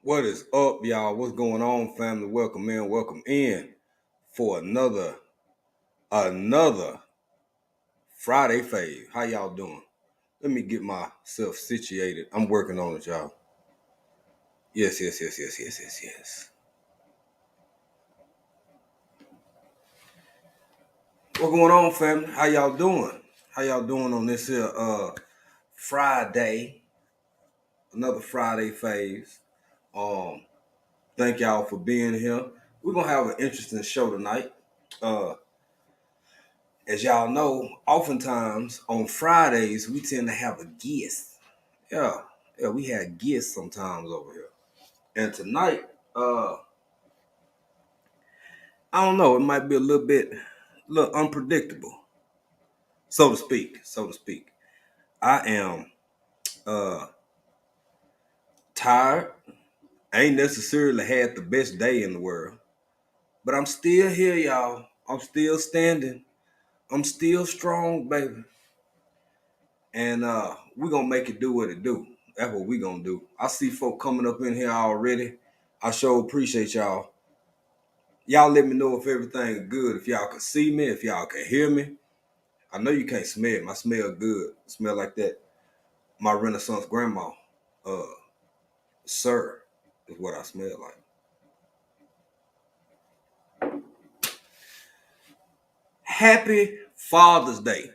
What is up, y'all? What's going on, family? Welcome in for another Friday fave. How y'all doing? Let me get myself situated. I'm working on it, y'all. Yes. What's going on, family? How y'all doing? How y'all doing on this here Friday? Another Friday phase. Um, Thank y'all for being here. We're gonna have an interesting show tonight. Uh As y'all know, oftentimes on Fridays we tend to have a guest. Yeah, yeah, we had guests sometimes over here. And tonight, I don't know, it might be a little unpredictable, so to speak. I am uh tired. I ain't necessarily had the best day in the world, but I'm still here, y'all. I'm still standing. I'm still strong, baby. And we're gonna make it do what it do. That's what we gonna do. I see folk coming up in here already. I sure appreciate y'all. Y'all let me know if everything good. If y'all can see me, if y'all can hear me. I know you can't smell me. I smell good. I smell like that. My Renaissance grandma, uh, sir, is what I smell like. Happy Father's Day.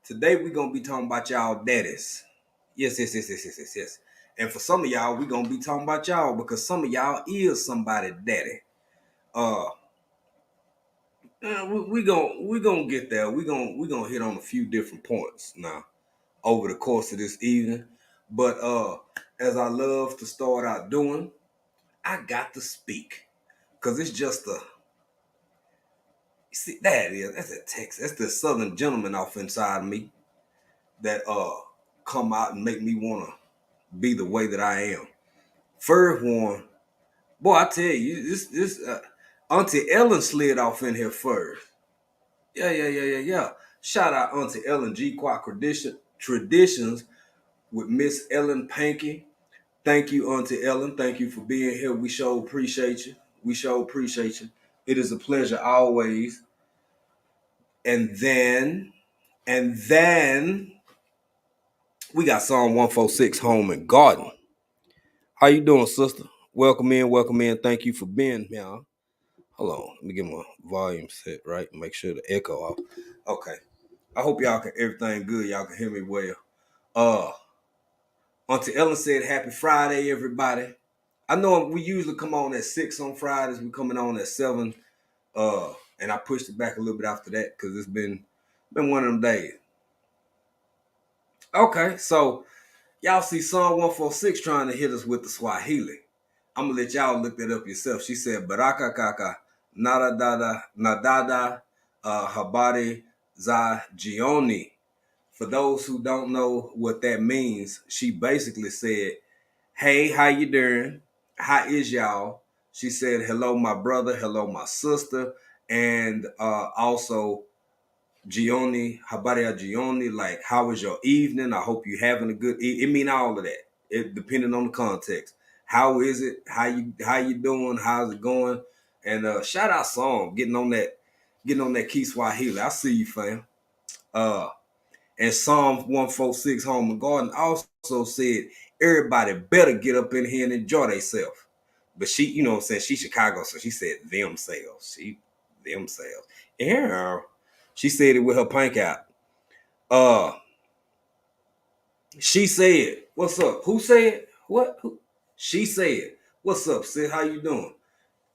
Today we're gonna be talking about y'all daddies. Yes. And for some of y'all, we're gonna be talking about y'all because some of y'all is somebody daddy. Uh we gonna get there. We gonna hit on a few different points now over the course of this evening. But as I love to start out doing, I got to speak. Cause it's just a see that is that's a text. That's the southern gentleman off inside of me that come out and make me wanna be the way that I am. First one, boy, I tell you, this Auntie Ellen slid off in here first. Yeah. Shout out Auntie Ellen G Quad Traditions with Miss Ellen Pankey. Thank you, Auntie Ellen. Thank you for being here. We sure appreciate you. It is a pleasure always. And then we got Psalm 146 Home and Garden. How you doing, sister? Welcome in. Thank you for being here. Hold on, let me get my volume set right. Make sure the echo off. Okay. I hope y'all can everything good. Y'all can hear me well. Uh Auntie Ellen said happy Friday, everybody. I know we usually come on at 6 on Fridays. We're coming on at 7. And I pushed it back a little bit after that because it's been one of them days. Okay, so y'all see Psalm 146 trying to hit us with the Swahili. I'm gonna let y'all look that up yourself. She said, Baraka kaka, nadada, habari za jioni. For those who don't know what that means, she basically said, hey, how you doing? How is y'all? She said, hello, my brother. Hello, my sister. And also, Gioni, Habaria Gioni, like, how was your evening? I hope you're having a good It mean all of that. It depending on the context. How is it? How you doing? How's it going? And shout out Song, getting on that Key Swahili. I see you, fam. Uh and Psalm 146 Home and Garden also said everybody better get up in here and enjoy themselves. But she, you know what I'm saying, she Chicago, so she said themselves. Themselves. Yeah. She said it with her pink out. Uh she said, what's up? Who said? What? Who? She said, what's up, sis? How you doing?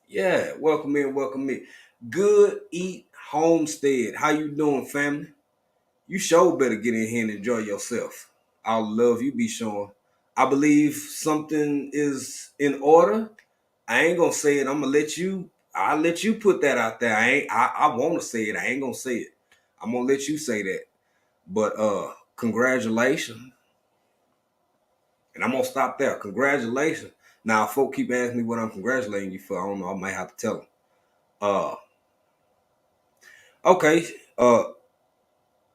Yeah, welcome in. Good Eat Homestead. How you doing, family? You sure better get in here and enjoy yourself. I'll love you be showing. I believe something is in order. I ain't gonna say it. I'll let you put that out there. I wanna say it. I ain't gonna say it. I'm gonna let you say that. But congratulations. And I'm gonna stop there. Congratulations. Now, if folk keep asking me what I'm congratulating you for, I don't know. I might have to tell them. Uh okay.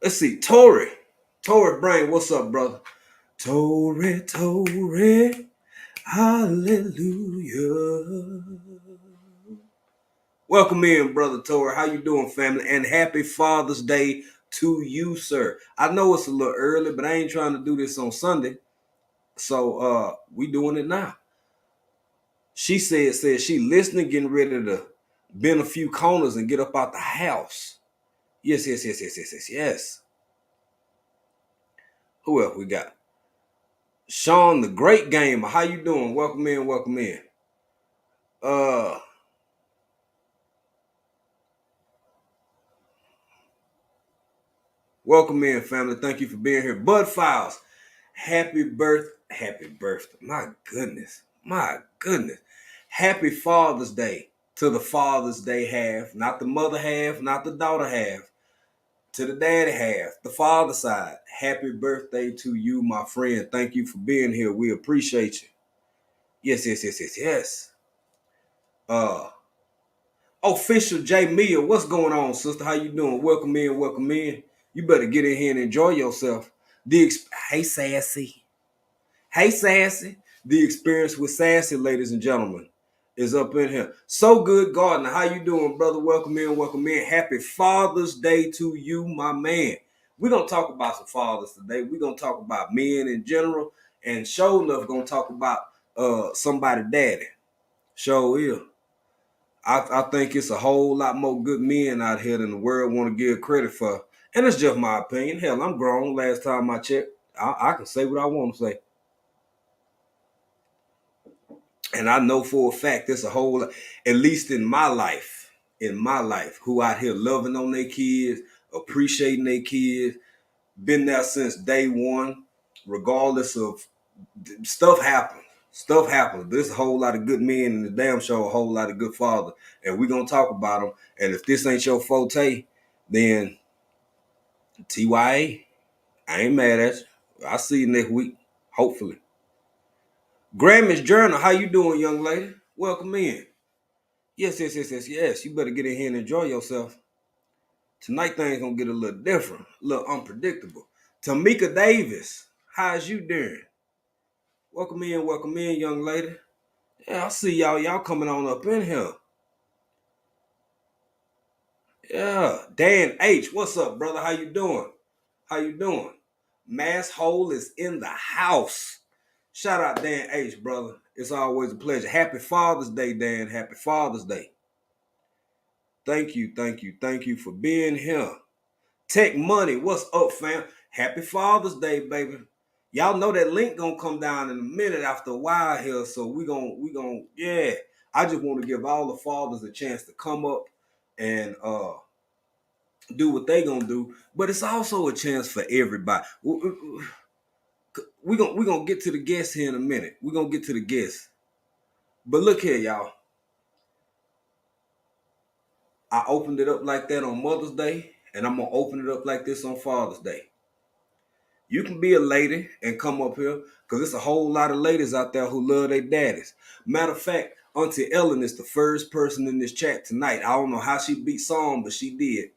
Let's see. Tory Brain, what's up, brother? Tory, Hallelujah. Welcome in, Brother Tor. How you doing, family? And happy Father's Day to you, sir. I know it's a little early, but I ain't trying to do this on Sunday. So we doing it now. She said she listening, getting ready to bend a few corners and get up out the house. Yes. Who else we got? Sean, the great gamer. How you doing? Welcome in. Uh Welcome in, family. Thank you for being here. Bud Files. Happy birthday. My goodness. Happy Father's Day to the fathers they have, not the mother half, not the daughter half, to the daddy half, the father side. Happy birthday to you, my friend. Thank you for being here. We appreciate you. Yes. Uh Official J Mia, what's going on, sister? How you doing? Welcome in. You better get in here and enjoy yourself. Hey, Sassy. Hey, Sassy. The experience with Sassy, ladies and gentlemen, is up in here. So good, Gardner. How you doing, brother? Welcome in. Happy Father's Day to you, my man. We're going to talk about some fathers today. We're going to talk about men in general. And sure enough, going to talk about somebody daddy. Sure is. I think it's a whole lot more good men out here than the world want to give credit for. And it's just my opinion. Hell, I'm grown. Last time I checked, I can say what I want to say. And I know for a fact there's a whole, at least in my life, who out here loving on their kids, appreciating their kids, been there since day one, regardless of stuff happens. Stuff happens. There's a whole lot of good men and the damn show a whole lot of good fathers. And we're going to talk about them. And if this ain't your forte, then TYA, I ain't mad at you. I'll see you next week, hopefully. Grammys Journal, how you doing, young lady? Welcome in. Yes. You better get in here and enjoy yourself. Tonight things gonna get a little different, a little unpredictable. Tamika Davis, how's you doing? Welcome in, young lady. Yeah, I see y'all coming on up in here. Yeah, Dan H, what's up, brother? How you doing? Mass Hole is in the house. Shout out Dan H, brother. It's always a pleasure. Happy Father's Day, Dan. Happy Father's Day. Thank you for being here. Tech Money, what's up, fam? Happy Father's Day, baby. Y'all know that link gonna come down in a minute after a while here, so we gonna yeah. I just want to give all the fathers a chance to come up and do what they gonna do, but it's also a chance for everybody. We gonna get to the guests here in a minute. We're gonna get to the guests, but look here, y'all. I opened it up like that on Mother's Day, and I'm gonna open it up like this on Father's Day. You can be a lady and come up here because there's a whole lot of ladies out there who love their daddies. Matter of fact, Auntie Ellen is the first person in this chat tonight. I don't know how she beat song, but she did.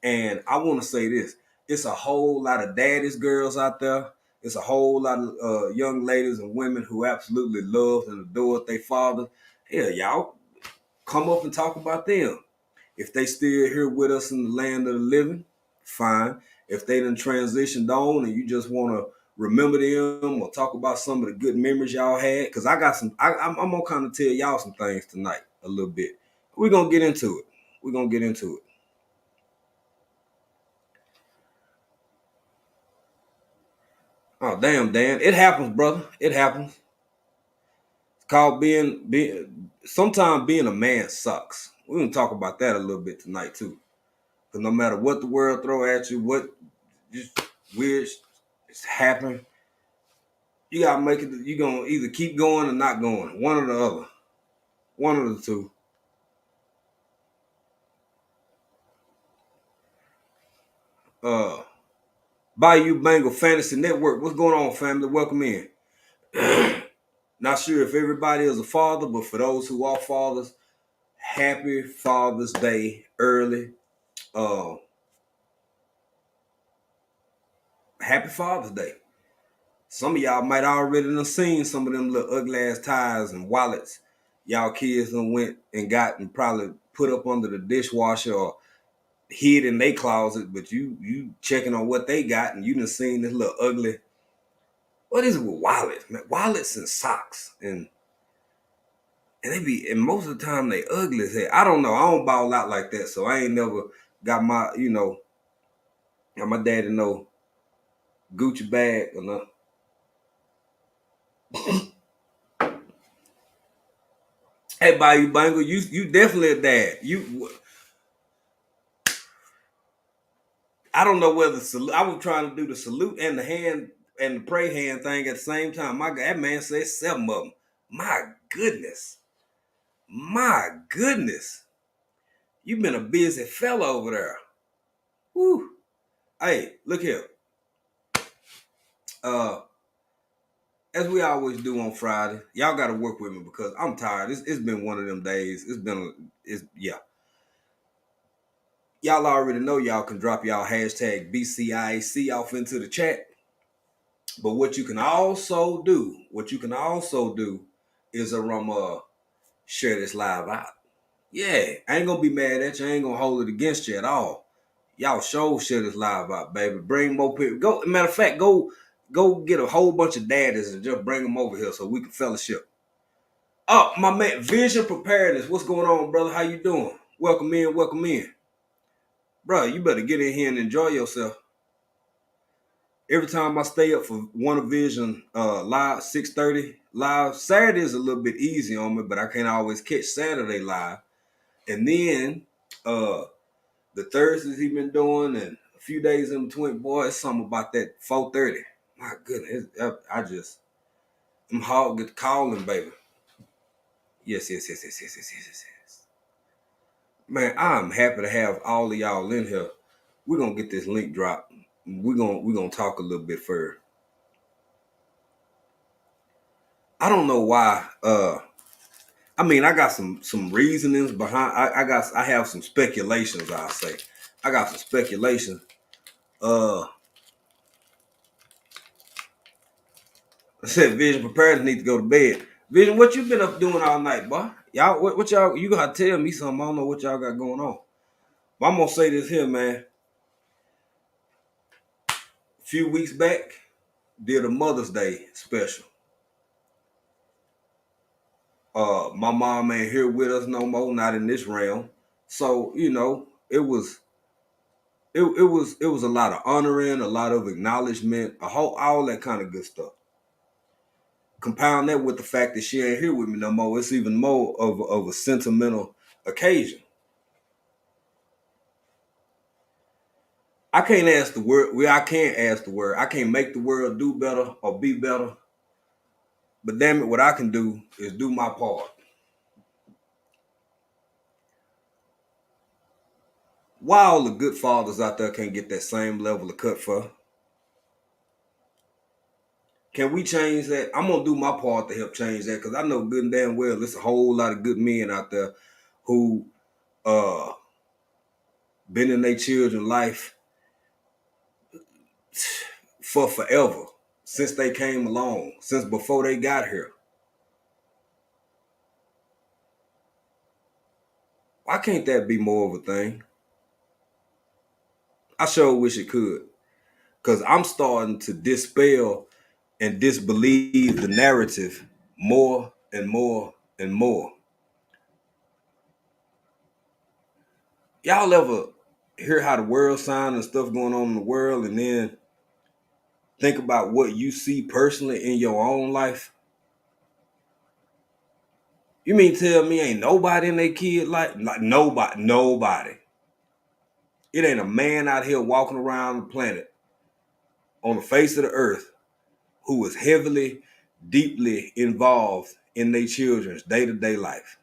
And I want to say this. It's a whole lot of daddy's girls out there. It's a whole lot of young ladies and women who absolutely love and adore their father. Hell, y'all come up and talk about them. If they still here with us in the land of the living, fine. If they done transitioned on and you just want to remember them or talk about some of the good memories y'all had, because I got some, I'm gonna kind of tell y'all some things tonight a little bit. We're gonna get into it. Oh damn, Dan, it happens, brother. It happens. It's called being. Sometimes being a man sucks. We're gonna talk about that a little bit tonight too. Because no matter what the world throw at you, what just weird it's happen. You gotta make it. You gonna either keep going or not going. One or the other. One of the two. Uh, Bayou Bengal Fantasy Network. What's going on, family? Welcome in. Not sure if everybody is a father, but for those who are fathers, happy Father's Day early. Uh, Happy Father's Day. Some of y'all might already have seen some of them little ugly ass ties and wallets y'all kids done went and got and probably put up under the dishwasher or hid in their closet, but you checking on what they got and you done seen this little ugly. What is it with wallets, man? Wallets and socks and they be, and most of the time they ugly as hell. I don't know. I don't ball out like that, so I ain't never got my, got my daddy no Gucci bag or nothing. Hey, Bayou Bangle, you definitely a dad. I don't know whether salute. I was trying to do the salute and the hand and the pray hand thing at the same time. My God, that man said 7 of them. My goodness, my goodness, you've been a busy fella over there. Woo. Hey, look here. As we always do on Friday, y'all got to work with me because I'm tired. It's been one of them days. Yeah. Y'all already know y'all can drop y'all hashtag BCIAC off into the chat. But what you can also do is share this live out. Yeah, I ain't gonna be mad at you. I ain't gonna hold it against you at all. Y'all share this live out, baby. Bring more people. Go. Matter of fact, go get a whole bunch of daddies and just bring them over here so we can fellowship. Oh, my man, Vision Preparedness. What's going on, brother? How you doing? Welcome in. Bro, you better get in here and enjoy yourself. Every time I stay up for One Vision live, 6:30 live. Saturday is a little bit easy on me, but I can't always catch Saturday live. And then the Thursdays he been doing and a few days in between, boy, it's something about that 4:30. My goodness, I'm hard get calling, baby. Yes. Man, I'm happy to have all of y'all in here. We're gonna get this link dropped. We're gonna talk a little bit further. I don't know why. I got some reasonings behind. I have some speculations. I'll say I got some speculation. I said Vision Preparedness need to go to bed. Vision, what you been up doing all night, boy? Y'all, what y'all? You gotta tell me something. I don't know what y'all got going on. But I'm gonna say this here, man. A few weeks back, did a Mother's Day special. My mom ain't here with us no more, not in this realm. So it was a lot of honoring, a lot of acknowledgement, all that kind of good stuff. Compound that with the fact that she ain't here with me no more, it's even more of a sentimental occasion. I can't ask the word. Well, I can't ask the word. I can't make the world do better or be better. But damn it, what I can do is do my part. Why all the good fathers out there can't get that same level of cut for? Can we change that? I'm gonna do my part to help change that because I know good and damn well there's a whole lot of good men out there who been in their children's life for forever, since they came along, since before they got here. Why can't that be more of a thing? I sure wish it could. Because I'm starting to dispel and disbelieve the narrative more and more and more. Y'all ever hear how the world sound and stuff going on in the world and then think about what you see personally in your own life? You mean tell me ain't nobody in their kid life? Like nobody. It ain't a man out here walking around the planet on the face of the earth who is heavily, deeply involved in their children's day-to-day life.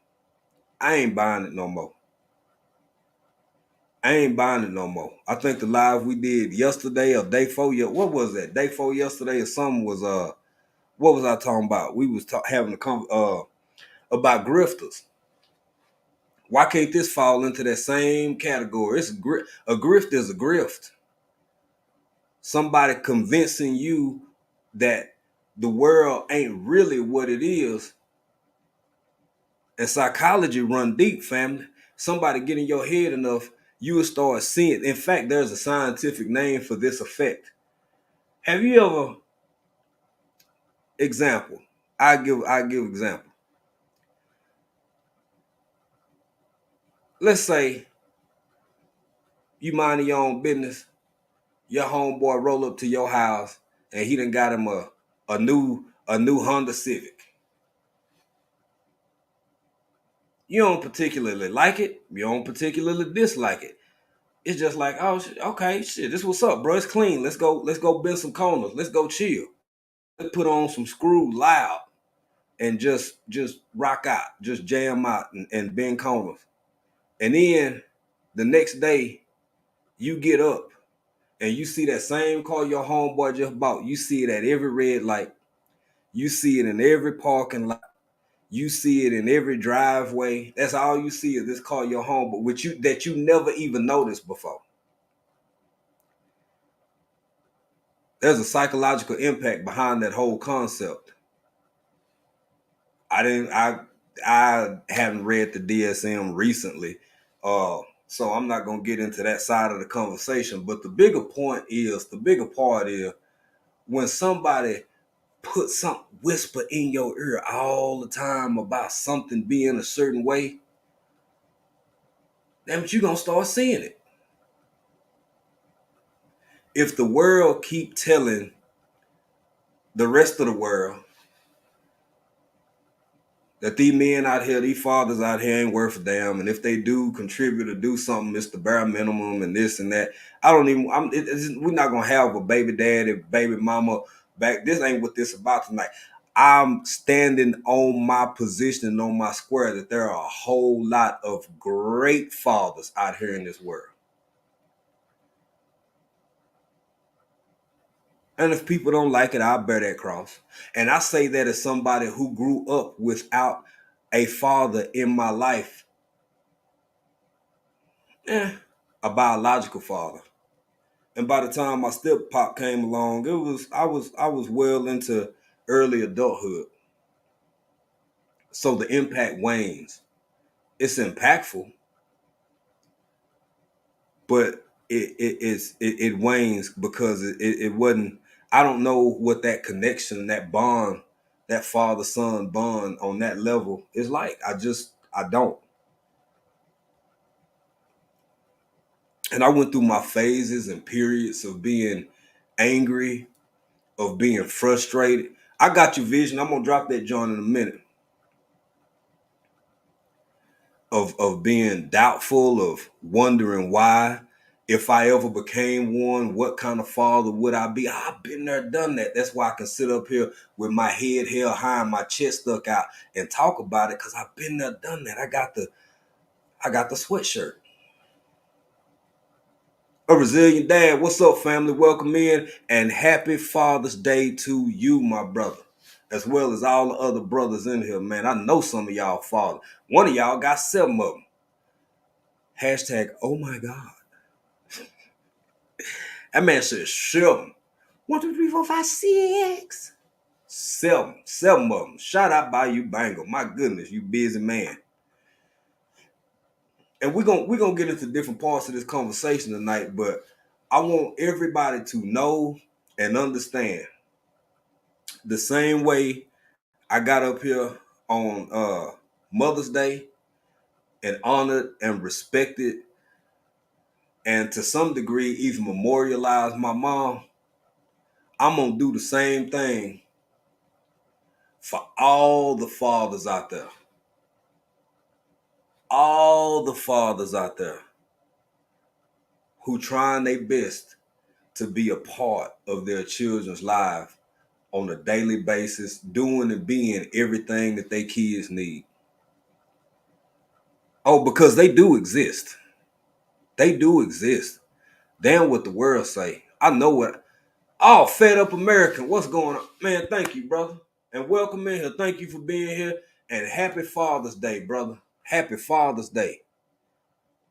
I ain't buying it no more. I think the live we did yesterday or day 4, what was that? Day 4 yesterday or something was what was I talking about? We was having a about grifters. Why can't this fall into that same category? A grift is a grift. Somebody convincing you that the world ain't really what it is. And psychology run deep, family. Somebody get in your head enough, you will start seeing. In fact, there's a scientific name for this effect. Have you ever example? I give example. Let's say you minding your own business, your homeboy roll up to your house and he done got him a new Honda Civic. You don't particularly like it, you don't particularly dislike it. It's just like, oh, okay, shit, this what's up, bro. It's clean. Let's go bend some corners. Let's go chill. Let's put on some Screw loud and just rock out, just jam out and bend corners. And then the next day, you get up and you see that same car your homeboy just bought. You see it at every red light. You see it in every parking lot. You see it in every driveway. That's all you see is this car your homeboy, which you never even noticed before. There's a psychological impact behind that whole concept. I haven't read the DSM recently, so I'm not gonna get into that side of the conversation. But the bigger part is when somebody puts some whisper in your ear all the time about something being a certain way, damn it, you're gonna start seeing it. If the world keep telling the rest of the world that these men out here, these fathers out here ain't worth a damn, and if they do contribute or do something, it's the bare minimum and this and that. I don't even. We're not gonna have a baby daddy, baby mama back. This ain't what this about tonight. I'm standing on my position and on my square that there are a whole lot of great fathers out here in this world. And if people don't like it, I'll bear that cross. And I say that as somebody who grew up without a father in my life, a biological father. And by the time my step pop came along, I was well into early adulthood. So the impact wanes. It's impactful, but it wanes because it wasn't. I don't know what that connection, that bond, that father son bond on that level is like. I don't. And I went through my phases and periods of being angry, of being frustrated. I got your vision. I'm gonna drop that joint in a minute. Of being doubtful, of wondering why. If I ever became one, what kind of father would I be? I've been there, done that. That's why I can sit up here with my head held high and my chest stuck out and talk about it, because I've been there, done that. I got the sweatshirt. A resilient dad. What's up, family? Welcome in and happy Father's Day to you, my brother, as well as all the other brothers in here, man. I know some of y'all father. One of y'all got 7 of them. Hashtag, oh my God. That man said 7. 1, 2, 3, 4, 5, 6. 7. 7 of them. Shout out by you, Bangle. My goodness, you busy man. And we're gonna get into different parts of this conversation tonight, but I want everybody to know and understand the same way I got up here on Mother's Day and honored and respected and to some degree even memorialized my mom. I'm gonna do the same thing for all the fathers out there. All the fathers out there who trying their best to be a part of their children's life on a daily basis, doing and being everything that they kids need. Oh, because they do exist. They do exist. Damn what the world say. I know what. Oh, fed up American. What's going on? Man, thank you, brother. And welcome in here. Thank you for being here. And happy Father's Day, brother. Happy Father's Day.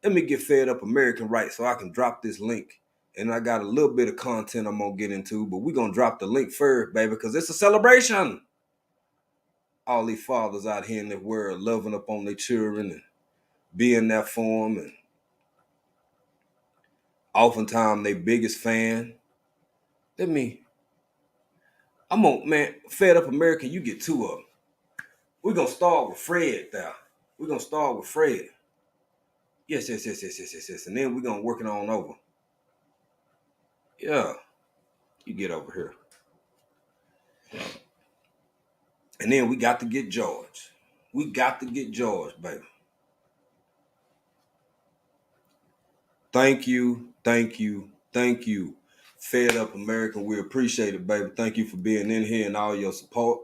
Let me get Fed Up American right so I can drop this link And I got a little bit of content I'm going to get into, but we're going to drop the link first, baby, because it's a celebration. All these fathers out here in the world loving up on their children and being there for them. And oftentimes, their biggest fan. Man, Fed Up America, you get two of them. We're going to start with Fred there. We're going to start with Fred. Yes. And then we're going to work it on over. Yeah. You get over here. And then we got to get George. We got to get George, baby. Thank you. Fed Up American, we appreciate it, baby. Thank you for being in here and all your support.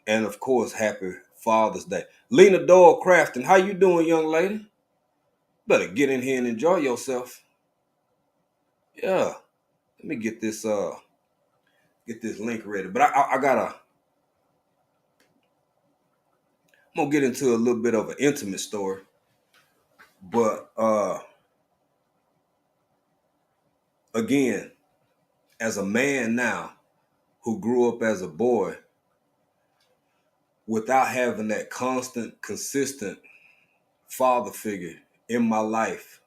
And of course, happy Father's Day. Lena Doyle Crafton, how you doing, young lady? Better get in here and enjoy yourself. Yeah. Let me get this link ready. But I'm gonna get into a little bit of an intimate story. But again, as a man now who grew up as a boy without having that constant, consistent father figure in my life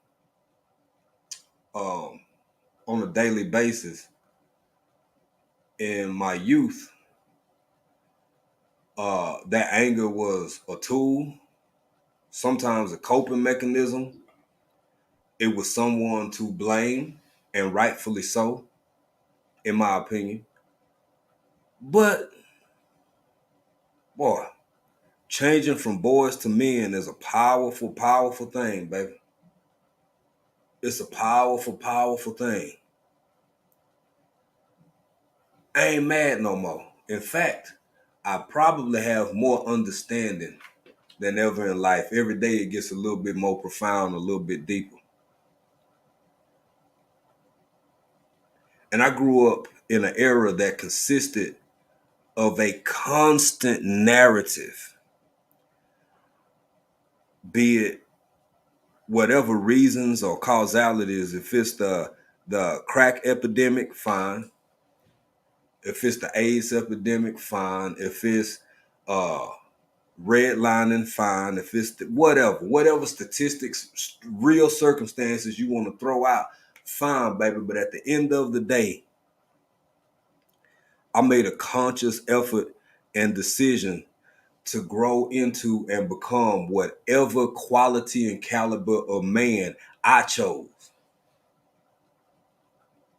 on a daily basis in my youth, that anger was a tool, sometimes a coping mechanism. It was someone to blame, and rightfully so, in my opinion. But, boy, changing from boys to men is a powerful, powerful thing, baby. It's a powerful, powerful thing. I ain't mad no more. In fact, I probably have more understanding than ever in life. Every day it gets a little bit more profound, a little bit deeper. And I grew up in an era that consisted of a constant narrative, be it whatever reasons or causalities. If it's the crack epidemic, fine. If it's the AIDS epidemic, fine. If it's redlining, fine. If it's whatever statistics, real circumstances you want to throw out, fine, baby. But at the end of the day, I made a conscious effort and decision to grow into and become whatever quality and caliber of man I chose,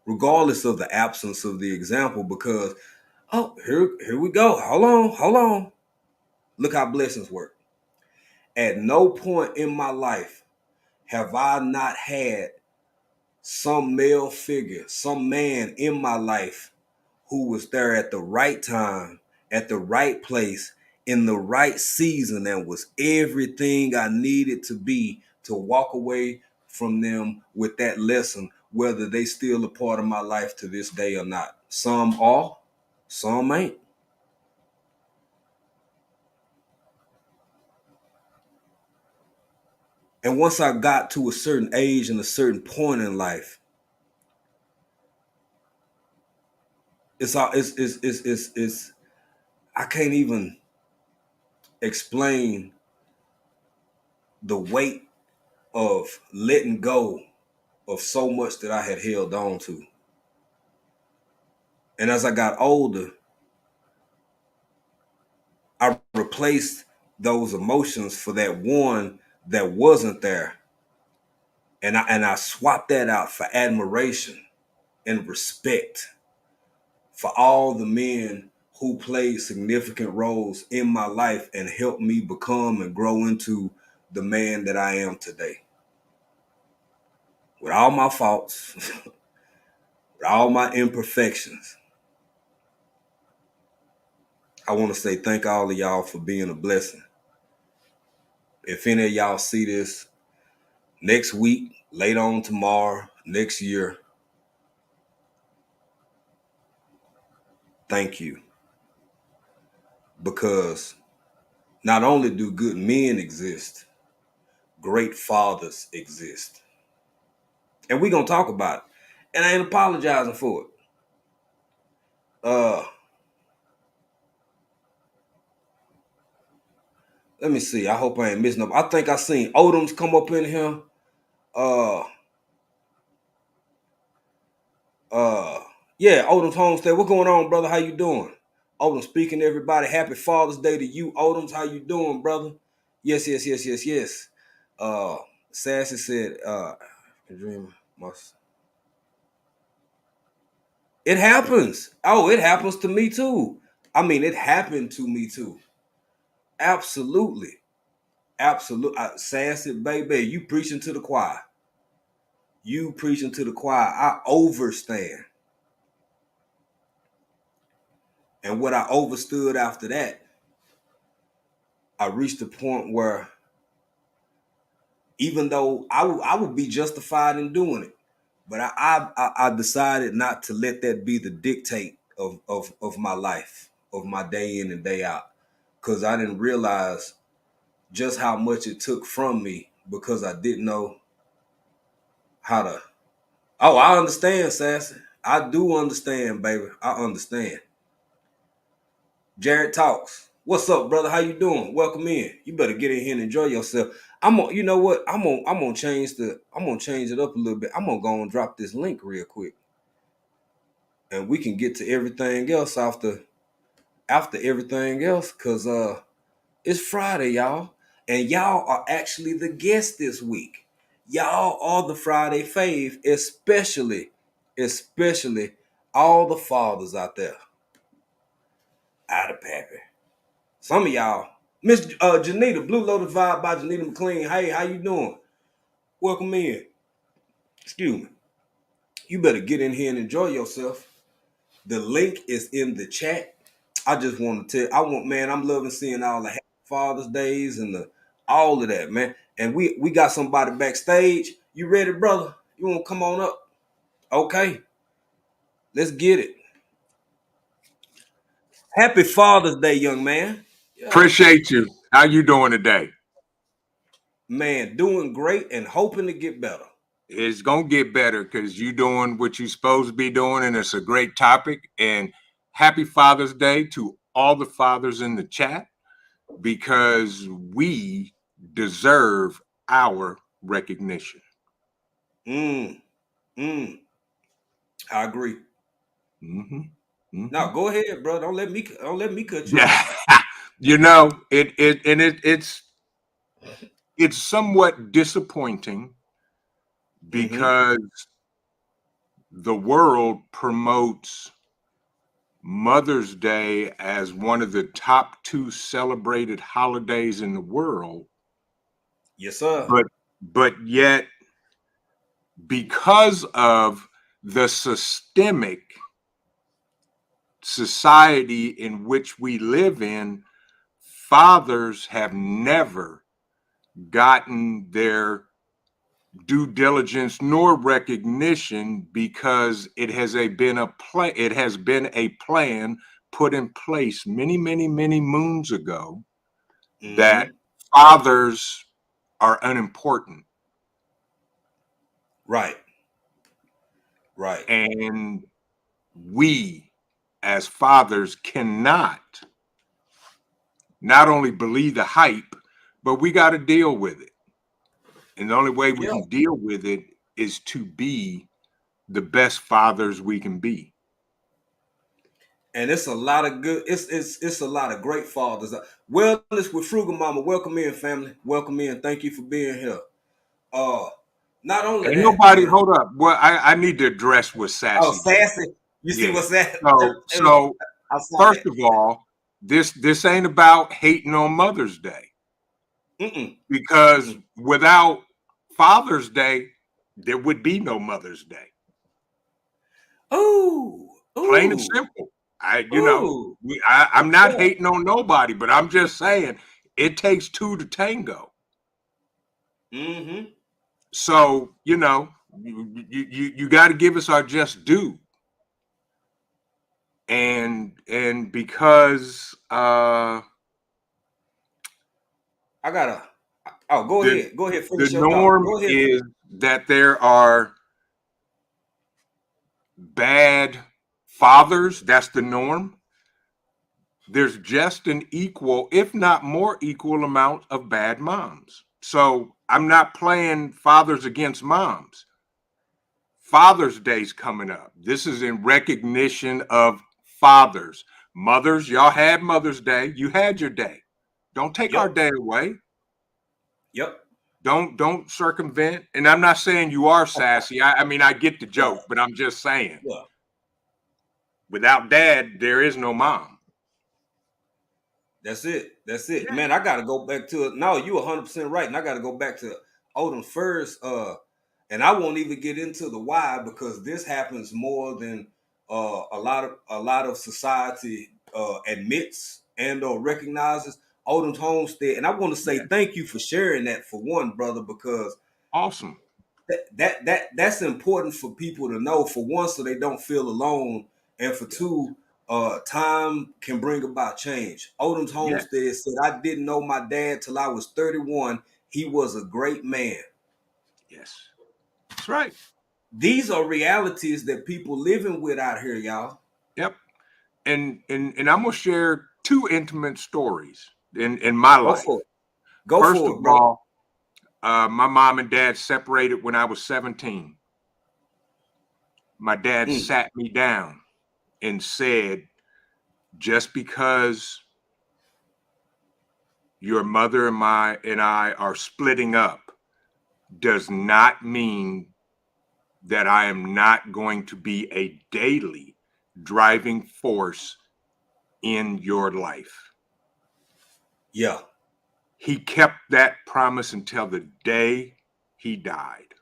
regardless of the absence of the example. Because, here we go. Hold on. Look how blessings work. At no point in my life have I not had some male figure, some man in my life who was there at the right time, at the right place, in the right season, and was everything I needed to be to walk away from them with that lesson, whether they still a part of my life to this day or not. Some are, some ain't. And once I got to a certain age and a certain point in life, it's I can't even explain the weight of letting go of so much that I had held on to. And as I got older, I replaced those emotions for that one that wasn't there. And I swapped that out for admiration and respect for all the men who played significant roles in my life and helped me become and grow into the man that I am today. With all my faults, with all my imperfections, I want to say thank all of y'all for being a blessing. If any of y'all see this next week, later on tomorrow, next year, thank you. Because not only do good men exist, great fathers exist. And we're going to talk about it. and I ain't apologizing for it. Let me see. I hope I ain't missing up. I think I seen Odom's come up in here. Yeah, Odom's Homestead. What's going on, brother? How you doing? Odom speaking to everybody. Happy Father's Day to you, Odom's. How you doing, brother? Yes. Sassy said, dream must. It happens. Oh, it happens to me too. I mean, it happened to me too. Absolutely. Sassy, baby, you preaching to the choir. You preaching to the choir. I overstand. And what I overstood after that, I reached a point where even though I would be justified in doing it, but I decided not to let that be the dictate of my life, of my day in and day out, because I didn't realize just how much it took from me because I didn't know how to. Oh, I understand, Sassy. I do understand, baby. I understand. Jared Talks. What's up, brother? How you doing? Welcome in. You better get in here and enjoy yourself. You know what? I'm gonna change it up a little bit. I'm gonna go and drop this link real quick. And we can get to everything else after everything else, cause it's Friday, y'all. And y'all are actually the guests this week. Y'all are the Friday fave, especially all the fathers out there. Out of Pappy. Some of y'all. Miss Janita, Blue Lotus Vibe by Janita McLean. Hey, how you doing? Welcome in. Excuse me. You better get in here and enjoy yourself. The link is in the chat. I just want to tell I'm loving seeing all the Happy Father's Days and all of that, man. And we got somebody backstage. You ready, brother? You want to come on up? Okay. Let's get it. Happy Father's Day, young man. Yeah. Appreciate you. How you doing today? Man, doing great and hoping to get better. It's gonna get better because you doing what you're supposed to be doing, and it's a great topic. And happy Father's Day to all the fathers in the chat, because we deserve our recognition. I agree. Mm-hmm. Mm-hmm. Now go ahead, bro. Don't let me cut you. Yeah. It's somewhat disappointing because the world promotes Mother's Day as one of the top 2 celebrated holidays in the world. Yes, sir. But yet, because of the systemic society in which we live in, fathers have never gotten their due diligence nor recognition, because it has been a plan put in place many moons ago that fathers are unimportant. Right. And we as fathers cannot not only believe the hype, but we got to deal with it. And the only way we can deal with it is to be the best fathers we can be. And it's a lot of good. It's a lot of great fathers. Wellness with Frugal Mama. Welcome in, family. Welcome in. Thank you for being here. Not only Ain't that, nobody. man. Hold up. Well, I need to address what Sassy. Oh, Sassy. You see what's that? So first of all, this ain't about hating on Mother's Day. Because without Father's Day, there would be no Mother's Day. Ooh. Plain and simple. I'm not hating on nobody, but I'm just saying it takes 2 to tango. So, you got to give us our just due. And because go ahead. Go ahead. Finish the norm is that there are bad fathers, that's the norm. There's just an equal, if not more equal amount of bad moms. So I'm not playing fathers against moms. Father's Day's coming up. This is in recognition of fathers. Mothers, y'all had Mother's Day. You had your day. Don't take our Yep. day away. Yep. Don't circumvent. And I'm not saying you are sassy. I mean, I get the joke, but I'm just saying, Yeah. without dad, there is no mom. That's it. That's it. Yeah. Man, I gotta go back to it. No, you 100% right. And I gotta go back to Odom first. And I won't even get into the why, because this happens more than a lot of society admits and or recognizes. Odom's homestead. And I want to say Yeah. thank you for sharing that, for one, brother, because Awesome. that's important for people to know, for one, so they don't feel alone, and for two, time can bring about change. Odom's Yes. homestead said, I didn't know my dad till I was 31. He was a great man. Yes. That's right. These are realities that people living with out here, y'all. Yep. And I'm gonna share two intimate stories in my Go life. for it. Go First for of it, bro. all, my mom and dad separated when I was 17. My dad Mm. sat me down and said, just because your mother and I are splitting up does not mean that I am not going to be a daily driving force in your life. Yeah, He kept that promise until the day he died.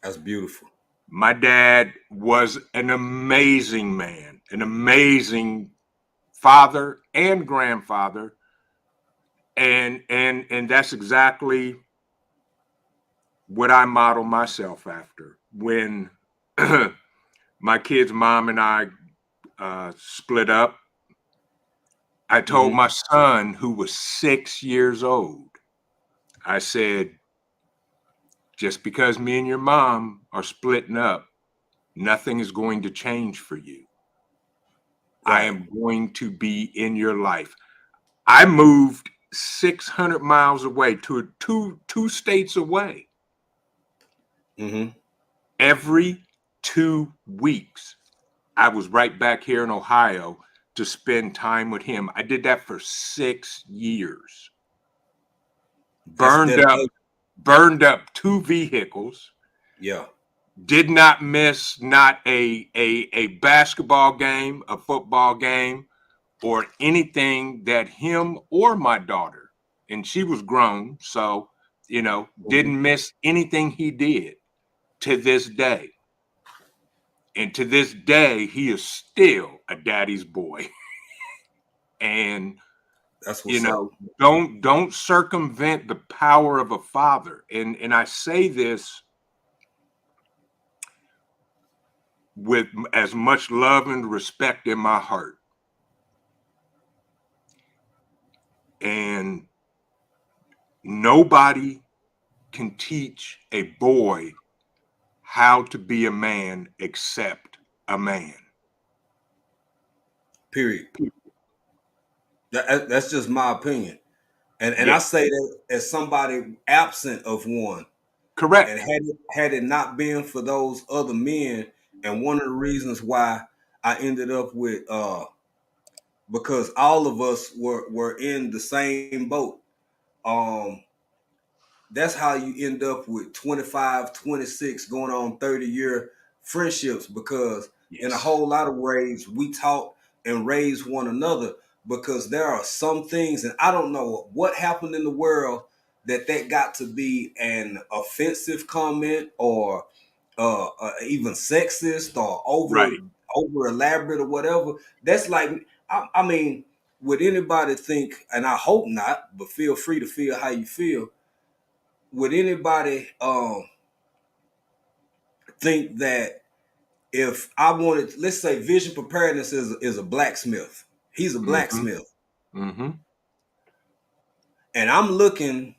that's beautiful. My dad was an amazing man, an amazing father and grandfather, and that's exactly what I model myself after. When my kid's mom and I split up, I told Hmm. my son, who was 6 years old, I said, just because me and your mom are splitting up, nothing is going to change for you. I Right. am going to be in your life. I moved 600 miles away to two states away. Hmm. Every 2 weeks, I was right back here in Ohio to spend time with him. I did that for 6 years. That's Burned up, dedication. burned up 2 vehicles. Yeah. Did not miss not a basketball game, a football game, or anything that him or my daughter, and she was grown, so Mhm. didn't miss anything he did to this day. And to this day, he is still a daddy's boy. And That's you what's up. know, don't circumvent the power of a father. And I say this with as much love and respect in my heart. And nobody can teach a boy how to be a man except a man. Period. That's just my opinion. And I Yeah, say that as somebody absent of one. And correct. had it not been for those other men, and one of the reasons why I ended up with because all of us were in the same boat. Um that's how you end up with 25, 26, going on 30-year friendships, because in a Yes. whole lot of ways we taught and raised one another, because there are some things, and I don't know what happened in the world that got to be an offensive comment, or even sexist, or over Right. over elaborate, or whatever. That's like, I mean, would anybody think, and I hope not, but feel free to feel how you feel, would anybody think that if I wanted, let's say Vision Preparedness is a blacksmith. He's a Mm-hmm. blacksmith. Mm-hmm. And I'm looking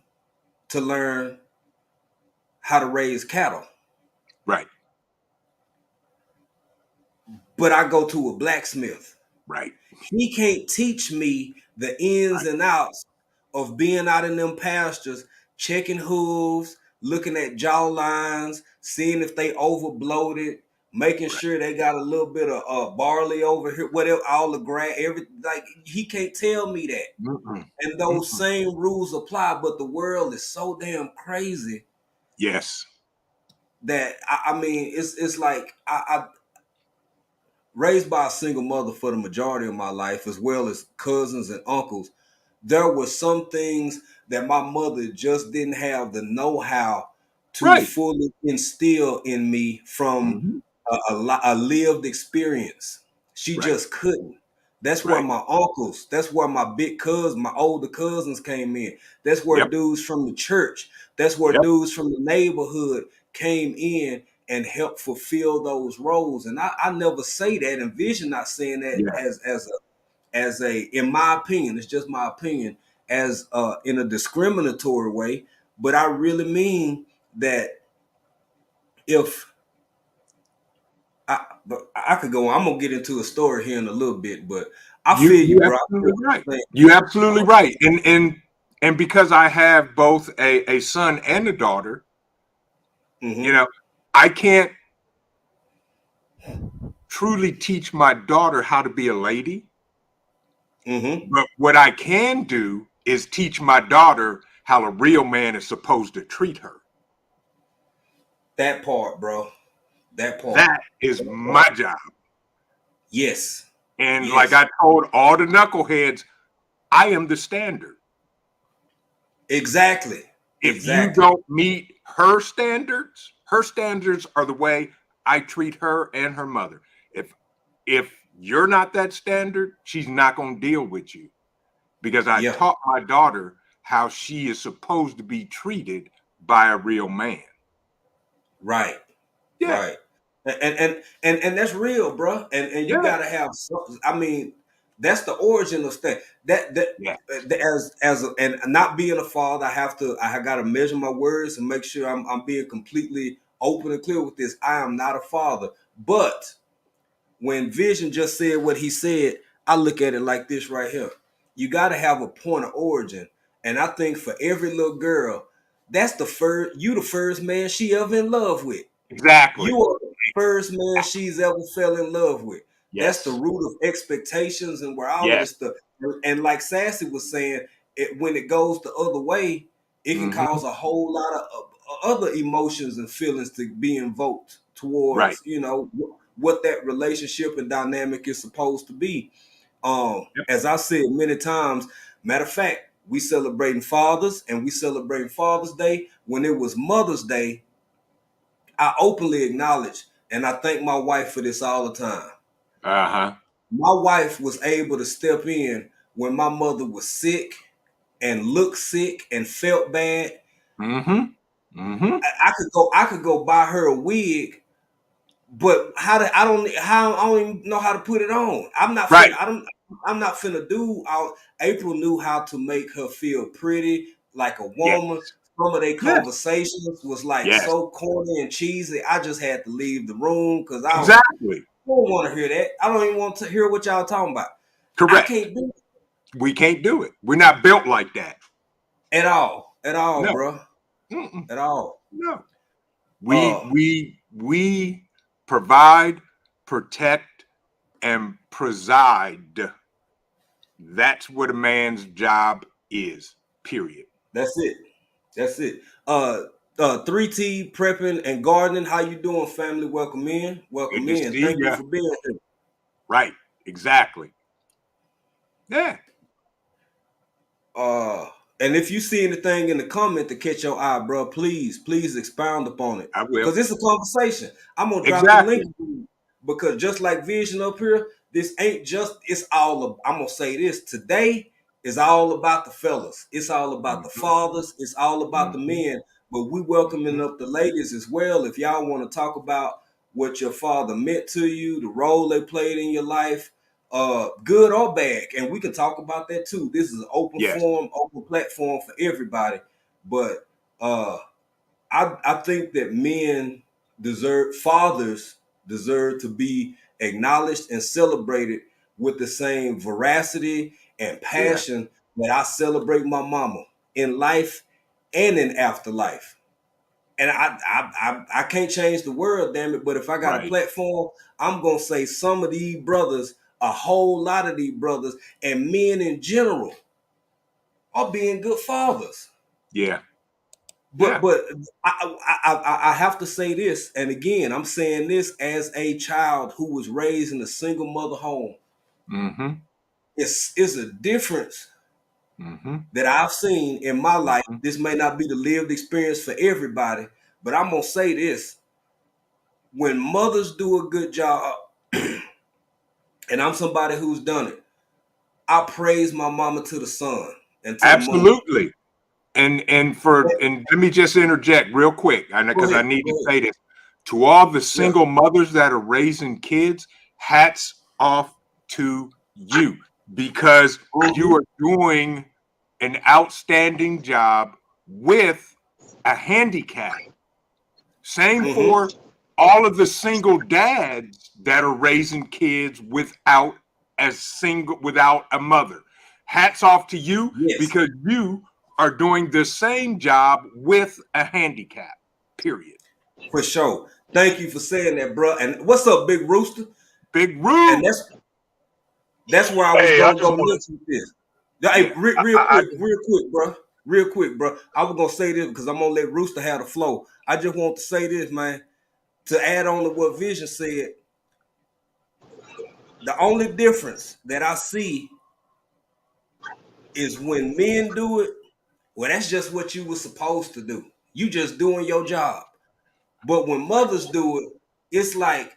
to learn how to raise cattle. Right. but I go to a blacksmith. Right. He can't teach me the ins Right. and outs of being out in them pastures, checking hooves, looking at jaw lines, seeing if they over bloated, making Right. sure they got a little bit of barley over here, whatever, all the grass, everything. Like he can't tell me that. Mm-mm. And those Mm-mm. same rules apply, but the world is so damn crazy Yes. that I mean, it's like I raised by a single mother for the majority of my life, as well as cousins and uncles. There were some things that my mother just didn't have the know-how to Right. fully instill in me from Mm-hmm. a lived experience. She Right. just couldn't. That's where Right. my uncles, that's where my big cousins, my older cousins came in. That's where Yep. dudes from the church, that's where Yep. dudes from the neighborhood came in and helped fulfill those roles. And I never say that, and Vision not saying that Yeah. as a in my opinion, it's just my opinion, as in a discriminatory way. But I really mean that if I could go on, I'm gonna get into a story here in a little bit, but I You feel you, you bro. I feel absolutely what right. you're saying. You absolutely right. And because I have both a son and a daughter, you Mm-hmm. know, I can't truly teach my daughter how to be a lady, Mm-hmm. but what I can do is teach my daughter how a real man is supposed to treat her. That part, bro. That part. That is That my part. job. Yes. And like Yes. I told all the knuckleheads, I am the standard. Exactly. If you Exactly. don't meet her standards are the way I treat her and her mother. If you're not that standard, she's not going to deal with you because I Yeah. taught my daughter how she is supposed to be treated by a real man. Right. Yeah, Right. And that's real, bro. And you yeah, gotta have some, I mean, that's the origin of stuff. yeah. And not being a father, I gotta measure my words and make sure I'm being completely open and clear with this. I am not a father. But when Vision just said what he said, I look at it like this right here. You gotta have a point of origin. And I think for every little girl, that's the first man she ever in love with. Exactly. You are the first man she's ever fell in love with. That's the Yes, root of expectations and where all of yes. this stuff. And like Sassy was saying, when it goes the other way, it can Hmm. cause a whole lot of other emotions and feelings to be invoked Right. towards, what that relationship and dynamic is supposed to be. Yep. As I said many times, matter of fact, we celebrating fathers and we celebrating Father's Day. When it was Mother's Day, I openly acknowledge, and I thank my wife for this all the time. Uh-huh. My wife was able to step in when my mother was sick and looked sick and felt bad. Hmm. Hmm. I could go buy her a wig, but I don't even know how to put it on. Right. I'm not finna do April knew how to make her feel pretty like a Yes. woman. Some of their Yes. conversations was like Yes. so corny and cheesy. I just had to leave the room because Exactly. don't want to hear that. I don't even want to hear what y'all talking about. I Correct. can't do it We can't do it. We're not built like that. at all, No. bro, Mm-mm. at all. No. We Uh, we we provide, protect, and preside. That's what a man's job is. Period. that's it. That's it. 3T prepping and gardening. How you doing, family? Welcome in. Good Welcome to in. see Thank you you. for being here. Right. Exactly. Yeah. Uh, and if you see anything in the comment to catch your eye, bro, please expound upon it I will. because it's a conversation. I'm gonna drop the Exactly. link because just like Vision up here, this ain't just. It's all. I'm gonna say this today is all about the fellas. It's all about the Hmm. fathers. It's all about the Hmm. men. But we welcoming up the ladies as well. If y'all want to talk about what your father meant to you, the role they played in your life, good or bad, and we can talk about that too. This is an open Yes. forum, open platform for everybody. But uh, I think that fathers deserve to be acknowledged and celebrated with the same veracity and Yeah. passion that I celebrate my mama in life and in afterlife. And I can't change the world, damn it. But if I got a Right. platform, I'm gonna say some of these brothers, a whole lot of these brothers, and men in general are being good fathers. Yeah. But Yeah. but I have to say this, and again, I'm saying this as a child who was raised in a single mother home. Mm-hmm. It's a difference Mm-hmm. that I've seen in my life. Mm-hmm. This may not be the lived experience for everybody, but I'm gonna say this: when mothers do a good job, and I'm somebody who's done it, I praise my mama to the sun and to the moon. Absolutely. And let me just interject real quick, Go because I ahead, need go to ahead. say this to all the Yeah. single mothers that are raising kids. Hats off to you, because you Mhm. are doing an outstanding job with a handicap. Same Mhm. for all of the single dads that are raising kids without a mother. Hats off to you, Yes, because you are doing the same job with a handicap. Period. for sure. Thank you for saying that, bro. And what's up, Big Rooster? Big And Roo. that's where I was Hey, I gonna just go want next with this. Yeah, hey, Yeah. real quick, bro. Real quick, bro. I was gonna say this because I'm gonna let Rooster have the flow. I just want to say this, man. To add on to what Vision said, the only difference that I see is when men do it. Well, that's just what you were supposed to do. You just doing your job. But when mothers do it, it's like,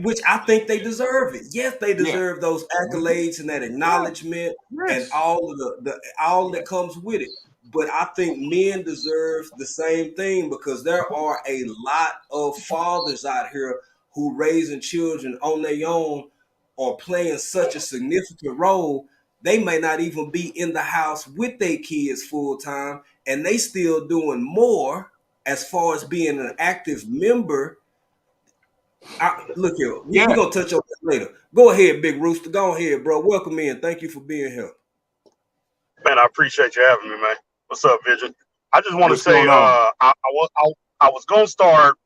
which I think they deserve it. Yes, they Yeah. deserve those Mhm. accolades and that Yeah. acknowledgement and Yes. all of the all Yeah. that comes with it. But I think men deserve the same thing because there are a lot of fathers out here who raising children on their own or playing such a significant role. They may not even be in the house with their kids full time, and they still doing more as far as being an active member. Look here, we Yeah. gonna touch on that later. Go ahead, Big Rooster. Go ahead, bro. Welcome in. Thank you for being here. man, I appreciate you having me, man. What's up, Vision? I just want to What's say, going on? I was gonna start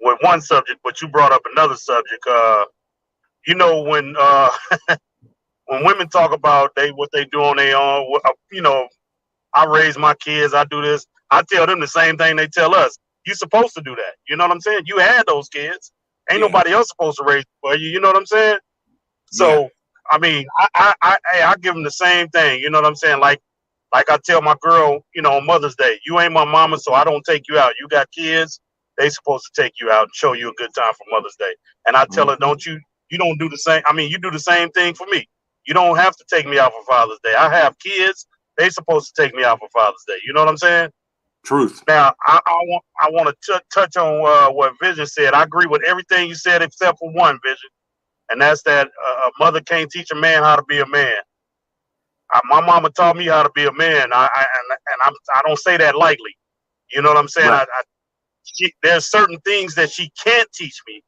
with one subject, but you brought up another subject. You know, when women talk about what they do on their own, I raise my kids, I do this. I tell them the same thing they tell us. You supposed to do that. You know what I'm saying? You had those kids. Ain't Yeah, nobody else supposed to raise for you. You know what I'm saying? yeah, So I mean, I give them the same thing. You know what I'm saying? Like I tell my girl, on Mother's Day, you ain't my mama, so I don't take you out. You got kids, they supposed to take you out and show you a good time for Mother's Day. And I tell her, Mhm. you don't do the same. I mean, you do the same thing for me. You don't have to take me out for Father's Day. I have kids, they supposed to take me out for Father's Day. You know what I'm saying? Truth. Now, I want to touch on what Vision said. I agree with everything you said except for one, Vision, and that's that a mother can't teach a man how to be a man. My mama taught me how to be a man. I don't say that lightly. You know what I'm saying? Right. There's certain things that she can't teach me,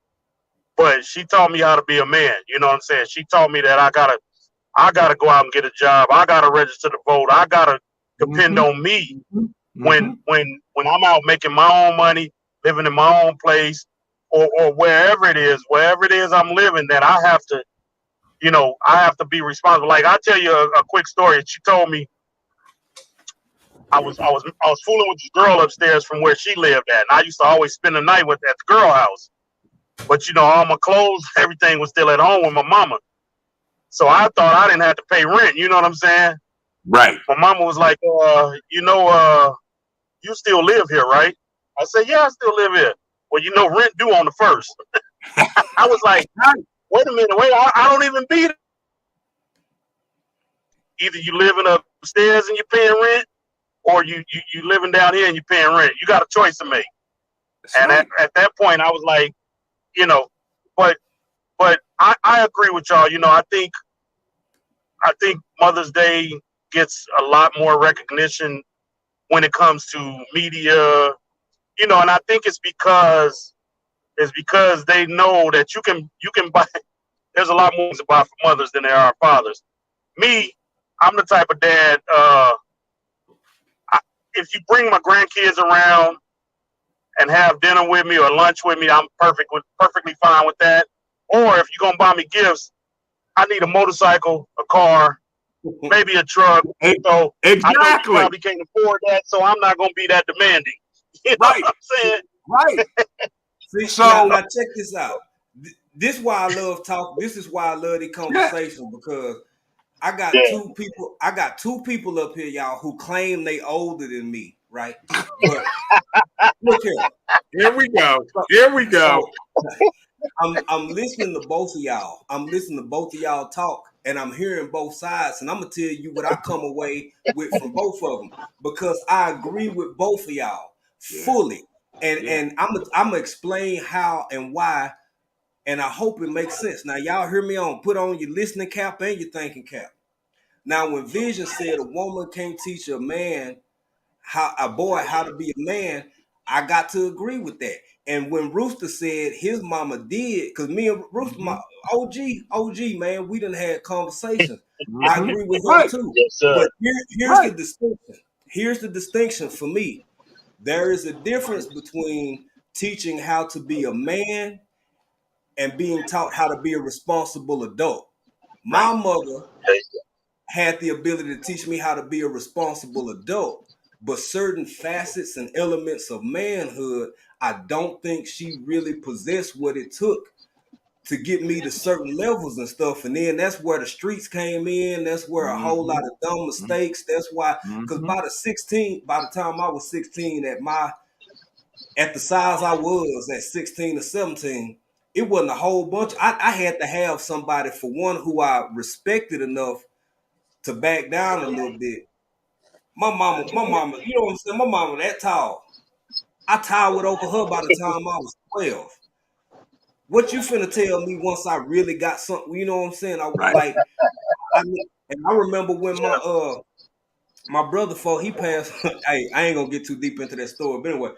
but she taught me how to be a man. You know what I'm saying? She taught me that I gotta go out and get a job. I gotta register to vote. I gotta depend Mm-hmm. on me Mm-hmm. when I'm out making my own money, living in my own place, or wherever it is I'm living. That I have to be responsible. Like I tell you a quick story. She told me I was fooling with this girl upstairs from where she lived at, and I used to always spend the night at the girl house. But all my clothes, everything was still at home with my mama. So I thought I didn't have to pay rent. You know what I'm saying? Right. My mama was like, you still live here, right? I said, yeah, I still live here. Well, rent due on the first. I was like, wait a minute, I don't even be there. Either you living upstairs and you're paying rent, or you living down here and you're paying rent. You got a choice to make. That's And right. at that point, I was like, you know, but I agree with y'all. I think Mother's Day gets a lot more recognition when it comes to media. And I think it's because is because they know that you can buy. There's a lot more to buy for mothers than there are fathers. Me, I'm the type of dad. If you bring my grandkids around and have dinner with me or lunch with me, I'm perfectly fine with that. Or if you're gonna buy me gifts, I need a motorcycle, a car, maybe a truck. So exactly. I know you probably can't afford that, so I'm not gonna be that demanding. You know Right. what I'm saying? Right. See, So now check this out. This is why I love talk. This is why I love the conversation, because I got two people. I got two people up here, y'all, who claim they older than me, right? But look here. Here we go. Here we go. So, I'm listening to both of y'all. I'm listening to both of y'all talk, and I'm hearing both sides. And I'm gonna tell you what I come away with from both of them, because I agree with both of y'all fully. And I'm gonna explain how and why. And I hope it makes sense. Now, y'all hear me on. Put on your listening cap and your thinking cap. Now, when Vision said a woman can't teach a man how to be a man, I got to agree with that. And when Rooster said his mama did, because me and Rooster, my OG, man, we done had conversations. I agree with him too. Yes, sir. But here's the distinction. Here's the distinction for me. There is a difference between teaching how to be a man and being taught how to be a responsible adult. My mother had the ability to teach me how to be a responsible adult, but certain facets and elements of manhood, I don't think she really possessed what it took to get me to certain levels and stuff. And then that's where the streets came in. That's where a whole lot of dumb mistakes. That's why, because by the time I was 16, at the size I was at 16 or 17, it wasn't a whole bunch. I had to have somebody, for one, who I respected enough to back down a little bit. My mama, you know what I'm saying? My mama that tall. I towered over her by the time I was 12. What you finna tell me once I really got something, you know what I'm saying? I remember when my brother, before he passed, hey, I ain't gonna get too deep into that story, but anyway,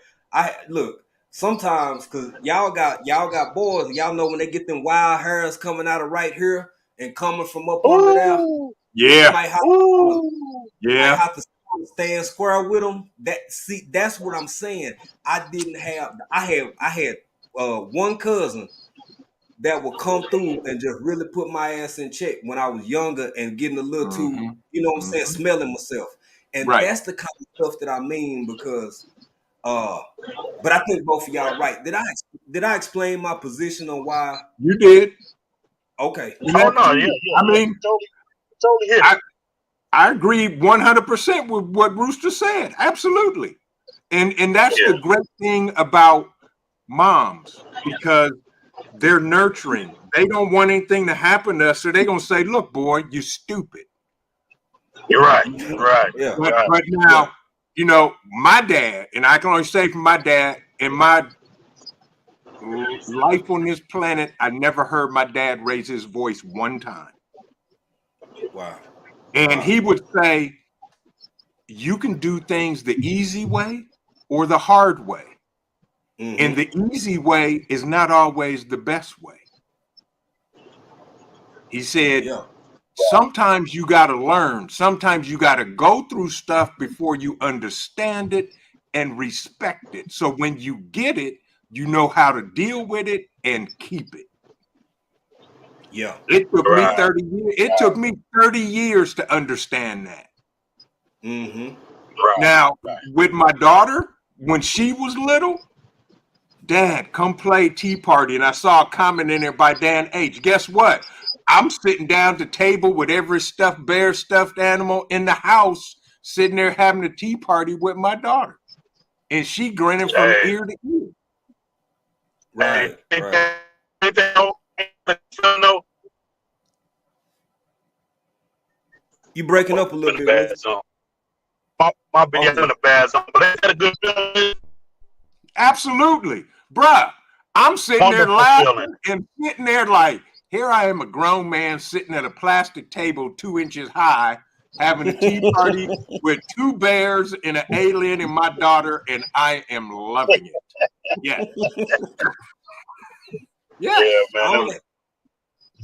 sometimes, cause y'all got boys, y'all know when they get them wild hairs coming out of right here and coming from up under there. Yeah. Might have to stand square with them. That's what I'm saying. I had one cousin that would come through and just really put my ass in check when I was younger and getting a little too, you know what I'm saying, smelling myself. And that's the kind of stuff that I mean, because but I think both of y'all right. Did I explain my position on why? You did. Okay. Oh no, yeah. I mean, totally hit it. I agree 100% with what Rooster said. Absolutely. And that's the great thing about moms, because they're nurturing. They don't want anything to happen to us, so they're gonna say, "Look, boy, you stupid." You're right. Right. Yeah. But now, you know, my dad, and I can only say for my dad, in my life on this planet, I never heard my dad raise his voice one time. Wow. And he would say, you can do things the easy way or the hard way. And the easy way is not always the best way. He said, sometimes you got to learn. Sometimes you got to go through stuff before you understand it and respect it. So when you get it, you know how to deal with it and keep it. Yeah. It took me 30 years. It took me 30 years to understand that. Now, with my daughter, when she was little, Dad, come play Tea Party. And I saw a comment in there by Dan H. Guess what? I'm sitting down at the table with every stuffed bear, stuffed animal in the house, sitting there having a tea party with my daughter. And she grinning from ear to ear. Right. You breaking up a little bit. My bad in a bad zone, but I had a good feeling. Absolutely. Bruh, I'm sitting there laughing and sitting there like, here I am, a grown man sitting at a plastic table 2 inches high, having a tea party with 2 bears and an alien and my daughter, and I am loving it. Yeah. Yes. man.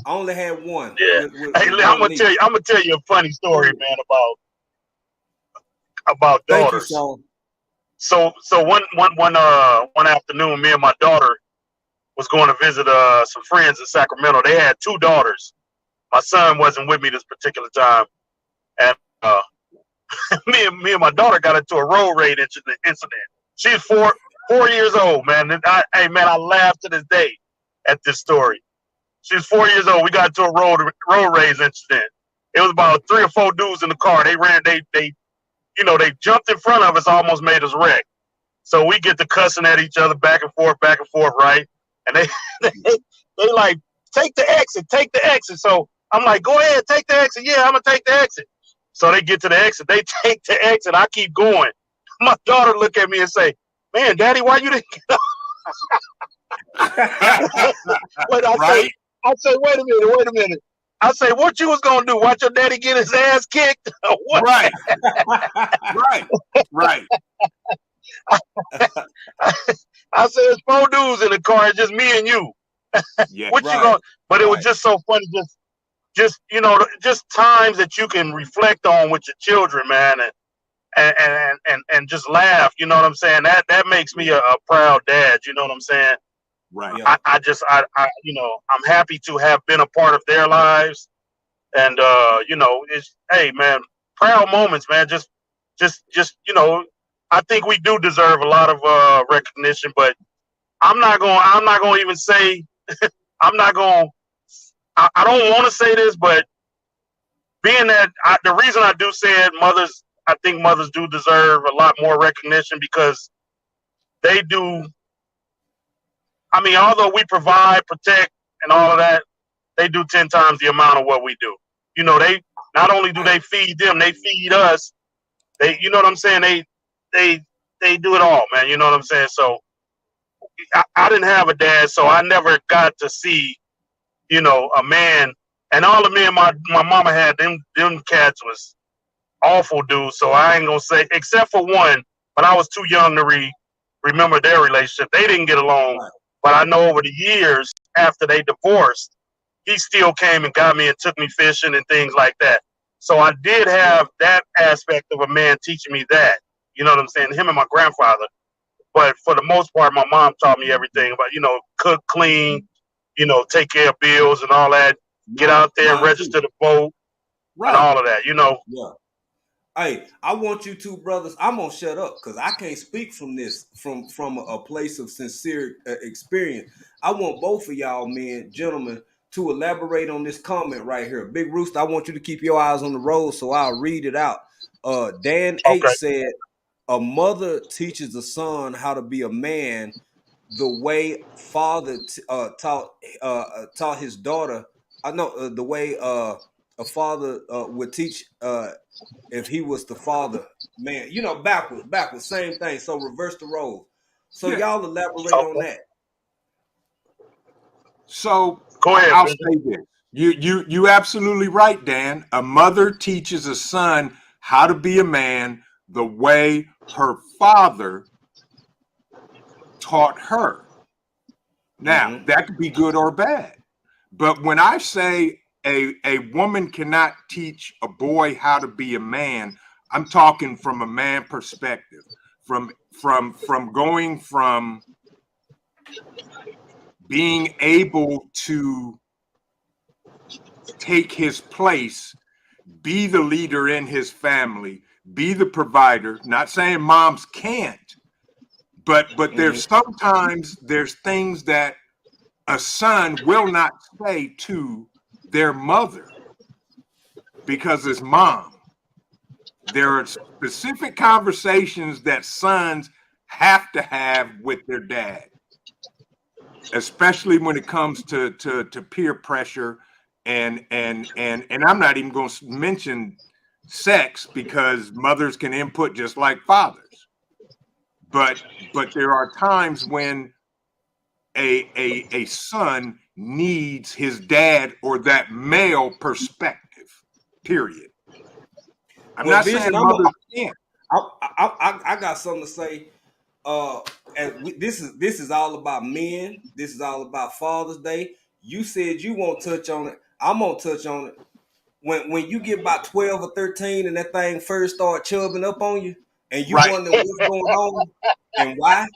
I only had one. Yeah. Hey, I'm gonna tell you a funny story, man, about Thank you, daughters. Sean. So one afternoon, me and my daughter was going to visit some friends in Sacramento. They had two daughters. My son wasn't with me this particular time, and me and my daughter got into a road rage incident. She's 4 years old, man. And hey, man, I laugh to this day at this story. She's 4 years old. We got into a road rage incident. It was about 3 or 4 dudes in the car. They ran. They jumped in front of us, almost made us wreck. So we get to cussing at each other back and forth, right? And they like, take the exit. So I'm like, go ahead, take the exit. Yeah, I'm gonna take the exit. So they get to the exit. They take the exit. I keep going. My daughter look at me and say, "Man, Daddy, why you didn't get off?" Right. I say, wait a minute. I say, what you was gonna do? Watch your daddy get his ass kicked? What? Right. Right. I said, there's 4 dudes in the car. It's just me and you. Yeah. What you going? But it was just so funny. Just times that you can reflect on with your children, man, and just laugh. You know what I'm saying? That makes me a proud dad. You know what I'm saying? Right. I I'm happy to have been a part of their lives, and hey, man, proud moments, man. Just I think we do deserve a lot of recognition, but I'm not going to even say I'm not going. I don't want to say this, but being that the reason I do say it, I think mothers do deserve a lot more recognition because they do. I mean, although we provide, protect, and all of that, they do 10 times the amount of what we do. They not only do they feed them, they feed us. You know what I'm saying? They do it all, man. You know what I'm saying? So I didn't have a dad, so I never got to see, a man. And all the men my mama had, them cats was awful dudes. So I ain't gonna say, except for one, but I was too young to remember their relationship. They didn't get along. Right. But I know over the years after they divorced, he still came and got me and took me fishing and things like that. So I did have that aspect of a man teaching me that. You know what I'm saying? Him and my grandfather. But for the most part, my mom taught me everything about, cook, clean, take care of bills and all that. Get out there and register the vote, right, and all of that, Yeah. Hey, I want you two brothers. I'm gonna shut up because I can't speak from this from a place of sincere experience. I want both of y'all, gentlemen, to elaborate on this comment right here. Big Rooster, I want you to keep your eyes on the road, so I'll read it out. Dan H said, "A mother teaches a son how to be a man, the way father taught his daughter. I know the way a father would teach if he was the father, man. Backwards, same thing. So reverse the roles. So y'all elaborate on that." So go ahead. I'll say this. You absolutely right, Dan. A mother teaches a son how to be a man the way her father taught her. Now, that could be good or bad. But when I say a woman cannot teach a boy how to be a man, I'm talking from a man perspective, from going from being able to take his place, be the leader in his family, be the provider. Not saying moms can't, but there's sometimes there's things that a son will not say to their mother because it's mom. There are specific conversations that sons have to have with their dad, especially when it comes to peer pressure and I'm not even going to mention sex because mothers can input just like fathers. But there are times when a son needs his dad or that male perspective, period. I'm not saying mothers can't. I got something to say. this is all about men. This is all about Father's Day. You said you won't touch on it. I'm gonna touch on it. When you get about 12 or 13 and that thing first start chubbing up on you, and you Right. wonder what's going on and why,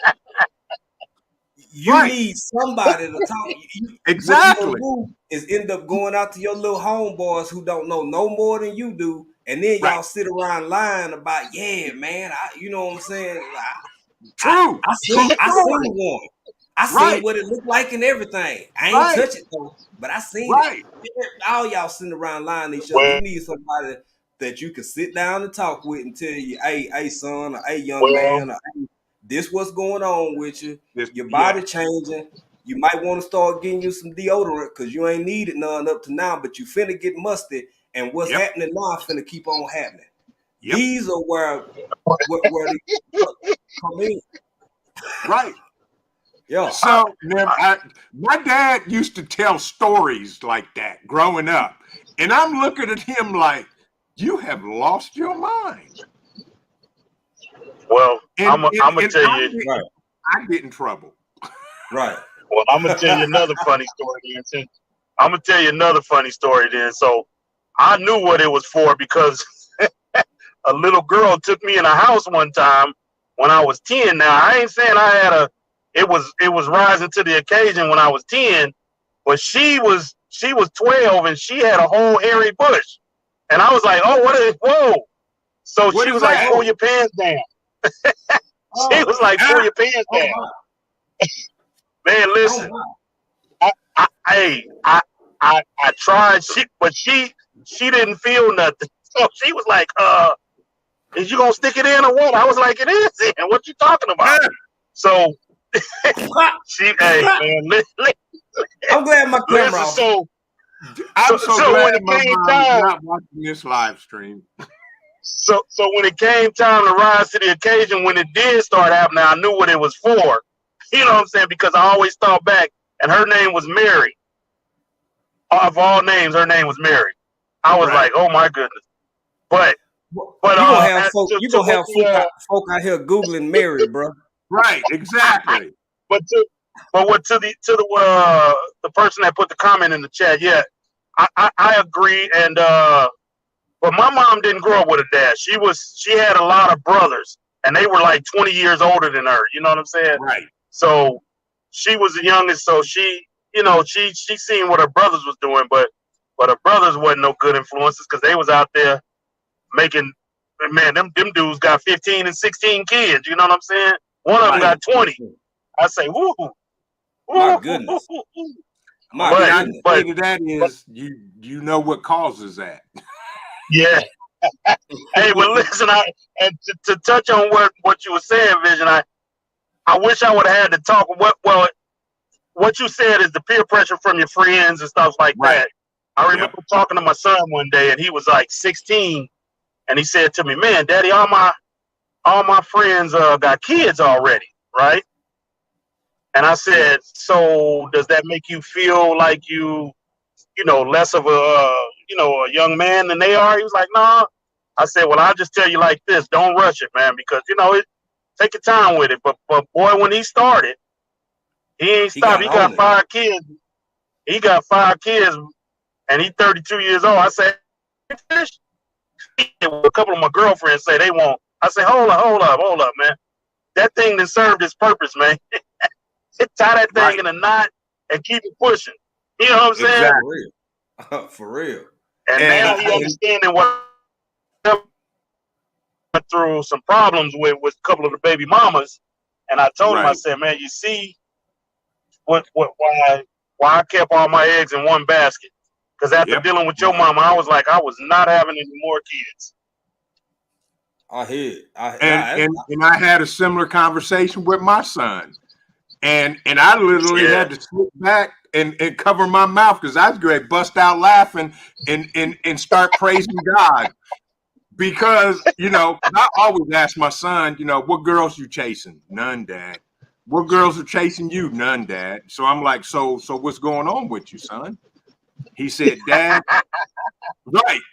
you Right. need somebody to talk. Exactly. What you gonna do is end up going out to your little homeboys who don't know no more than you do, and then y'all Right. sit around lying about, yeah, man, you know what I'm saying? True. I seen one. I seen Right. what it looked like and everything. I ain't Right. touch it though, but I seen Right. it. All y'all sitting around lying to each other. Well, You need somebody that you can sit down and talk with and tell you, hey, son, or hey, young well, man, or, hey, this what's going on with you. This- Your yeah. body changing. You might want to start getting you some deodorant because you ain't needed none up to now, but you finna get musty. And what's Yep. happening now finna keep on happening. Yep. These are where they come in. Right. Yeah. So my dad used to tell stories like that growing up, and I'm looking at him like, you have lost your mind. well, And, I'm gonna tell you. Right. I get in trouble. Right. Well, I'm gonna tell you another funny story then. I'm gonna tell you another funny story then. So I knew what it was for because a little girl took me in a house one time when I was 10. Now I ain't saying I had it was rising to the occasion when I was 10, but she was 12 and she had a whole hairy bush. And I was like, oh, whoa. So What she is was like, that? pull your pants down. She was like, pull your pants down. Man, listen. I tried but she didn't feel nothing. So she was like, is you gonna stick it in or what? I was like, it is in. What you talking about? So hey man, I'm glad my camera listen, off. I'm so so glad when it my came mom time- is not watching this live stream. so when it came time to rise to the occasion, when it did start happening, I knew what it was for. You know what I'm saying? Because I always thought back, and her name was Mary. Of all names, her name was Mary. I was Right. like, oh my goodness. But you gonna have folk, to- you to gonna have what folk out here googling Mary, bro. Right, exactly. But to the person that put the comment in the chat, yeah, I agree. And but my mom didn't grow up with a dad. She had a lot of brothers, and they were like 20 years older than her. You know what I'm saying? Right. So she was the youngest. So she seen what her brothers was doing, but her brothers wasn't no good influences because they was out there making. Man, them dudes got 15 and 16 kids. You know what I'm saying? One of them got 20. I say, woo. My goodness. My What I goodness. say to that is you know what causes that. Yeah. Hey, but listen, and to touch on what you were saying, Vision, I wish I would have had to talk. What you said is the peer pressure from your friends and stuff like that. I remember talking to my son one day, and he was like 16, and he said to me, "Man, Daddy, all my friends got kids already, right?" And I said, "So does that make you feel like you less of a young man than they are?" He was like, "No." I said, "Well, I'll just tell you like this: don't rush it, man, because take your time with it." But boy, when he started, he ain't stopped. He got 5 kids. He got 5 kids, and he's 32 years old. I said, "Finish." A couple of my girlfriends say they won't. I say, hold up, man. That thing that served its purpose, man. Tie that thing in a knot and keep it pushing. You know what I'm saying? Exactly. For real. And now he understanding what went through some problems with a couple of the baby mamas. And I told him, I said, man, you see why I kept all my eggs in one basket. Because after dealing with your mama, I was like, I was not having any more kids. I hear it. And I had a similar conversation with my son. And I literally had to sit back and cover my mouth because I was going to bust out laughing and start praising God. Because, I always ask my son, what girls you chasing? None, Dad. What girls are chasing you? None, Dad. So I'm like, so what's going on with you, son? He said, Dad,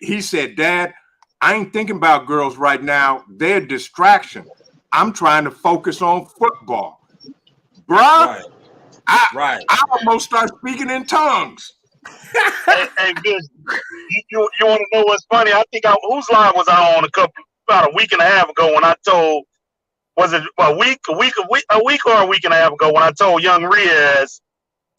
He said, Dad, I ain't thinking about girls right now. They're a distraction. I'm trying to focus on football. bruh. Right. I almost start speaking in tongues. And good. You want to know what's funny? I think whose line was I on about a week and a half ago when I told, was it a week or a week and a half ago when I told young Riaz,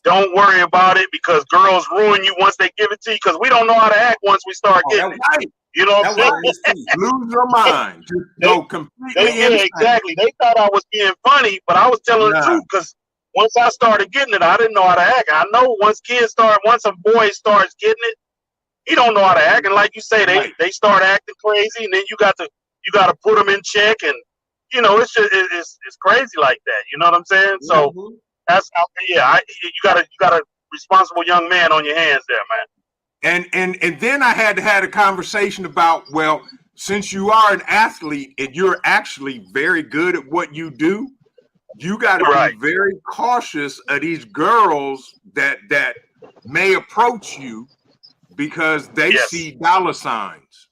don't worry about it because girls ruin you once they give it to you because we don't know how to act once we start getting it. Right. You know what I'm saying? Lose your mind. Just go completely yeah, exactly. They thought I was being funny, but I was telling the truth because once I started getting it, I didn't know how to act. I know once a boy starts getting it, he don't know how to act. And like you say, they start acting crazy, and then you got to put them in check, and you know it's just it's crazy like that. You know what I'm saying? So that's you got a responsible young man on your hands there, man. And then I had to have a conversation about, well, since you are an athlete and you're actually very good at what you do, you got to be very cautious of these girls that may approach you because they see dollar signs.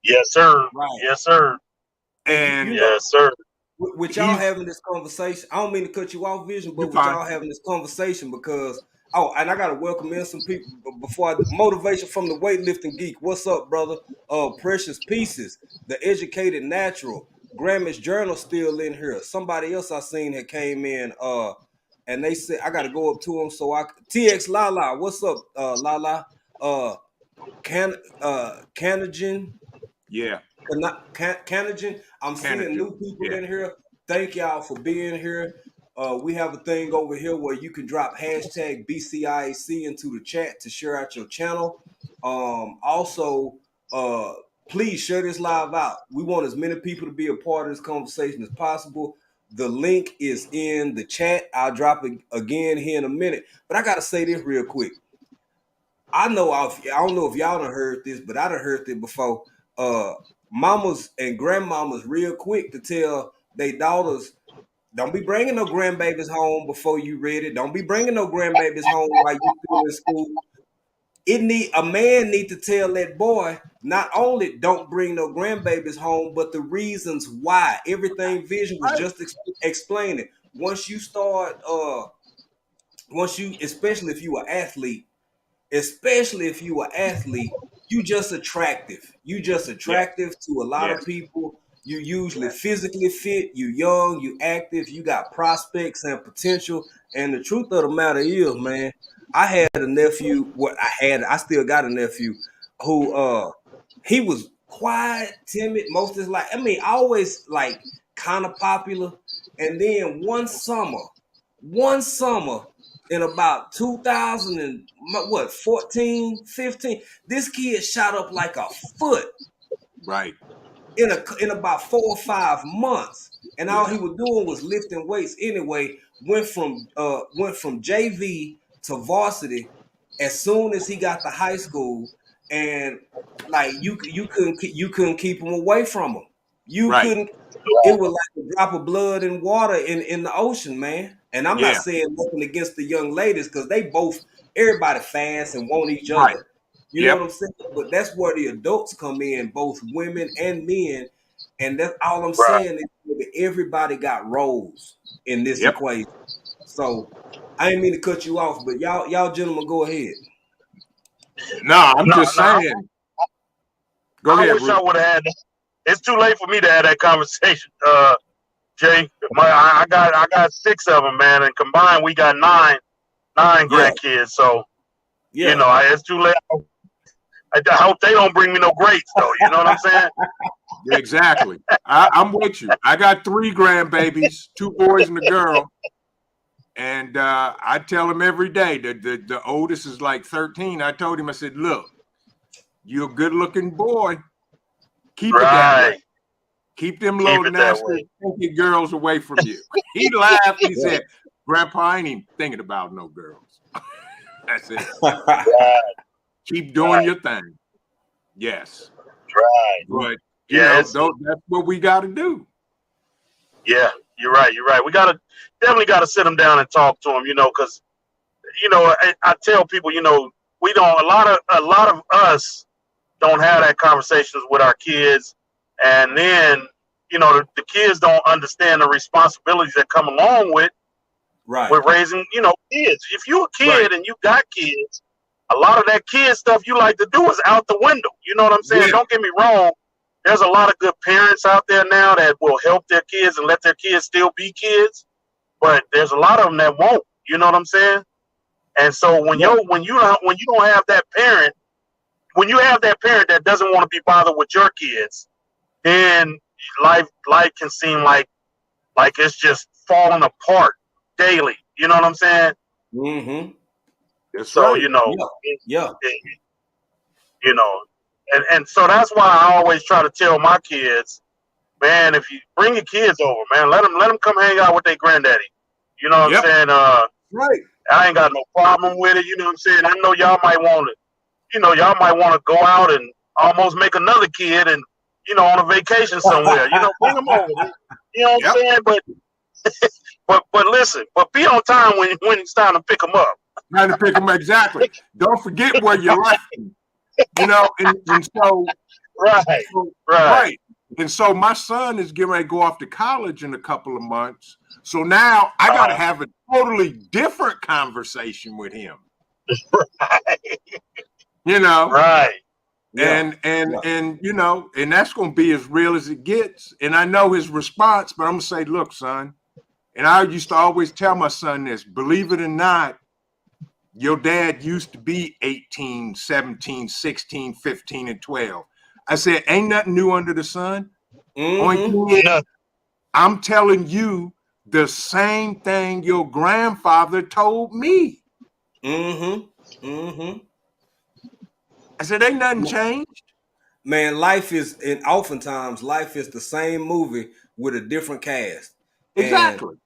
Yes, sir. Right. Yes, sir. And yes, sir. With y'all having this conversation, I don't mean to cut you off, Vision, but with y'all having this conversation because and I gotta welcome in some people before motivation from the weightlifting geek. What's up, brother? Precious Pieces, the educated natural, Grammys Journal still in here. Somebody else I seen had came in, and they said I gotta go up to them so TX Lala, what's up, Lala? Canagen. Yeah. Canagen. I'm seeing new people in here. Thank y'all for being here. We have a thing over here where you can drop hashtag BCIAC into the chat to share out your channel. Also, please share this live out. We want as many people to be a part of this conversation as possible. The link is in the chat. I'll drop it again here in a minute. But I got to say this real quick. I don't know if y'all done heard this, but I done heard it before. Mamas and grandmamas real quick to tell their daughters, don't be bringing no grandbabies home before you ready. Don't be bringing no grandbabies home while you still in school. A man need to tell that boy, not only don't bring no grandbabies home, but the reasons why. Everything Vision was just explaining. Especially if you an athlete, you just attractive. You just attractive to a lot of people. You usually physically fit, you young, you active, you got prospects and potential. And the truth of the matter is, man, I had a nephew, I still got a nephew who he was quiet, timid, most of his life. I mean, always like kind of popular. And then one summer in about 2014, 15, this kid shot up like a foot. Right. In about 4 or 5 months. And all he was doing was lifting weights anyway. Went from JV to varsity as soon as he got to high school. And like you couldn't keep him away from him. You couldn't. It was like a drop of blood and water in the ocean, man. And I'm not saying nothing against the young ladies because everybody fast and want each other. You know what I'm saying? But that's where the adults come in, both women and men. And that's all I'm saying is everybody got roles in this equation. So I didn't mean to cut you off, but y'all gentlemen go ahead. No, I'm just saying. Go ahead. I wish I would have had that. It's too late for me to have that conversation, Jay. I got 6 of them, man, and combined we got 9 grandkids. So you know, it's too late. I hope they don't bring me no grapes, though. You know what I'm saying? Exactly. I'm with you. I got 3 grandbabies, 2 boys and a girl. And I tell them every day that the oldest is like 13. I told him, I said, look, you're a good looking boy. Keep it that way. Keep them little nasty funky girls away from you. He laughed. He said, Grandpa, I ain't even thinking about no girls. That's it. Keep doing your thing. Yes. Right. But you know, that's what we got to do. Yeah, you're right. We definitely got to sit them down and talk to them, you know, because, you know, I tell people, you know, we don't, a lot of us don't have that conversations with our kids. And then, you know, the kids don't understand the responsibilities that come along with Right. with raising, kids. If you a kid and you got kids, a lot of that kid stuff you like to do is out the window. You know what I'm saying? Yeah. Don't get me wrong. There's a lot of good parents out there now that will help their kids and let their kids still be kids, but there's a lot of them that won't. You know what I'm saying? And so when you don't have that parent, when you have that parent that doesn't want to be bothered with your kids, then life can seem like it's just falling apart daily. You know what I'm saying? Mm-hmm. That's So right. Yeah. And so that's why I always try to tell my kids, man, if you bring your kids over, man, let them come hang out with their granddaddy. You know what I'm saying? Right. I ain't got no problem with it. You know what I'm saying? I know y'all might want to go out and almost make another kid and, on a vacation somewhere. Bring them over. You know what I'm saying? But listen, be on time when it's time to pick them up. Trying to pick them exactly. Don't forget where you left them. And so right. And so my son is getting ready to go off to college in a couple of months. So now I got to have a totally different conversation with him. Right. And and that's going to be as real as it gets. And I know his response, but I'm going to say, look, son, and I used to always tell my son this, believe it or not, your dad used to be 18, 17, 16, 15, and 12. I said, ain't nothing new under the sun. Mm-hmm. I'm telling you the same thing your grandfather told me. Mm-hmm. Mm-hmm. I said, ain't nothing changed. Man, oftentimes life is the same movie with a different cast. Exactly.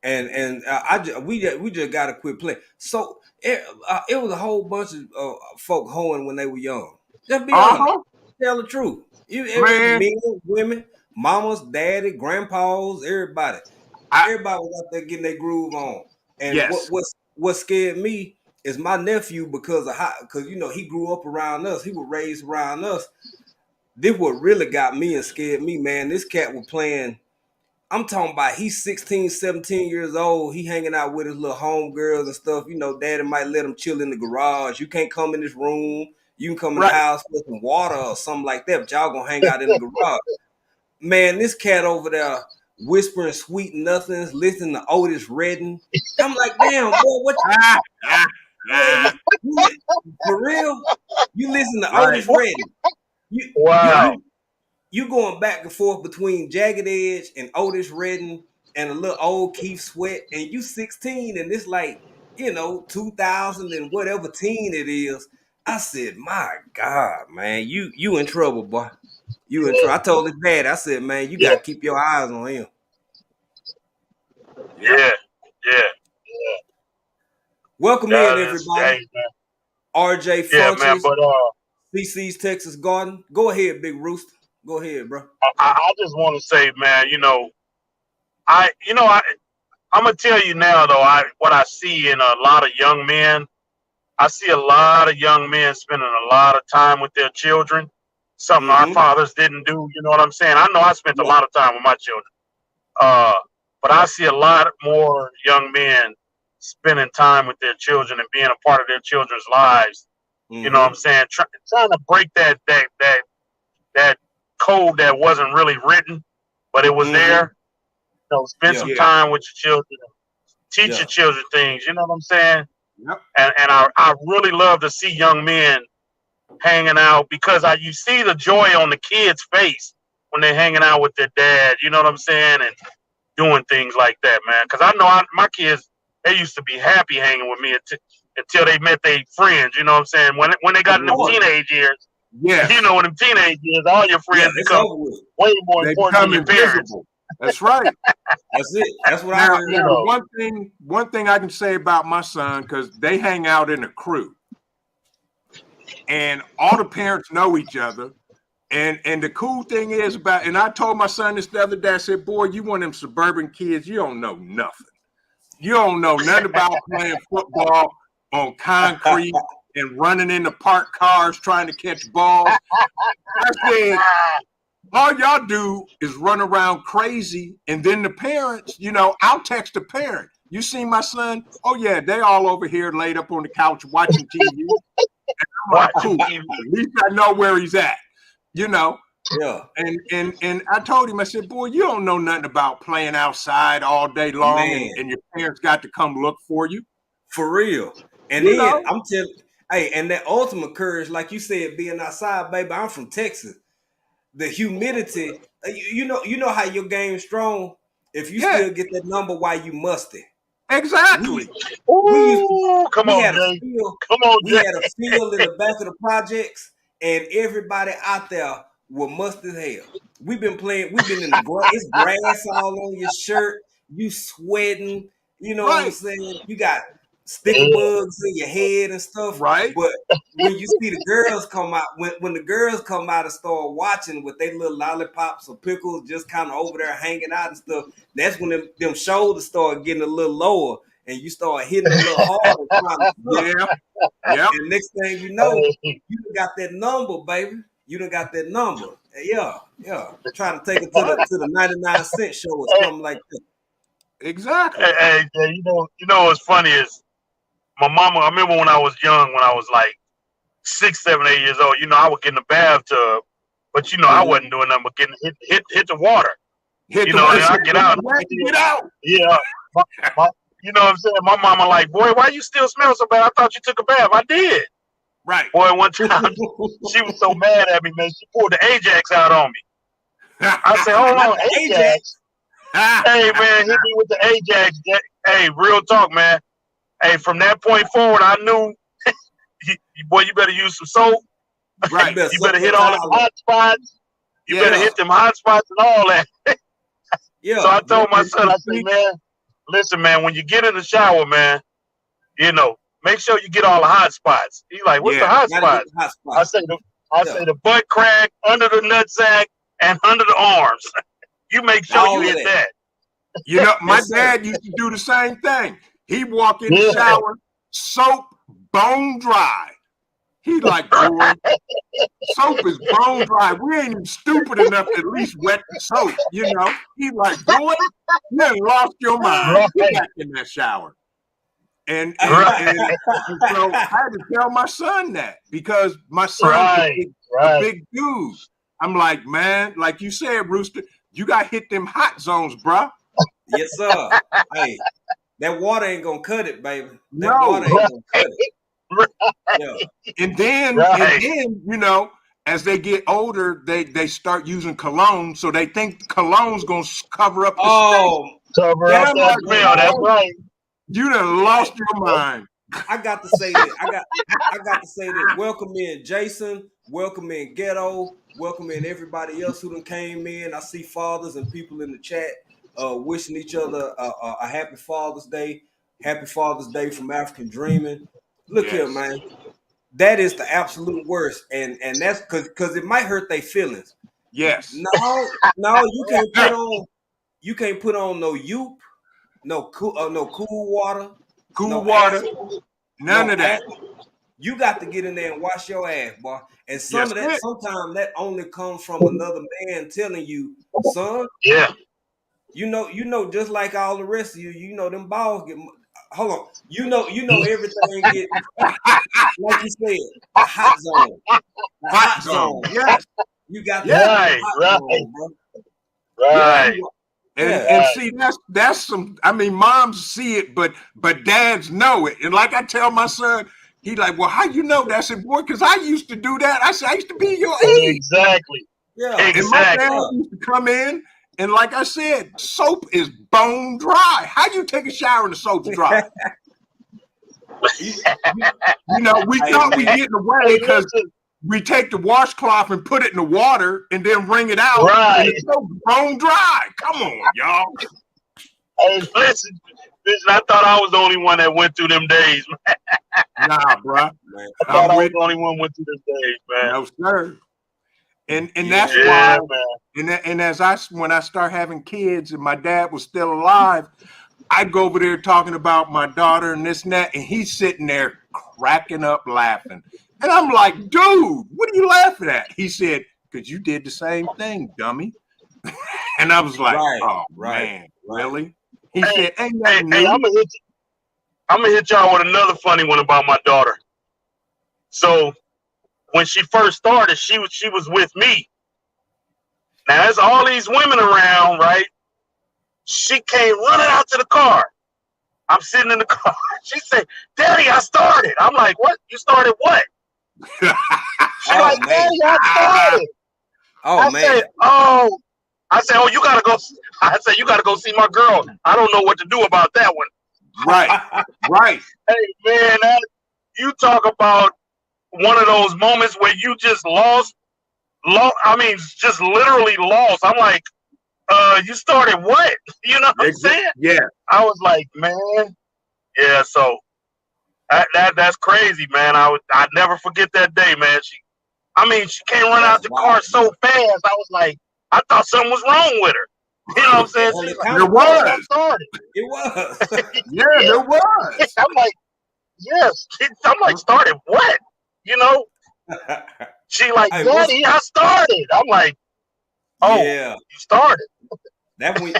We just got to quit playing. So it was a whole bunch of folk hoeing when they were young. Just be honest. Tell the truth. Men, women, mamas, daddy, grandpas, everybody. Everybody was out there getting their groove on. And what scared me is my nephew because he grew up around us. He was raised around us. This what really got me and scared me, man. This cat was playing. I'm talking about he's 16, 17 years old. He hanging out with his little homegirls and stuff. Daddy might let him chill in the garage. You can't come in this room. You can come in the house with some water or something like that, but y'all gonna hang out in the garage. Man, this cat over there whispering sweet nothings, listening to Otis Redding. I'm like, damn, boy, what for real? You listen to Otis Redding. You going back and forth between Jagged Edge and Otis Redding and a little old Keith Sweat, and you 16, and it's like, 2000 and whatever teen it is. I said, my God, man, you in trouble, boy. You in trouble. I told his dad, I said, man, you got to keep your eyes on him. Yeah. Welcome in, everybody. RJ Functions, but CC's Texas Garden. Go ahead, Big Rooster. Go ahead, bro. I just want to say, man, I'm gonna tell you now though, what I see in a lot of young men, I see a lot of young men spending a lot of time with their children. Something our fathers didn't do, you know what I'm saying? I know I spent a lot of time with my children. But I see a lot more young men spending time with their children and being a part of their children's lives. You know what I'm saying? Trying to break that code that wasn't really written, but it was there. Spend some time with your children, teach your children things. You know what I'm saying? Yep. And I really love to see young men hanging out because you see the joy on the kids' face when they're hanging out with their dad. You know what I'm saying? And doing things like that, man. Because I know my kids, they used to be happy hanging with me until they met their friends. You know what I'm saying? When they got in the teenage years. Yeah. In them teenage years, all your friends become way more important than your parents. That's right. That's it. That's what I heard. One thing I can say about my son, because they hang out in a crew. And all the parents know each other. And the cool thing is and I told my son this the other day, I said, boy, you one of them suburban kids, you don't know nothing. You don't know nothing about playing football on concrete and running into parked cars trying to catch balls. I said, all y'all do is run around crazy. And then the parents, I'll text a parent. You seen my son? Oh yeah, they all over here laid up on the couch watching TV. I'm like, cool. At least I know where he's at. You know. Yeah. And I told him, I said, boy, you don't know nothing about playing outside all day long, and your parents got to come look for you. For real. And then I'm telling, hey, and that ultimate courage, like you said, being outside, baby. I'm from Texas. The humidity, you know how your game's strong if you still get that number while you musty. Exactly. Come on, Jay. We had a field in the back of the projects, and everybody out there were musty as hell. We've been in the grass. It's grass all on your shirt. You sweating. You know what I'm saying? You got sticker bugs in your head and stuff. Right. But when you see the girls come out, when the girls come out and start watching with their little lollipops or pickles just kind of over there hanging out and stuff, that's when them shoulders start getting a little lower and you start hitting a little harder. Yeah. And next thing you know, you done got that number, baby. You done got that number. Yeah. Trying to take it to the 99-cent show or something like that. Exactly. Hey, you know what's funny is my mama. I remember when I was young, when I was like 6, 7, 8 years old. You know, I would get in the bathtub, but you know, I wasn't doing nothing but getting hit the water. And I get out. Get out. Yeah. You know what I'm saying? My mama like, boy, why you still smell so bad? I thought you took a bath. I did. Right. Boy, one time she was so mad at me, man. She pulled the Ajax out on me. I said, hold on, Ajax. Hey, man, hit me with the Ajax. Hey, real talk, man. Hey, from that point forward, I knew, boy, you better use some soap. Right. You better hit all the hot spots. You better hit them hot spots and all that. So I told my son, I said, man, listen, man, when you get in the shower, man, you know, make sure you get all the hot spots. He's like, what's the hot spots? I say the butt crack, under the nutsack, and under the arms. You make sure you hit that. You know, my dad used to do the same thing. He'd walk in the shower, soap bone dry. He like, boy, soap is bone dry. We ain't even stupid enough to at least wet the soap, you know. He like, boy, you done lost your mind. Get back in that shower. And so I had to tell my son that because my son's a big dude. I'm like, man, like you said, Rooster, you got hit them hot zones, bro. Yes, sir. Hey, that water ain't gonna cut it, baby. That water ain't gonna cut it. And then, you know, as they get older, they start using cologne, so they think cologne's gonna cover up the stain. Cover up that smell. That's right. You done lost your mind. I got to say that. I got to say that. Welcome in Jason. Welcome in Ghetto. Welcome in everybody else who done came in. I see fathers and people in the chat wishing each other a happy Father's Day. Happy Father's Day from African Dreaming. Look here, man. That is the absolute worst, and that's because it might hurt their feelings. Yes. No, you can't put on no Yoop, no cool water. Cool water. None of that. You got to get in there and wash your ass, boy. And sometimes that only comes from another man telling you, son. Yeah. You know, just like all the rest of you, you know, them balls get. Hold on. You know, everything get like you said, the hot zone. The hot zone. Yes. You got that hot zone, bro. Right. And see, that's some. I mean, moms see it, but dads know it. And like I tell my son, he like, well, how you know that? I said, boy, because I used to do that. I said, I used to be your age. Exactly. Yeah. And my dad used to come in, and like I said, soap is bone dry. How you take a shower and the soap's dry? You know, we thought we getting away because we take the washcloth and put it in the water and then wring it out. Right. And it's so bone dry. Come on, y'all. Hey, listen, I thought I was the only one that went through them days, man. Nah, bro. I thought I was the only one went through them days, man. No, sir. And that's why, man. And when I start having kids and my dad was still alive, I'd go over there talking about my daughter and this and that, and he's sitting there cracking up laughing. And I'm like, dude, what are you laughing at? He said, because you did the same thing, dummy. And I was like, man, really? He Hey, said, ain't hey, nothing hey, new. I'm gonna hit y'all with another funny one about my daughter. So when she first started, she was with me. Now there's all these women around, right? She came running out to the car. I'm sitting in the car. She said, "Daddy, I started." I'm like, "What? You started what?" She Oh like, man. "Daddy, I started." Oh I man. said, "Oh." I said, "Oh, you gotta go." I said, "You gotta go see my girl. I don't know what to do about that one." Right, right. Hey man, you talk about one of those moments where you just lost. I mean, just literally lost. I'm like, you started what? You know what I'm saying? Yeah, I was like, man, yeah. So that's crazy, man. I'd never forget that day, man. She came running That's out the car wild, so man. fast. I was like, I thought something was wrong with her. You know what I'm saying? Well, She's it like, kind there of Daddy, I was. was. started. It was. Yeah, Yeah. there was. I'm like, yes. I'm like, started what? You know? She like, Hey, what's Daddy, I started. I'm like, oh, yeah? you started. That's when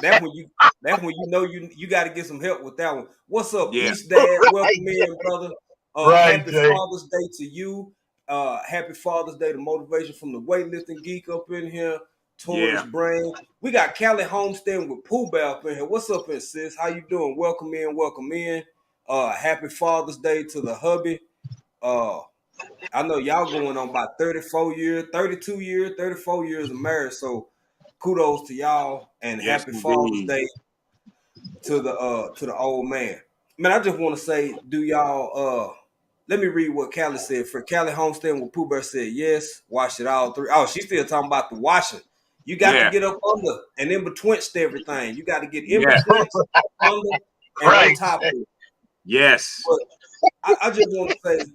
you know you got to get some help with that one. What's up, Yeah. Peace Dad? Right, Welcome in, brother. right, Happy Jay. Father's Day to you. Happy Father's Day to Motivation from the Weightlifting Geek up in here. Yeah. Tourist Brain. We got Callie Homestead with Pooh Bear up in here. What's up, in sis? How you doing? Welcome in, welcome in. Happy Father's Day to the hubby. Uh, I know y'all going on about 34 years, 32 years, 34 years of marriage. So kudos to y'all and Yes, happy Father's indeed. Day to the old man. Man, I just want to say, do y'all let me read what Callie said. For Callie Homestead, what Pooh Bear said, yes, wash it all through. Oh, she's still talking about the washing. You got to Yeah. get up under and in betwixt everything. You got to get in Yeah. betwixt, under, and on Right. top of it. Yes. But I just want to say,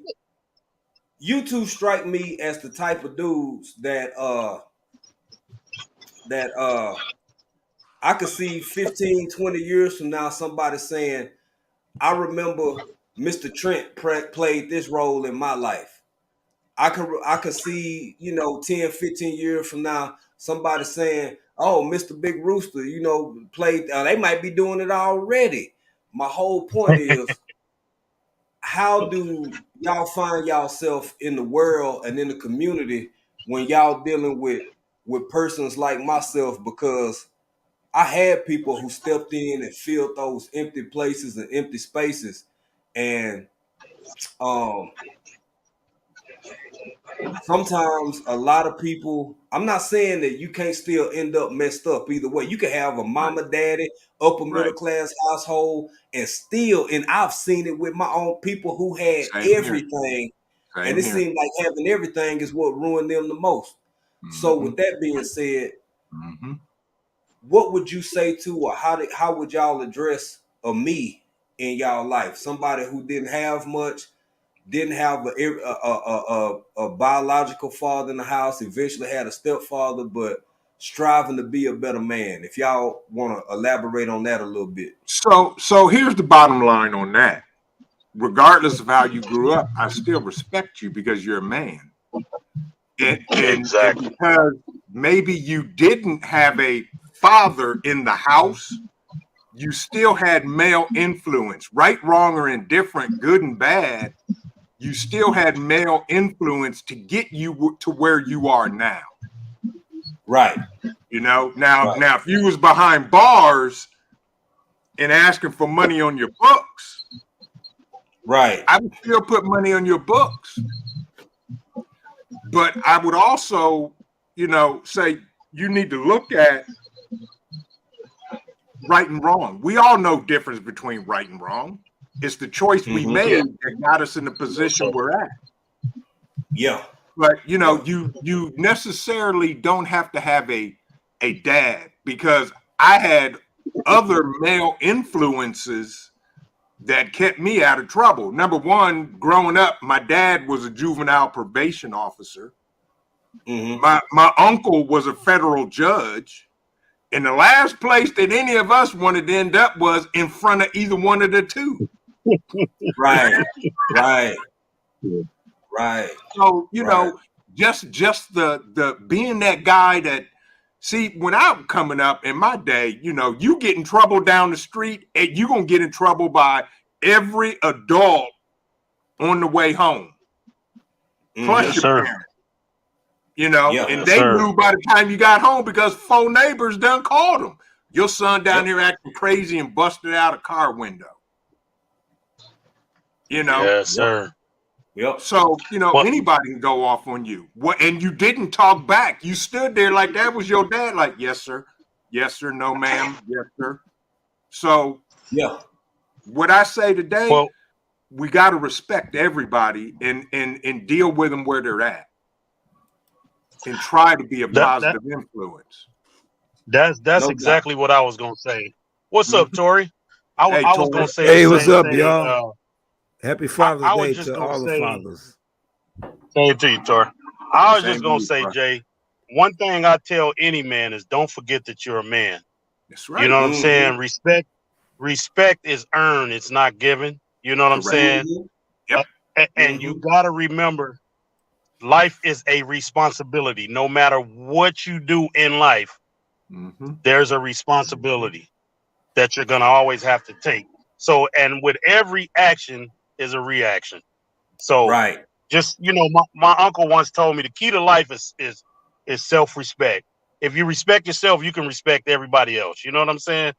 you two strike me as the type of dudes that I could see 15, 20 years from now somebody saying, I remember Mr. Trent played this role in my life. I could see, 10, 15 years from now somebody saying, oh, Mr. Big Rooster, played, they might be doing it already. My whole point is, how do y'all find yourself in the world and in the community when y'all dealing with persons like myself? Because I had people who stepped in and filled those empty places and empty spaces, and um, sometimes a lot of people. I'm not saying that you can't still end up messed up either way. You can have a Right. mama, daddy, upper middle Right. class household, and still. And I've seen it with my own people who had Same here. everything, and Same it here. seemed like having everything is what ruined them the most. So, Mm-hmm. with that being said, Mm-hmm. what would you say to, or how would y'all address a me in y'all life? Somebody who didn't have much, didn't have a biological father in the house, eventually had a stepfather, but striving to be a better man. If y'all want to elaborate on that a little bit. So here's the bottom line on that. Regardless of how you grew up, I still respect you because you're a man. And Exactly. because maybe you didn't have a father in the house, you still had male influence, right, wrong, or indifferent, good and bad. You still had male influence to get you to where you are now. Right. Now Right. if you was behind bars and asking for money on your books, Right. I would still put money on your books. But I would also, say you need to look at right and wrong. We all know difference between right and wrong. It's the choice we Mm-hmm. made Yeah. that got us in the position we're at. Yeah. But Yeah. you necessarily don't have to have a dad, because I had other male influences that kept me out of trouble. Number one, growing up, my dad was a juvenile probation officer. Mm-hmm. My uncle was a federal judge. And the last place that any of us wanted to end up was in front of either one of the two. Right. Right. Right. So, Right. just the being that guy that See, when I'm coming up in my day, you know, you get in trouble down the street and you're going to get in trouble by every adult on the way home. Plus Yes, your sir. parents. You know, Yeah. and Yes, they sir. knew by the time you got home because 4 neighbors done called them. Your son down here acting crazy and busted out a car window. You know? Yes, sir. Yep. So, you know, Well- anybody can go off on you. What? And you didn't talk back. You stood there like that was your dad, like, yes, sir. Yes, sir. No, ma'am. Yes, sir. So, Yeah. what I say today, Well, we got to respect everybody and deal with them where they're at and try to be a positive influence. that's No exactly what I was gonna say. What's up, Tori? I Hey, was Tori. gonna say. Hey, the what's same up, thing. y'all? Happy Father's I was Day just to gonna all the say- fathers. Same to you, Tori. I was Same just to gonna you, say, bro. Jay. One thing I tell any man is don't forget that you're a man. That's right. You know what I'm Mhm. saying? Respect is earned. It's not given. You know what I'm Correct. saying? Mhm. Yep. And you gotta remember, life is a responsibility. No matter what you do in life, Mm-hmm. there's a responsibility that you're gonna always have to take. So, and with every action is a reaction. So, Right. just my uncle once told me the key to life is self-respect. If you respect yourself, you can respect everybody else. You know what I'm saying?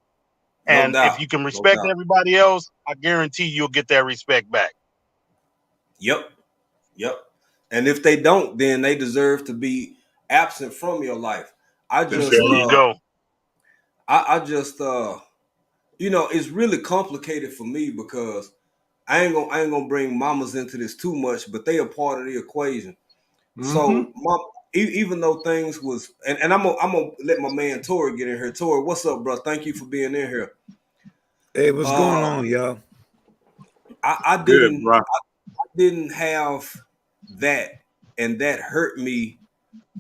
No And doubt. if you can No respect doubt. everybody else, I guarantee you'll get that respect back. Yep. Yep. And if they don't, then they deserve to be absent from your life. I just There you go. I just you know, it's really complicated for me because I ain't gonna bring mamas into this too much, but they are part of the equation. So even though things was and I'm gonna let my man Tori get in here. Tori, what's up, bro? Thank you for being in here. Hey, what's going on, y'all? I Good, didn't bro. didn't have that, and that hurt me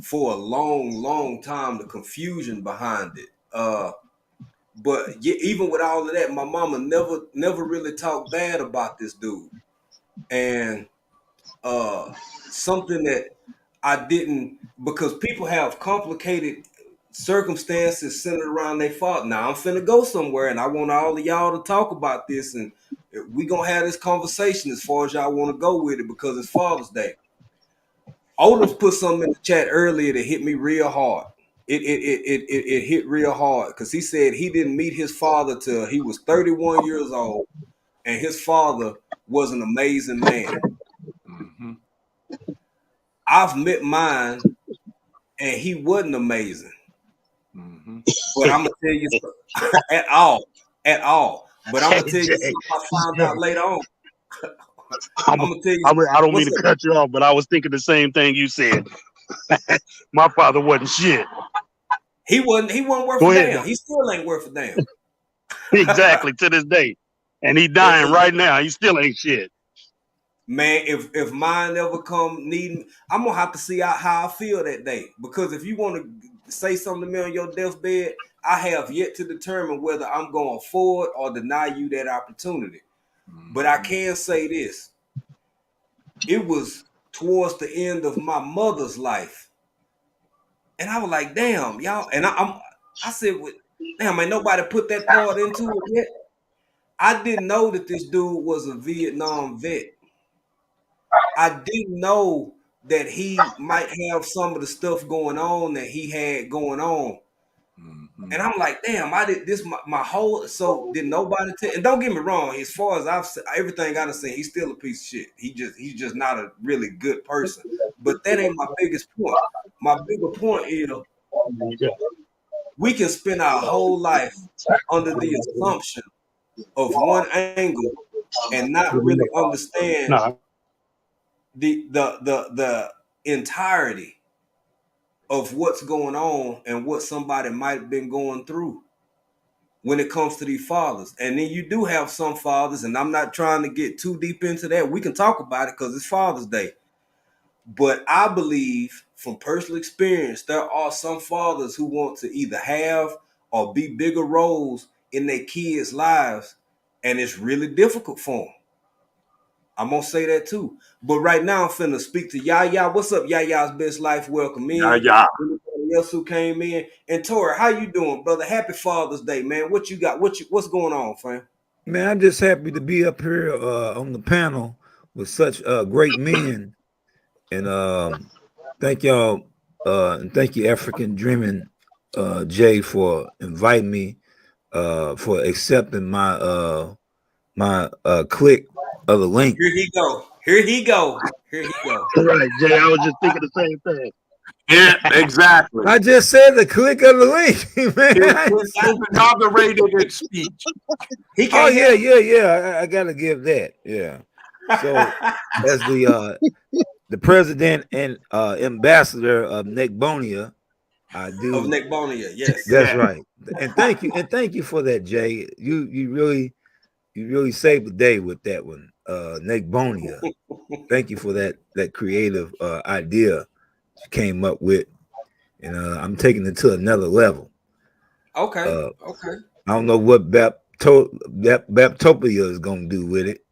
for a long time, the confusion behind it. But even with all of that, my mama never really talked bad about this dude. And something that I didn't, because people have complicated circumstances centered around their fault. Now I'm finna go somewhere, and I want all of y'all to talk about this, and we gonna have this conversation as far as y'all want to go with it because it's Father's Day. Olaf put something in the chat earlier that hit me real hard. It hit real hard because he said he didn't meet his father till he was 31 years old, and his father was an amazing man. Mm-hmm. I've met mine, and he wasn't amazing. Mm-hmm. But I'm gonna tell you at all. But I'm gonna tell you something I found out later on. I'm gonna tell you. I don't mean what's to up? cut you off, but I was thinking the same thing you said. My father wasn't shit. He wasn't worth Go a ahead, damn. though. He still ain't worth a damn. Exactly, to this day. And he dying right now. He still ain't shit. Man, if mine ever come needing, I'm gonna have to see how I feel that day. Because if you want to say something to me on your deathbed, I have yet to determine whether I'm gonna afford or deny you that opportunity. But I can say this: it was towards the end of my mother's life, and I was like, "Damn, y'all!" And I said, "Damn, ain't nobody put that part into it yet." I didn't know that this dude was a Vietnam vet. I didn't know that he might have some of the stuff going on that he had going on. Mm-hmm. And I'm like, damn, I did this my whole, so did nobody tell, and don't get me wrong, as far as I've said, everything I've seen, he's still a piece of shit. He's just not a really good person. But that ain't my biggest point. My bigger point is we can spend our whole life under the assumption of one angle and not really understand the entirety of what's going on and what somebody might have been going through when it comes to these fathers. And then you do have some fathers, and I'm not trying to get too deep into that. We can talk about it because it's Father's Day. But I believe from personal experience, there are some fathers who want to either have or be bigger roles in their kids' lives, and it's really difficult for them. I'm gonna say that too. But right now, I'm finna speak to Yaya. What's up, Yaya's Best Life? Welcome in. Yeah. else who came in. And Tori, how you doing, brother? Happy Father's Day, man. What you got? What's going on, fam? Man, I'm just happy to be up here on the panel with such great men. And thank y'all, and thank you, African Dreaming Jay, for inviting me, for accepting my click of the link. Here he go. Here he go. Here he go. Right, Jay. I was just thinking the same thing. Yeah, exactly. I just said the click of the link, man. It's inaugurated speech. He Oh can't yeah. I gotta give that. Yeah. So as the president and ambassador of Necbonia, I do. of Necbonia, yes. That's right. And thank you for that, Jay. You really saved the day with that one, Necbonia. Thank you for that creative idea you came up with, and I'm taking it to another level. Okay. Okay. I don't know what Baptopia is gonna do with it.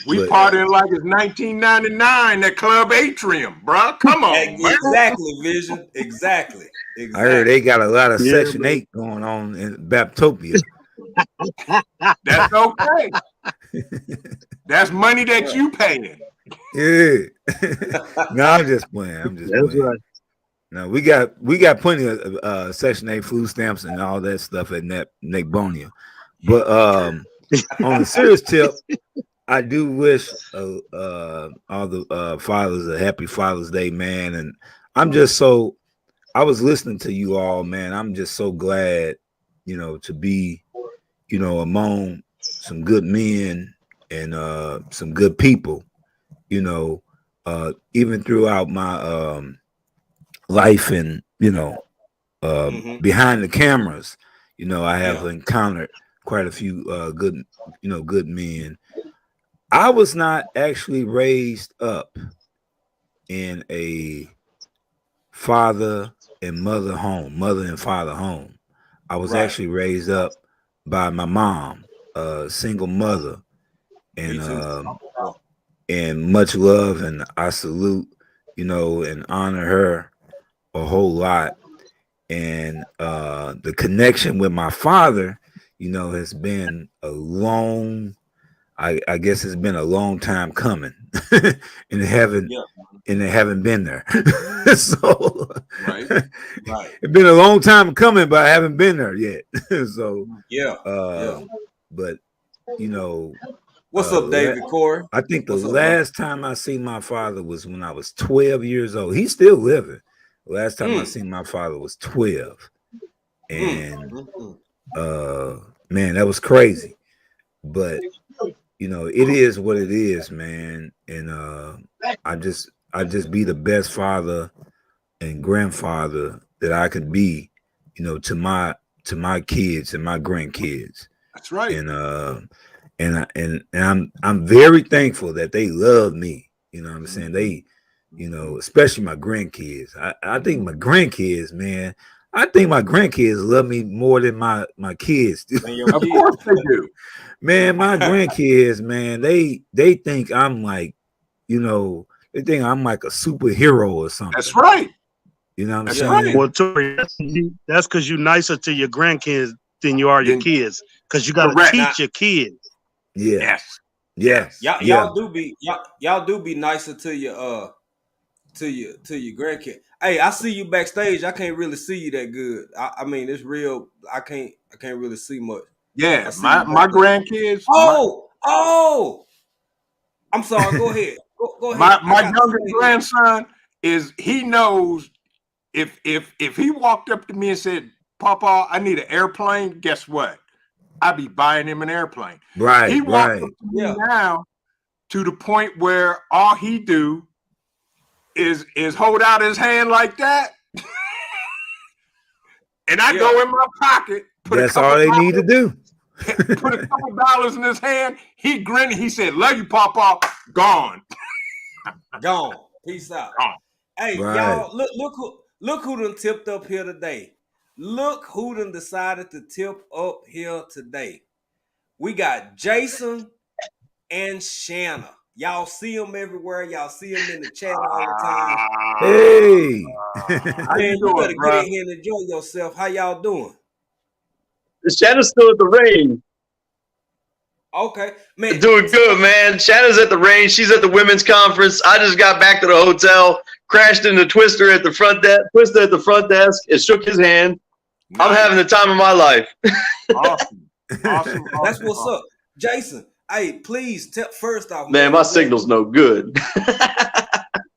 We partying like it's 1999 at Club Atrium, bro. Come on, man. Exactly, Vision. Exactly. I heard they got a lot of Section 8 going on in Baptopia. That's okay. That's money that you paying. Yeah. No, I'm just playing. That's right. No, we got plenty of Section 8 food stamps and all that stuff at Necbonia. But on a serious tip, I do wish all the fathers a happy Father's Day, man. And I was listening to you all, man. I'm just so glad, to be, among some good men and some good people, even throughout my life and, behind the cameras, I have encountered quite a few good men. I was not actually raised up in a father and father home. I was actually raised up by my mom, a single mother, and much love, and I salute, and honor her a whole lot. And the connection with my father, has been a long, I guess it's been a long time coming, and haven't been there. So it's been a long time coming, but I haven't been there yet. So but what's up, David Corey? I think the last time I seen my father was when I was 12 years old. He's still living. The last time I seen my father was 12, and man, that was crazy. But it is what it is, man. And I just be the best father and grandfather that I could be, to my kids and my grandkids. That's right. And I'm very thankful that they love me. You know what I'm saying? They, especially my grandkids. I think my grandkids, man. I think my grandkids love me more than my kids do. Of course they do. Man, my grandkids, man, they think I'm like, they think I'm like a superhero or something. That's right. You know what I'm That's saying? right. Well, Tori, that's because you're nicer to your grandkids than you are your kids. Because you got to teach your kids. Yeah. Yes. Y'all do be nicer to your grandkid. Hey, I see you backstage. I can't really see you that good. I mean, it's real. I can't really see much. Yeah, my grandkids. I'm sorry. Go ahead. Go ahead. My youngest grandson he knows if he walked up to me and said, "Papa, I need an airplane," guess what? I'd be buying him an airplane. Right. He walked up to me now to the point where all he do is hold out his hand like that. And I go in my pocket. That's all they need to do. Put a couple dollars in his hand. He grinned. He said, "Love you, Papa." Gone. Gone. Peace out. Gone. Hey, y'all, look who done tipped up here today. Look who done decided to tip up here today. We got Jason and Shanna. Y'all see them everywhere. Y'all see them in the chat all the time. Hey. How Man, you you better doing, get bro? in here and enjoy yourself. How y'all doing? Shannon's still at the range. Okay, man. Doing good, man. Shannon's at the range. She's at the women's conference. I just got back to the hotel, crashed into Twister at the front desk. Twister at the front desk and shook his hand. I'm Nice. having the time of my life. Awesome. Awesome. That's what's up, Jason. Hey, please tell first off, Man, my signal's no good.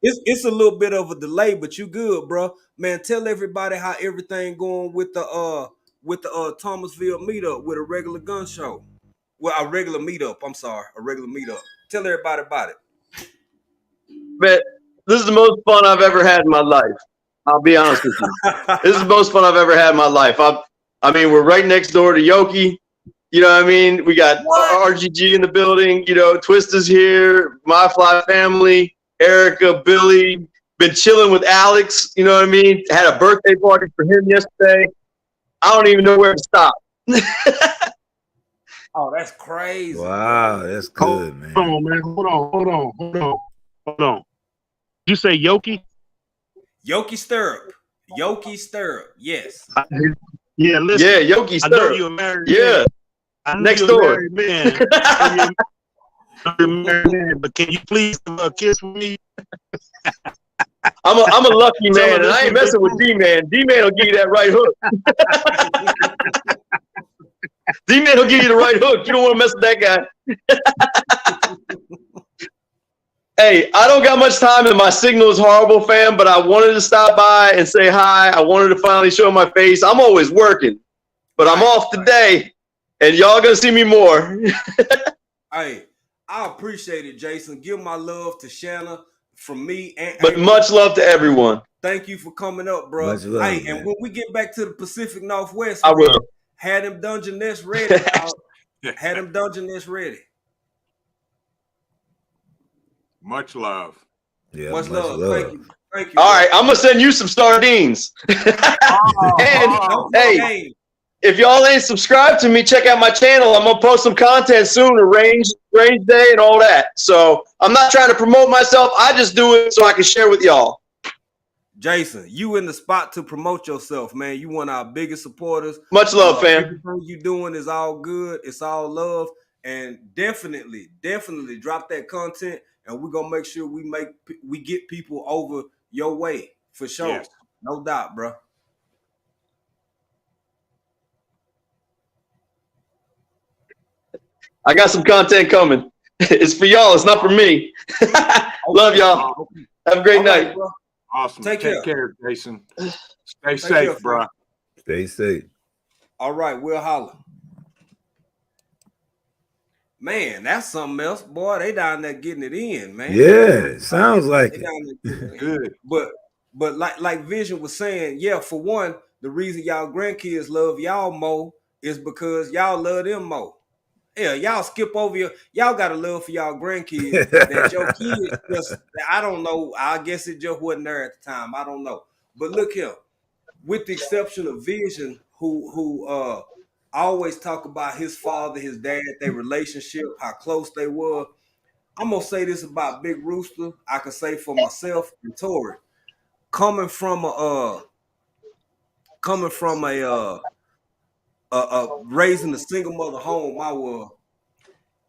It's a little bit of a delay, but you good, bro. Man, tell everybody how everything going with the Thomasville meetup with a regular gun show. Well, a regular meetup. I'm sorry, a regular meetup. Tell everybody about it. Man, this is the most fun I've ever had in my life. I'll be honest with you. This is the most fun I've ever had in my life. I mean, we're right next door to Yoki. You know what I mean? We got RGG in the building. You know, Twist is here. My Fly family, Erica, Billy. Been chilling with Alex. You know what I mean? Had a birthday party for him yesterday. I don't even know where to stop. Oh, that's crazy. Wow, that's good, man. Hold on, man. Hold on. You say Yoki? Yoki Stirrup. Yoki Stirrup. Yes. Yeah, listen. Yeah, Yoki I know Stirrup. you're a married Yeah, man. I know next you're door. a married man. You're a married man, but can you please give a kiss for me? I'm a lucky Tell man, her and this I ain't was messing with D-Man. D-Man will give you that right hook. D-Man will give you the right hook. You don't want to mess with that guy. Hey, I don't got much time, and my signal is horrible, fam, but I wanted to stop by and say hi. I wanted to finally show my face. I'm always working, but I'm off today, and y'all going to see me more. Hey, I appreciate it, Jason. Give my love to Shanna from me and But April. much love to everyone. Thank you for coming up, bro. Much love, Hey, man. and when we get back to the Pacific Northwest, I man, will. had them dungeon nests ready. dog. Had them dungeon nests ready. Much love. Yeah, Much love. Thank you. Thank you. All bro. right, I'm going to send you some sardines. And, hey, if y'all ain't subscribed to me, check out my channel. I'm gonna post some content soon, range day and all that. So I'm not trying to promote myself. I just do it so I can share with y'all. Jason, you in the spot to promote yourself, man. You one of our biggest supporters. Much love, fam. Everything you doing is all good. It's all love, and definitely drop that content, and we're gonna make sure we get people over your way for sure. Yes. No doubt, bro. I got some content coming. It's for y'all. It's not for me. Love y'all. Have a great night. Bro. Awesome. Take Take care, Jason. Stay care, safe, bro. Stay safe. All right, we'll holler. Man, that's something else, boy. They down there getting it in, man. Yeah, sounds like They it. down there getting it in. Good. But like Vision was saying, yeah, for one, the reason y'all grandkids love y'all more is because y'all love them more. Yeah, y'all skip over y'all got a love for y'all grandkids that your kids just, I don't know. I guess it just wasn't there at the time. I don't know. But look here, with the exception of Vision, who always talk about his father, his dad, their relationship, how close they were. I'm gonna say this about Big Rooster. I can say for myself and Tori. Coming from a raising a single mother home,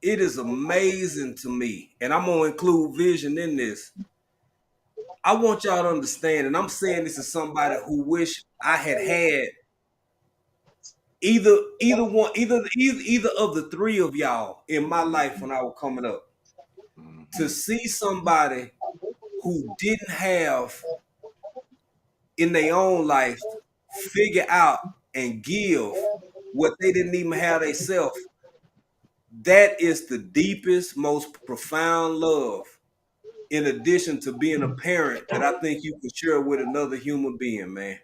it is amazing to me, and I'm gonna include Vision in this. I want y'all to understand, and I'm saying this as somebody who wish I had either of the three of y'all in my life when I was coming up. To see somebody who didn't have in their own life figure out and give what they didn't even have themselves. That is the deepest, most profound love, in addition to being a parent, that I think you can share with another human being, man.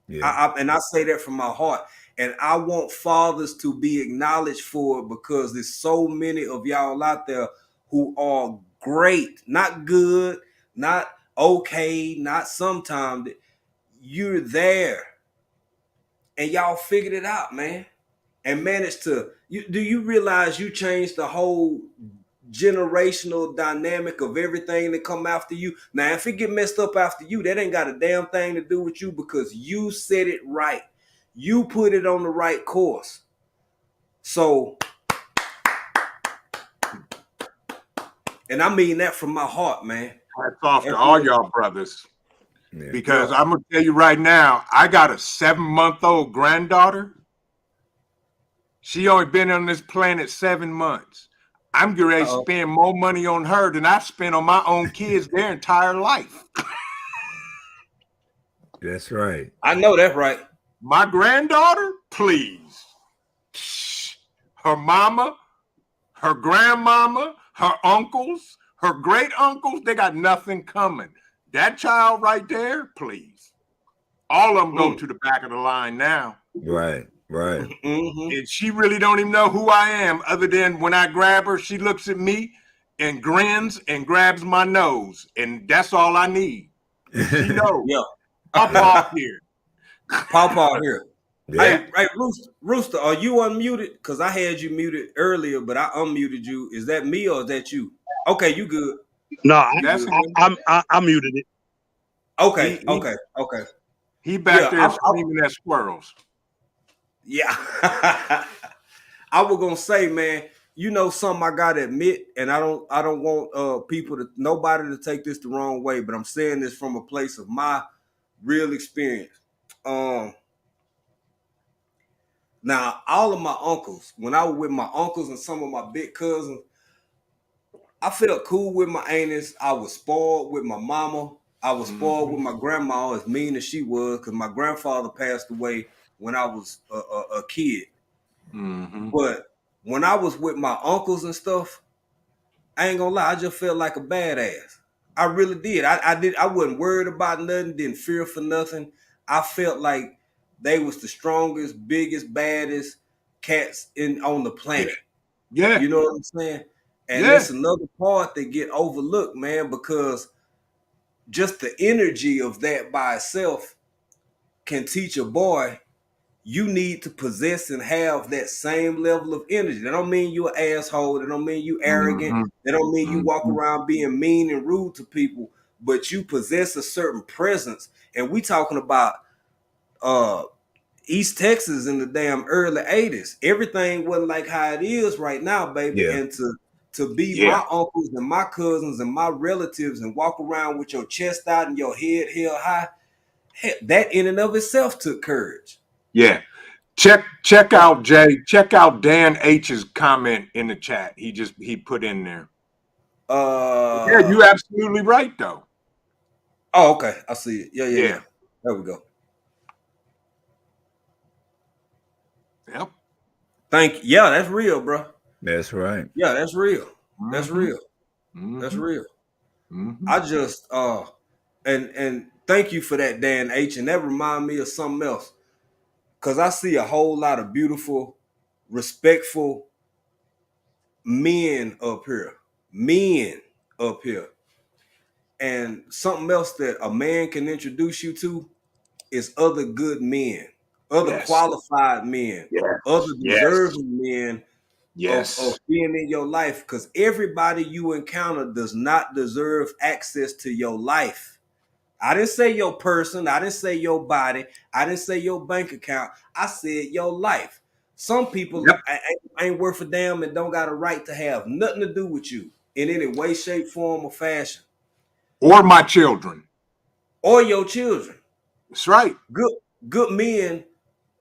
Yeah. And I say that from my heart. And I want fathers to be acknowledged for it, because there's so many of y'all out there who are great, not good, not okay, not sometimes. You're there, and y'all figured it out, man, and managed to. Do you realize you changed the whole generational dynamic of everything that come after you. Now, if it get messed up after you, that ain't got a damn thing to do with you because you said it right. You put it on the right course. So, and I mean that from my heart, man. Hats off to all y'all brothers. Yeah. Because I'm going to tell you right now, I got a 7-month-old granddaughter. She only been on this planet 7 months. I'm getting ready to spend more money on her than I've spent on my own kids their entire life. That's right. I know that's right. My granddaughter, please. Her mama, her grandmama, her uncles, her great uncles, they got nothing coming. That child right there, please. All of them go to the back of the line now. Right. And she really don't even know who I am, other than when I grab her, she looks at me and grins and grabs my nose. And that's all I need. She knows. Yeah. Papa here. Papa here. Yeah. Hey, Rooster, are you unmuted? Because I had you muted earlier, but I unmuted you. Is that me or is that you? Okay, you good. No, I muted it. Okay. He back there screaming at squirrels. Yeah. I was gonna say, man, you know something I gotta admit, and I don't want nobody to take this the wrong way, but I'm saying this from a place of my real experience. Now, all of my uncles, when I was with my uncles and some of my big cousins, I felt cool with my aunties. I was spoiled with my mama. I was spoiled with my grandma, as mean as she was, because my grandfather passed away when I was a kid. But when I was with my uncles and stuff, I ain't gonna lie, I just felt like a badass. I really did. I wasn't worried about nothing, didn't fear for nothing. I felt like they was the strongest, biggest, baddest cats on the planet. Yeah. You know what I'm saying? And it's another part that get overlooked, man, because just the energy of that by itself can teach a boy you need to possess and have that same level of energy. That don't mean you an asshole. That don't mean you arrogant. That don't mean you walk around being mean and rude to people, but you possess a certain presence. And we talking about East Texas in the damn early 80s. Everything wasn't like how it is right now, baby. Yeah. And to be my uncles and my cousins and my relatives and walk around with your chest out and your head held high, that in and of itself took courage. Yeah. Check out Jay. Check out Dan H's comment in the chat. He put in there. Yeah, you're absolutely right though. Oh, okay. I see it. Yeah. There we go. Yep. Thank you. Yeah, that's real, bro. That's right. Yeah, that's real. That's real. That's real. I just and thank you for that, Dan H. And that remind me of something else. Cause I see a whole lot of beautiful, respectful men up here. And something else that a man can introduce you to is other good men, other qualified men, other deserving men of being in your life. Because everybody you encounter does not deserve access to your life. I didn't say your person. I didn't say your body. I didn't say your bank account. I said your life. Some people ain't worth a damn and don't got a right to have nothing to do with you in any way, shape, form, or fashion. Or my children. Or your children. That's right. Good men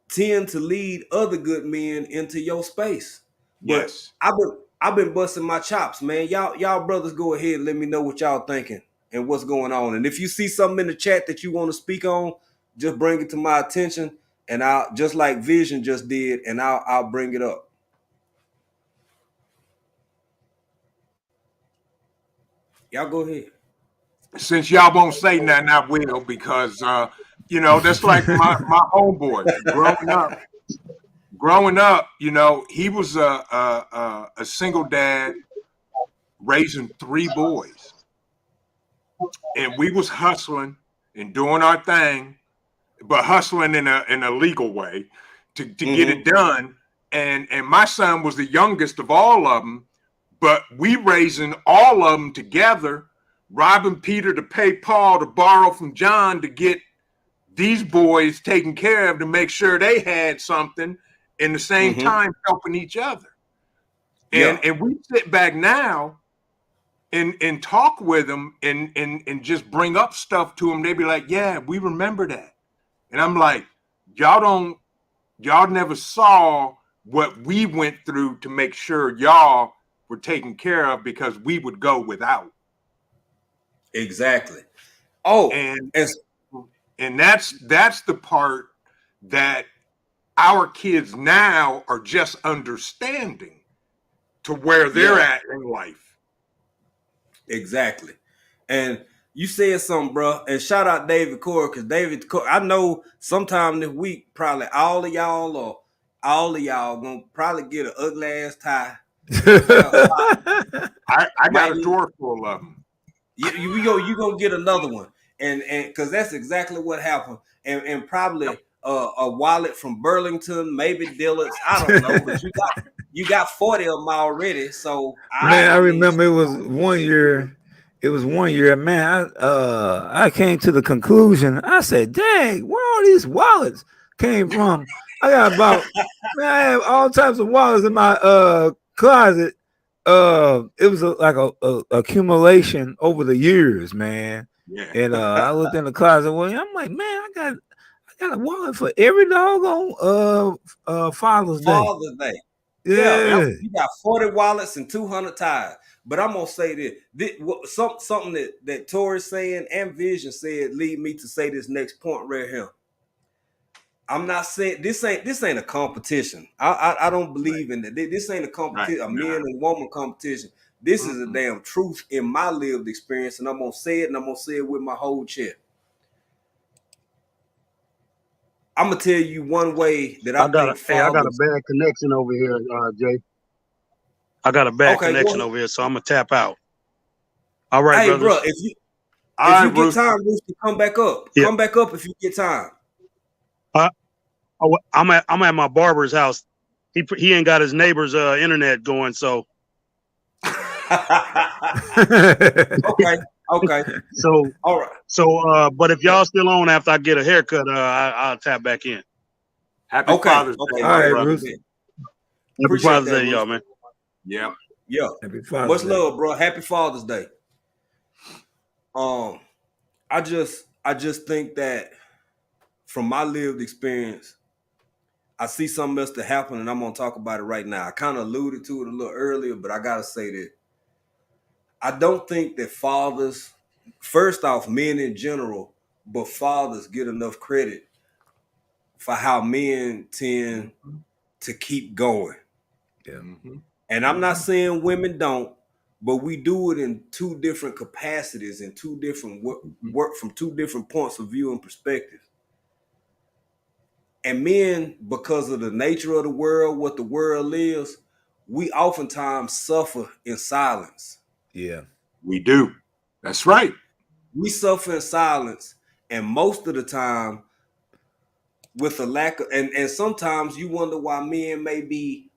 tend to lead other good men into your space. But I've been busting my chops, man. Y'all brothers go ahead and let me know what y'all thinking and what's going on. And if you see something in the chat that you want to speak on, just bring it to my attention, and I'll, just like Vision just did, and I'll bring it up. Y'all go ahead. Since y'all won't say nothing, I will, because that's like my homeboy growing up, he was a single dad raising 3 boys. And we was hustling and doing our thing, but hustling in a legal way to get it done. And my son was the youngest of all of them, but we raising all of them together, robbing Peter to pay Paul to borrow from John to get these boys taken care of, to make sure they had something, in the same time helping each other. And we sit back now and talk with them and just bring up stuff to them. They be like, yeah, we remember that. And I'm like, y'all never saw what we went through to make sure y'all were taken care of, because we would go without. Exactly. Oh, and that's the part that our kids now are just understanding to where they're at in life. Exactly. And you said something, bro. And shout out David Core, because David Core, I know sometime this week, probably all of y'all gonna probably get an ugly ass tie. I got a drawer full of them. You gonna get another one, and because that's exactly what happened, and probably a wallet from Burlington, maybe Dillard's, I don't know, but you got 40 of them already. So I remember it was 1 year. It was 1 year, man. I came to the conclusion. I said, "Dang, where all these wallets came from?" I got about, man, I have all types of wallets in my closet. It was like a accumulation over the years, man. Yeah. And I looked in the closet. Well, I'm like, man, I got a wallet for every doggone Father's Day. Father's Day. Yeah. You got 40 wallets and 200 ties. But I'm gonna say this something that Tori's saying and Vision said lead me to say this next point right here. I'm not saying this ain't a competition. I don't believe in that. This ain't a competition, a man and woman competition. This is a damn truth in my lived experience, and I'm gonna say it, and I'm gonna say it with my whole chest. I'm gonna tell you one way that I got a bad connection over here, Jay. I got a bad connection over here, so I'm gonna tap out. All right, brothers. Bro, if you get time, Rooster, come back up. Yeah. Come back up if you get time. I'm at my barber's house. He ain't got his neighbor's internet going, so. Okay. So all right. So but if y'all still on after I get a haircut, I'll tap back in. Happy Father's Day. All right, Bruce. Happy Father's Day, y'all, man. Yeah. Happy Father's Much Day. love, bro. Happy Father's Day. I just think that from my lived experience, I see something else to happen, and I'm gonna talk about it right now. I kind of alluded to it a little earlier, but I gotta say that I don't think that fathers, first off, men in general, but fathers get enough credit for how men tend to keep going. Yeah. And I'm not saying women don't, but we do it in two different capacities and two different work from two different points of view and perspective. And men, because of the nature of the world, what the world is, we oftentimes suffer in silence. Yeah. We do. That's right. We suffer in silence, and most of the time with a lack of, and sometimes you wonder why men may be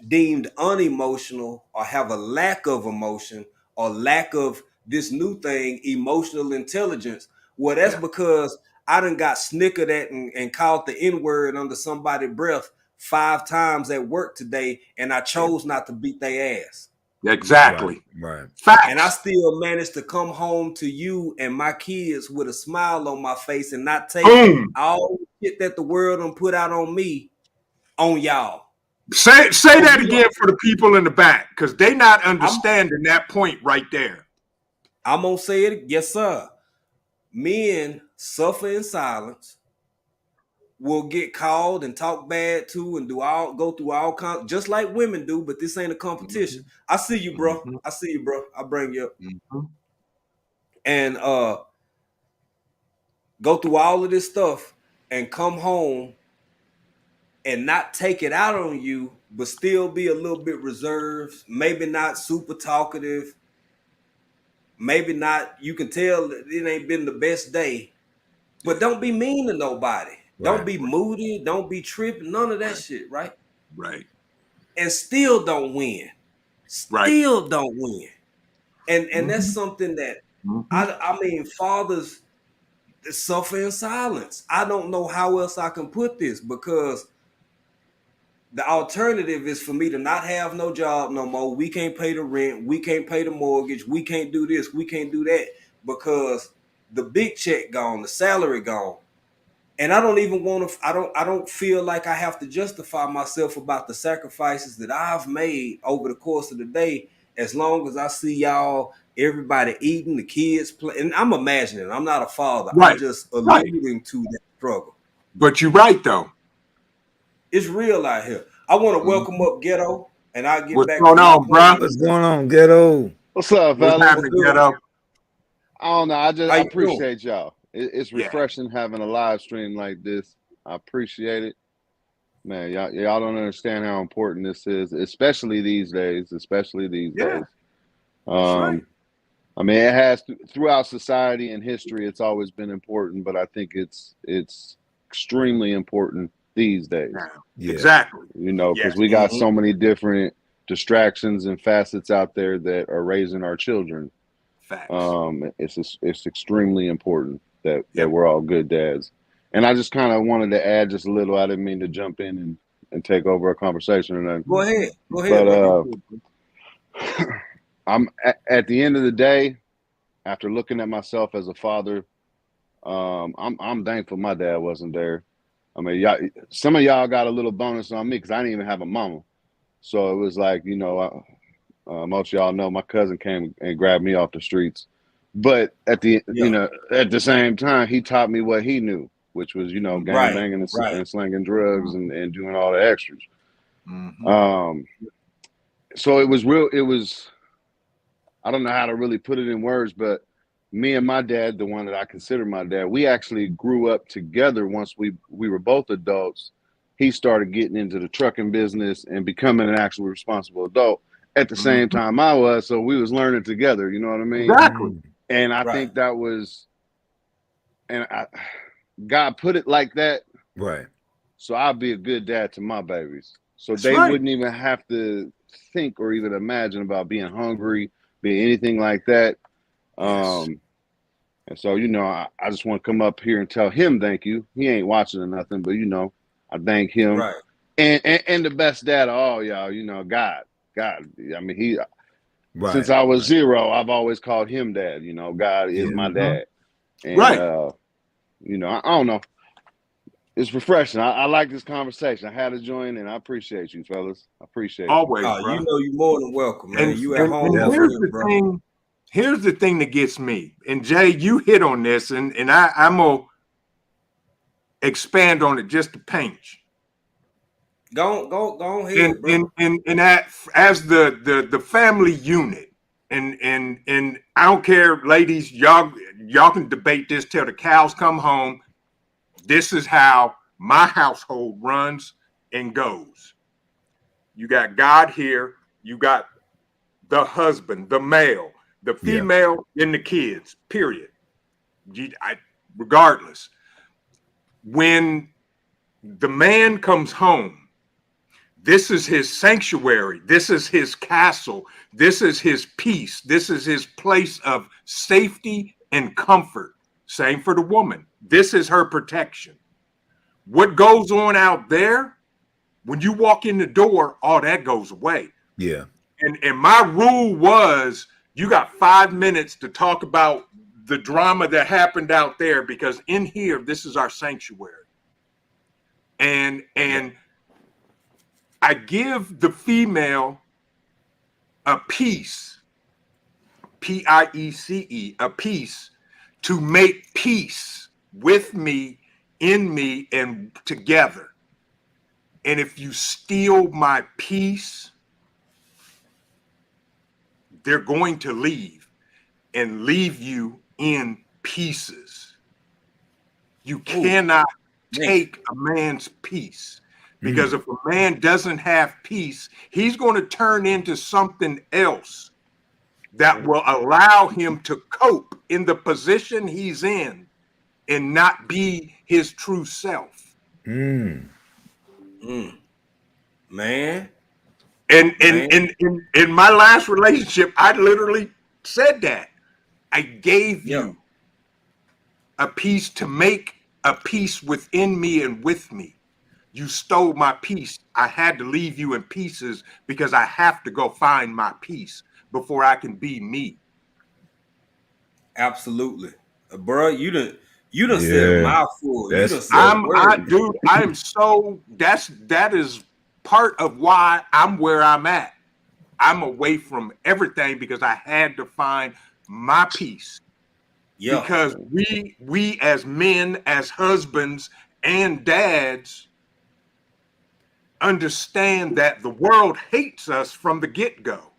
deemed unemotional or have a lack of emotion or lack of this new thing, emotional intelligence. Well, that's because I done got snickered at and called the N-word under somebody's breath 5 times at work today, and I chose not to beat their ass. Exactly. Right. Facts. And I still managed to come home to you and my kids with a smile on my face and not take all the shit that the world done put out on me on y'all. Say that again for the people in the back, because they not understanding that point right there. I'm gonna say it, yes, sir. Men suffer in silence, will get called and talked bad to and go through all kinds, just like women do, but this ain't a competition. I see you, bro. I see you, bro. I'll bring you up. And go through all of this stuff and come home and not take it out on you, but still be a little bit reserved, maybe not super talkative, maybe not, you can tell that it ain't been the best day, but don't be mean to nobody. Don't be moody, don't be tripping, none of that shit, right? Right. And still don't win. Right. still don't win. And that's Mhm. something that Mhm. I mean, fathers suffer in silence. I don't know how else I can put this, because the alternative is for me to not have no job no more. We can't pay the rent. We can't pay the mortgage. We can't do this. We can't do that, because the big check gone, the salary gone. And I don't even want to, I don't feel like I have to justify myself about the sacrifices that I've made over the course of the day, as long as I see y'all, everybody eating, the kids play. And I'm imagining, I'm not a father. I'm Right. just Right. alluding to that struggle. But you're right though. It's real out here. I want to Mhm. welcome up Ghetto, and I'll get What's back going to my on, point. bruh? What's going on, Ghetto? What's up, What's fellas? happening, good? Ghetto? I don't know. How I you doing? appreciate y'all. It's Yeah. refreshing having a live stream like this. I appreciate it, man. Y'all don't understand how important this is, especially these days. Yeah. That's right. I mean, it has throughout society and history. It's always been important, but I think it's extremely important these days. Now, Yeah. exactly. You know, because Yes. we got Mhm. so many different distractions and facets out there that are raising our children. Facts. It's extremely important that Yep. we're all good dads. And I just kind of wanted to add just a little. I didn't mean to jump in and take over a conversation or nothing. Go ahead. Go ahead, But bro. I'm at the end of the day, after looking at myself as a father, I'm thankful my dad wasn't there. I mean, some of y'all got a little bonus on me because I didn't even have a mama. So it was like, you know, most of y'all know my cousin came and grabbed me off the streets. But at the Yeah. at the same time, he taught me what he knew, which was, you know, Mhm. gang Right. banging Right. and slinging drugs and doing all the extras. Mhm. So it was real. It was, I don't know how to really put it in words, but me and my dad, the one that I consider my dad, we actually grew up together. Once we were both adults, he started getting into the trucking business and becoming an actual responsible adult at the same Mhm. time I was. So we was learning together. You know what I mean? Exactly. Mm. And I Right. think that was, and God put it like that, Right. so I'll be a good dad to my babies. So That's they right. wouldn't even have to think or even imagine about being hungry, being anything like that. Yes. And so, you know, I just want to come up here and tell him thank you. He ain't watching or nothing, but you know, I thank him. Right. And the best dad of all y'all, you know, God. I mean, since Right. I was 0, I've always called him dad. You know, God is Yeah. my Mhm. dad. And Right. you know, I don't know. It's refreshing. I like this conversation. I had to join, and I appreciate you, fellas. I appreciate you. Always, Oh, you bro. know you're more than welcome, man. And You at home and over Definitely. here's here, the bro. thing. Here's the thing that gets me. And Jay, you hit on this, and I'm gonna expand on it just a pinch. Go ahead, bro. In that as the family unit, and I don't care, ladies, y'all can debate this till the cows come home. This is how my household runs and goes. You got God here, you got the husband, the male, the Yeah. female, and the kids, period. Regardless. When the man comes home, this is his sanctuary. This is his castle. This is his peace. This is his place of safety and comfort. Same for the woman. This is her protection. What goes on out there, when you walk in the door, all that goes away. Yeah. And my rule was, you got 5 minutes to talk about the drama that happened out there, because in here, this is our sanctuary. And I give the female a piece, Piece, a piece, to make peace with me, in me, and together. And if you steal my peace, they're going to leave and leave you in pieces. You cannot take a man's peace, because if a man doesn't have peace, he's going to turn into something else that will allow him to cope in the position he's in and not be his true self. Mm. Man, And Man. in my last relationship, I literally said that. I gave Yeah. you a piece to make a peace within me and with me. You stole my peace. I had to leave you in pieces because I have to go find my peace before I can be me. Absolutely. Bro, you done said a Yeah, mouthful. You done that's said a word. Dude, I am so that is part of why I'm where I'm at. I'm away from everything because I had to find my peace. Yeah. Because we as men, as husbands and dads, understand that the world hates us from the get-go.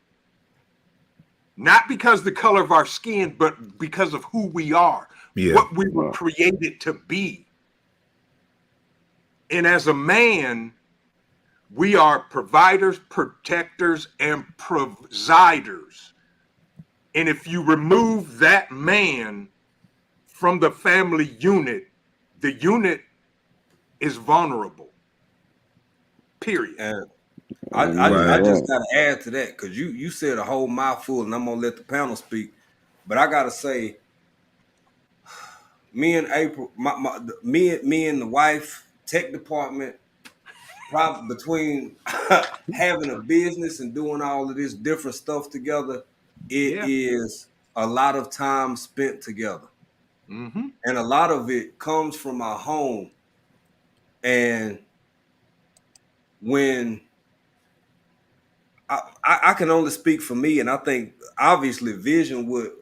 Not because the color of our skin, but because of who we are, yeah. what we were created to be. And as a man, we are providers, protectors, and presiders. And if you remove that man from the family unit, the unit is vulnerable. Period. And I Right. just gotta add to that because you said a whole mouthful, and I'm gonna let the panel speak. But I gotta say, me and April, me and the wife, tech department, probably between having a business and doing all of this different stuff together, it Yeah. is a lot of time spent together. Mm-hmm. And a lot of it comes from our home. And when I can only speak for me, and I think obviously Vision would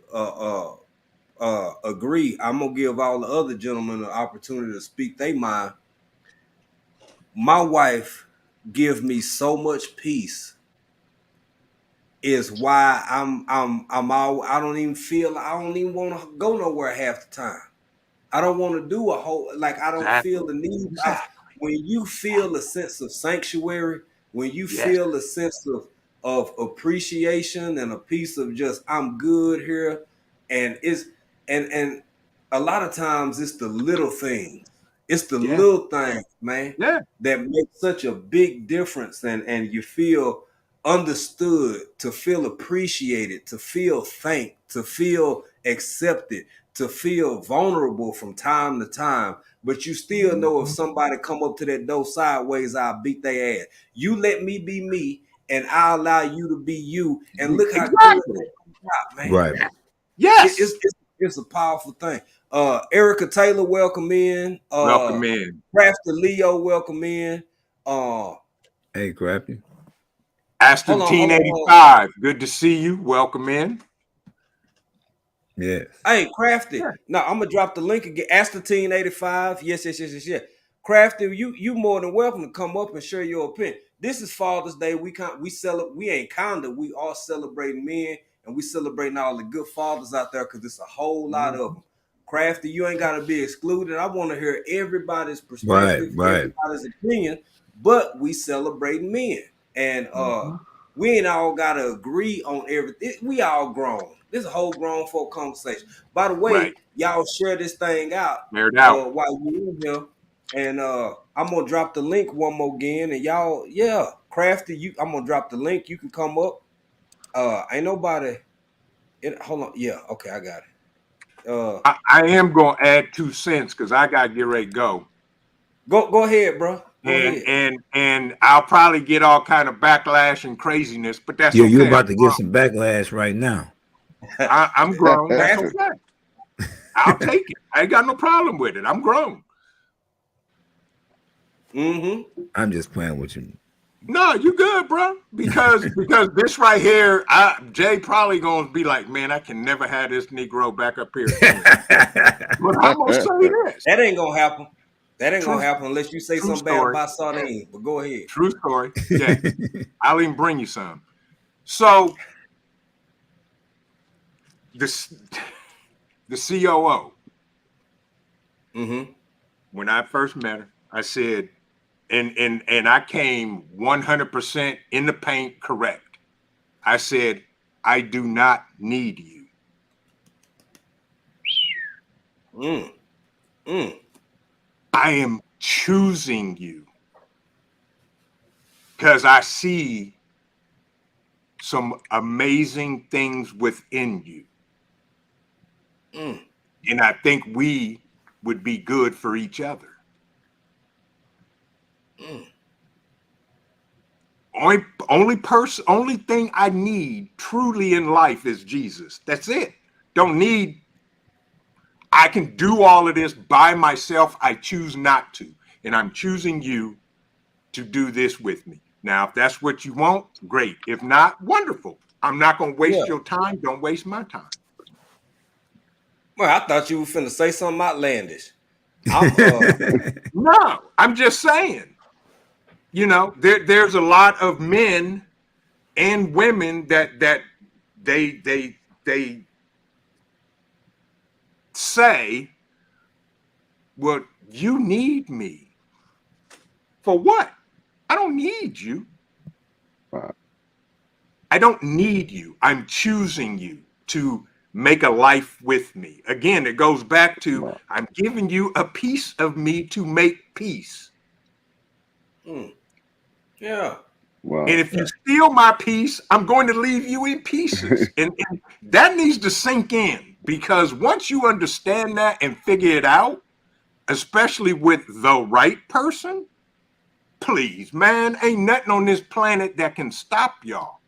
agree. I'm gonna give all the other gentlemen an opportunity to speak their mind. My wife gives me so much peace. Is why I'm all. I don't even want to go nowhere half the time. I don't want to do a whole I don't Exactly. feel the need. Exactly. When you feel a sense of sanctuary, when you Yes. feel a sense of appreciation and a piece of just I'm good here, and it's and a lot of times it's the little things. It's the Yeah. little things, man, Yeah. that make such a big difference, and you feel understood, to feel appreciated, to feel thanked, to feel accepted, to feel vulnerable from time to time. But you still know if somebody come up to that door sideways, I'll beat their ass. You let me be me, and I allow you to be you. And look how good Exactly. that comes out, man. Right. Yes. It's a powerful thing. Erica Taylor, welcome in. Welcome in. Crafty Leo, welcome in. Hey, Crappy. Aston Hold on. 1085. Good to see you. Welcome in. Yes. Hey, Crafty. No, I'm gonna drop the link again. Aston 85. Yes. Crafty, you more than welcome to come up and share your opinion. This is Father's Day. We ain't kinda. We are celebrating men, and we celebrating all the good fathers out there because it's a whole lot of them. Crafty, you ain't gotta be excluded. I want to hear everybody's Right. perspective, Right. everybody's opinion, but we celebrating men. And we ain't all gotta agree on everything. We all grown. This is a whole grown folk conversation. By the way, Right. y'all share this thing out Aired out. while you in here. And I'm gonna drop the link one more again. And y'all, yeah, Crafty, I'm gonna drop the link. You can come up. Ain't nobody hold on. Yeah, okay, I got it. I am gonna add 2 cents because I gotta get ready to go. Go ahead, bro. Go And ahead. and I'll probably get all kind of backlash and craziness, but that's Yeah, you're okay. about to get some backlash right now. I'm grown. That's Crafty. okay. I'll take it. I ain't got no problem with it. I'm grown. Mm-hmm. I'm just playing with you. No, you good, bro. Because this right here, Jay probably gonna be like, man, I can never have this Negro back up here again. But I'm gonna say this. That ain't gonna happen. That ain't True, gonna happen unless you say true something bad story. about Sardine. But go ahead. True story. Yeah, I'll even bring you some. So the COO, Mm-hmm. when I first met her, I said, and I came 100% in the paint correct. I said, I do not need you. I am choosing you because I see some amazing things within you. And I think we would be good for each other. Only thing I need truly in life is Jesus. That's it. I can do all of this by myself. I choose not to. And I'm choosing you to do this with me. Now, if that's what you want, great. If not, wonderful. I'm not going to waste your time. Don't waste my time. Well, I thought you were finna say something outlandish. No, I'm just saying, there's a lot of men and women that they say, well, you need me. For what? I don't need you. Wow. I don't need you. I'm choosing you to make a life with me. Again, it goes back to I'm giving you a piece of me to make peace. Yeah. Wow. And if you steal my piece, I'm going to leave you in pieces. and that needs to sink in, because once you understand that and figure it out, especially with the right person, please, man, ain't nothing on this planet that can stop y'all.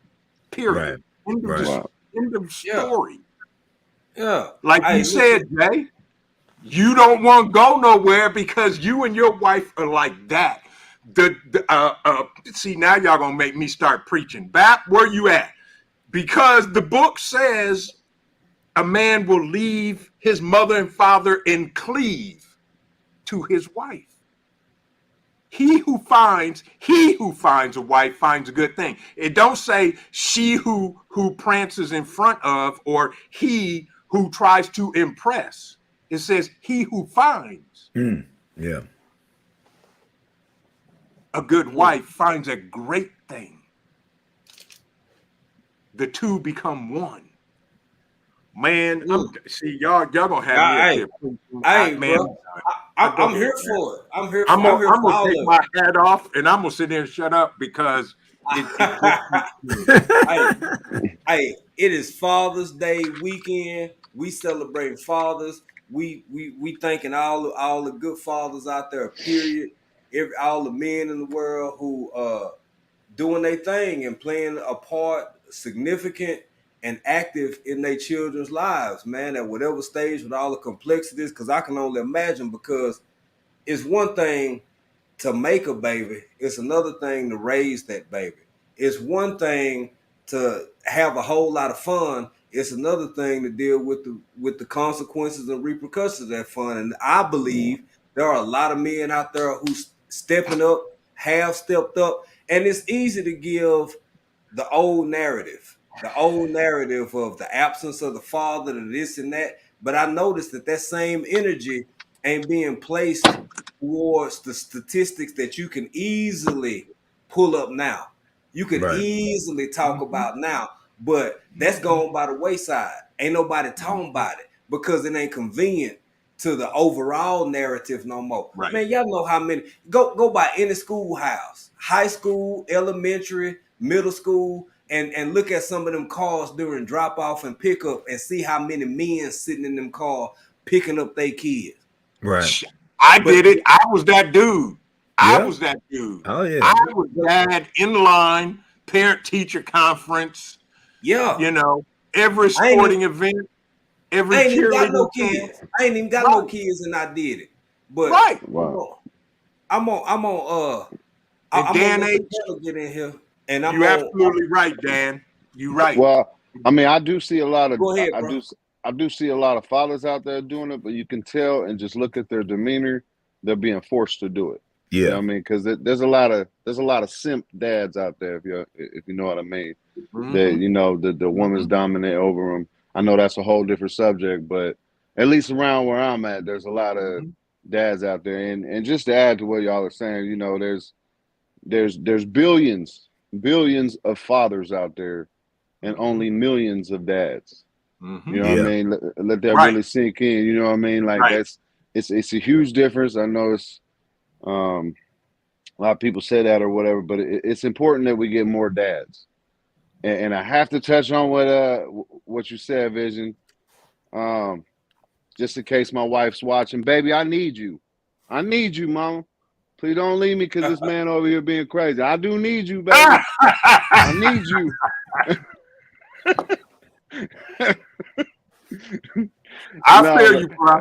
Period. End of story. Yeah. Like you said, Jay, you don't want to go nowhere because you and your wife are like that. See, now y'all gonna make me start preaching. Bap, where you at? Because the book says a man will leave his mother and father and cleave to his wife. He who finds a wife finds a good thing. It don't say she who prances in front of, or he who tries to impress. It says he who finds. Yeah. A good wife finds a great thing. The two become one. Man, see y'all gonna have me up here. Bro, I'm here for it. I'm here for I'm gonna all take of my it. hat off and I'm gonna sit there and shut up because Hey, it is Father's Day weekend. We celebrating fathers. We thanking all the good fathers out there, period. All the men in the world who doing their thing and playing a part, significant and active in their children's lives, man, at whatever stage with all the complexities, because I can only imagine, because it's one thing to make a baby, it's another thing to raise that baby. It's one thing to have a whole lot of fun. It's another thing to deal with the consequences and repercussions of that fun. And I believe there are a lot of men out there who's stepping up, have stepped up, and it's easy to give the old narrative of the absence of the father, to this and that. But I noticed that same energy ain't being placed towards the statistics that you can easily pull up now. You can easily talk about now, but that's gone by the wayside. Ain't nobody talking about it because it ain't convenient to the overall narrative no more. Right. Man, y'all know how many go by any schoolhouse, high school, elementary, middle school, and look at some of them cars during drop off and pickup and see how many men sitting in them cars picking up their kids. Right. I did it. I was that dude. Yeah. I was that dude. Oh yeah. I was that in line, parent teacher conference. Yeah. Every sporting event, every I ain't even got cheerleading no camp. kids. I ain't even got no kids, and I did it. But Wow. I'm on Dan H, get in here, and I'm you absolutely right, Dan. You right. Well, I mean, I do see a lot of Go ahead, bro. I do see a lot of fathers out there doing it, but you can tell and just look at their demeanor, they're being forced to do it. Yeah. You know what I mean? Because there's a lot of simp dads out there, if you know what I mean. That the woman's dominant over them. I know that's a whole different subject, but at least around where I'm at, there's a lot of dads out there. And just to add to what y'all are saying, there's billions of fathers out there and only millions of dads. You know what I mean? Let that really sink in. You know what I mean? Like it's a huge difference. I know it's a lot of people say that or whatever, but it's important that we get more dads. and I have to touch on what you said, Vision. Just in case my wife's watching, baby, I need you, mama. Please don't leave me because this man over here being crazy. I do need you, baby. I need you. I feel you, bro.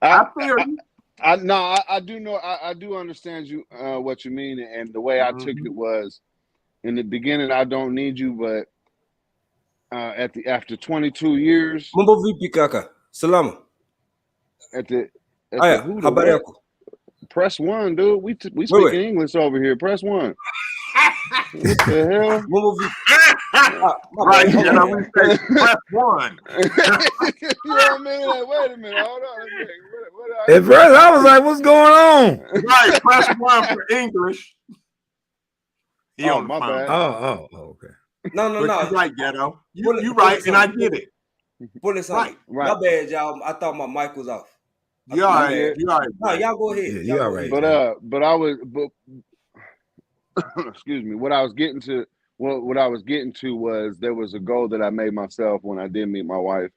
I feel you. I do know. I do understand you. What you mean, and the way I took it was, in the beginning, I don't need you, but after 22 years, Mambo vipi kaka? Salama. at the Aya, who the habari what? yako? Press one, dude. We Wait. speak English over here. Press one. What the hell? Mambo vipi? Right, you know, we say press one. You know what I mean? Like, wait a minute. Hold on. What At first, I was like, "What's going on?" Right, press one for English. He Oh, on the my phone. bad. Oh, okay. No. But you're right, Ghetto. Pull You it right, and I on. get it. Pull this on. Right. My bad, y'all. I thought my mic was off. You all My right. bad. You all right. No, y'all go ahead. Yeah, Y'all you go all right. ahead. But excuse me. What I was getting to was there was a goal that I made myself when I did meet my wife.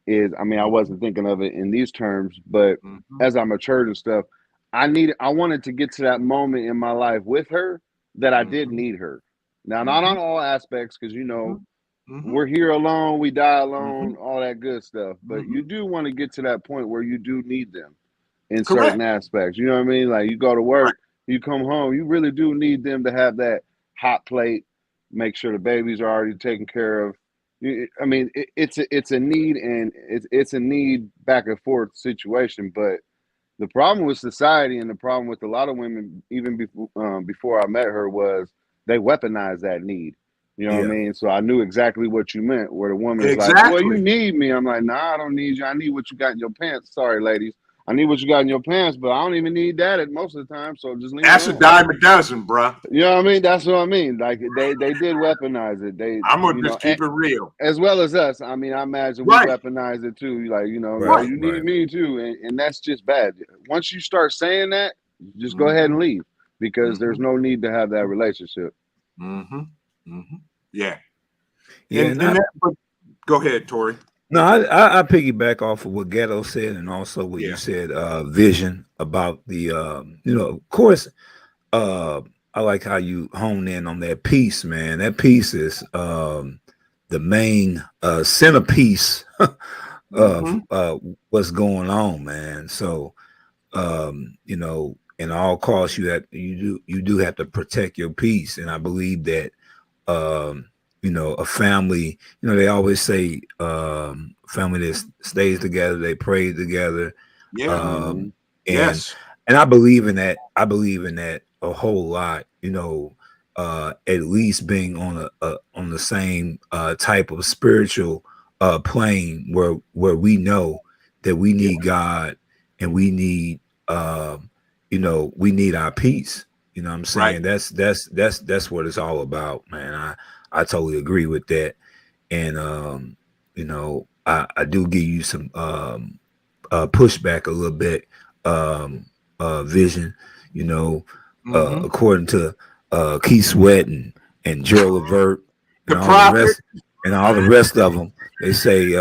I wasn't thinking of it in these terms, but as I matured and stuff, I wanted to get to that moment in my life with her that I did need her. Now, not on all aspects, because we're here alone, we die alone, all that good stuff. But you do want to get to that point where you do need them in certain aspects. You know what I mean? Like, you go to work, you come home, you really do need them to have that hot plate, make sure the babies are already taken care of. I mean, it's a need, and it's a need back and forth situation. But the problem with society and the problem with a lot of women, even before I met her, was they weaponize that need. You know what I mean? So I knew exactly what you meant, where the woman's like, well, you need me. I'm like, nah, I don't need you. I need what you got in your pants. Sorry, ladies. I need what you got in your pants, but I don't even need that at most of the time. So just leave That's me a alone. dime a dozen, bro. You know what I mean? That's what I mean. Like, they did weaponize it. I'm gonna just keep it real. As well as us. I mean, I imagine we weaponize it too. Like, you need me too. And that's just bad. Once you start saying that, just go ahead and leave, because there's no need to have that relationship. Yeah. Yeah. But go ahead, Tori. No, I piggyback off of what Ghetto said, and also what you said, Vision, about the of course, I like how you hone in on that piece, man. That piece is the main centerpiece of what's going on, man. So in all costs, you do have to protect your peace, and I believe that a family, they always say family that stays together, they pray together. And I believe in that. I believe in that a whole lot, at least being on the same type of spiritual plane where we know that we need God, and we need we need our peace. You know what I'm saying? Right. That's what it's all about, man. I totally agree with that. And I do give you some pushback a little bit, Vision, according to Keith Sweat and Gerald Levert and all the rest of them. They say,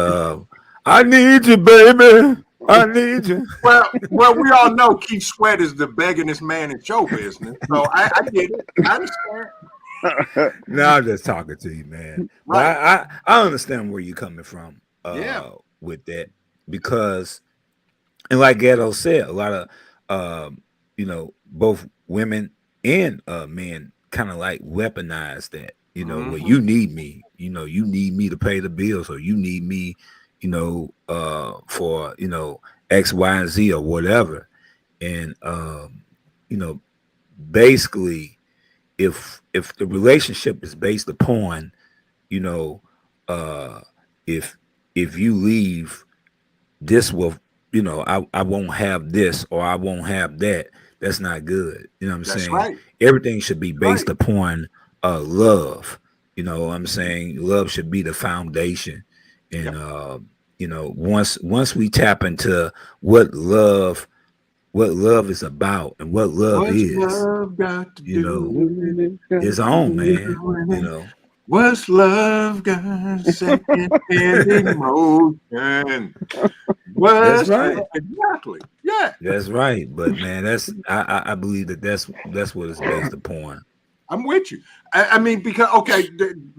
I need you, baby. I need you. Well, we all know Keith Sweat is the beggingest man in show business. So I get it. I understand. No, I'm just talking to you, man. Right. I understand where you're coming from with that, because, and like Ghetto said, a lot of both women and men kind of like weaponize that, where you need me, you need me to pay the bills, or you need me, for X, Y, and Z or whatever. And basically, if the relationship is based upon, if you leave, this will, I won't have this, or I won't have that. That's not good. You know what I'm saying? Right. Everything should be based upon love. You know what I'm saying? Love should be the foundation. And once we tap into what love is about, and what love is, it's on, man. What's love got second hand emotion? That's What's right. exactly? Yeah, That's right. But man, I believe that's what it's based upon. I'm with you. I mean, because okay,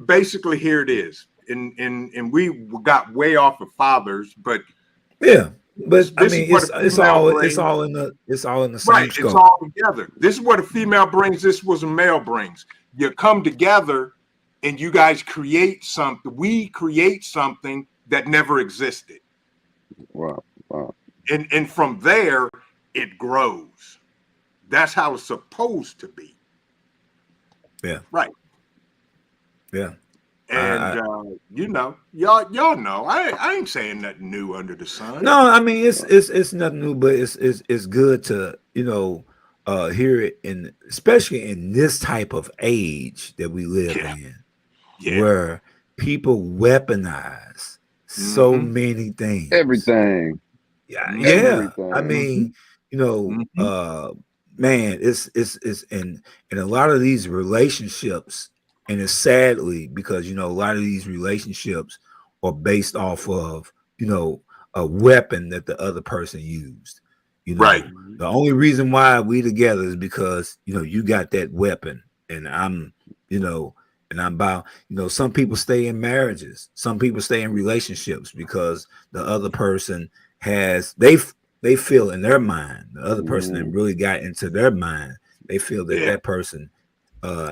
basically here it is, and we got way off of fathers, but Yeah. But I this is mean what a female it's brings. all in the Right, same it's scope. all together. This is what a female brings. This is what a male brings. You come together, and you guys create something. We create something that never existed, Wow. Wow. and from there it grows. That's how it's supposed to be. Yeah. Right. Yeah. And you know, y'all know. I ain't saying nothing new under the sun. No, I mean it's nothing new, but it's good to hear it especially in this type of age that we live Yeah. in, Yeah. where people weaponize so Mhm. many things. Everything. Yeah, Mhm. yeah. Everything. I mean, Mhm. man, it's in a lot of these relationships, and it's sadly because a lot of these relationships are based off of a weapon that the other person used. Right. The only reason why we together is because you got that weapon, and I'm and I'm about some people stay in marriages, some people stay in relationships because the other person has they feel in their mind, the other person that really got into their mind, they feel that Yeah. that person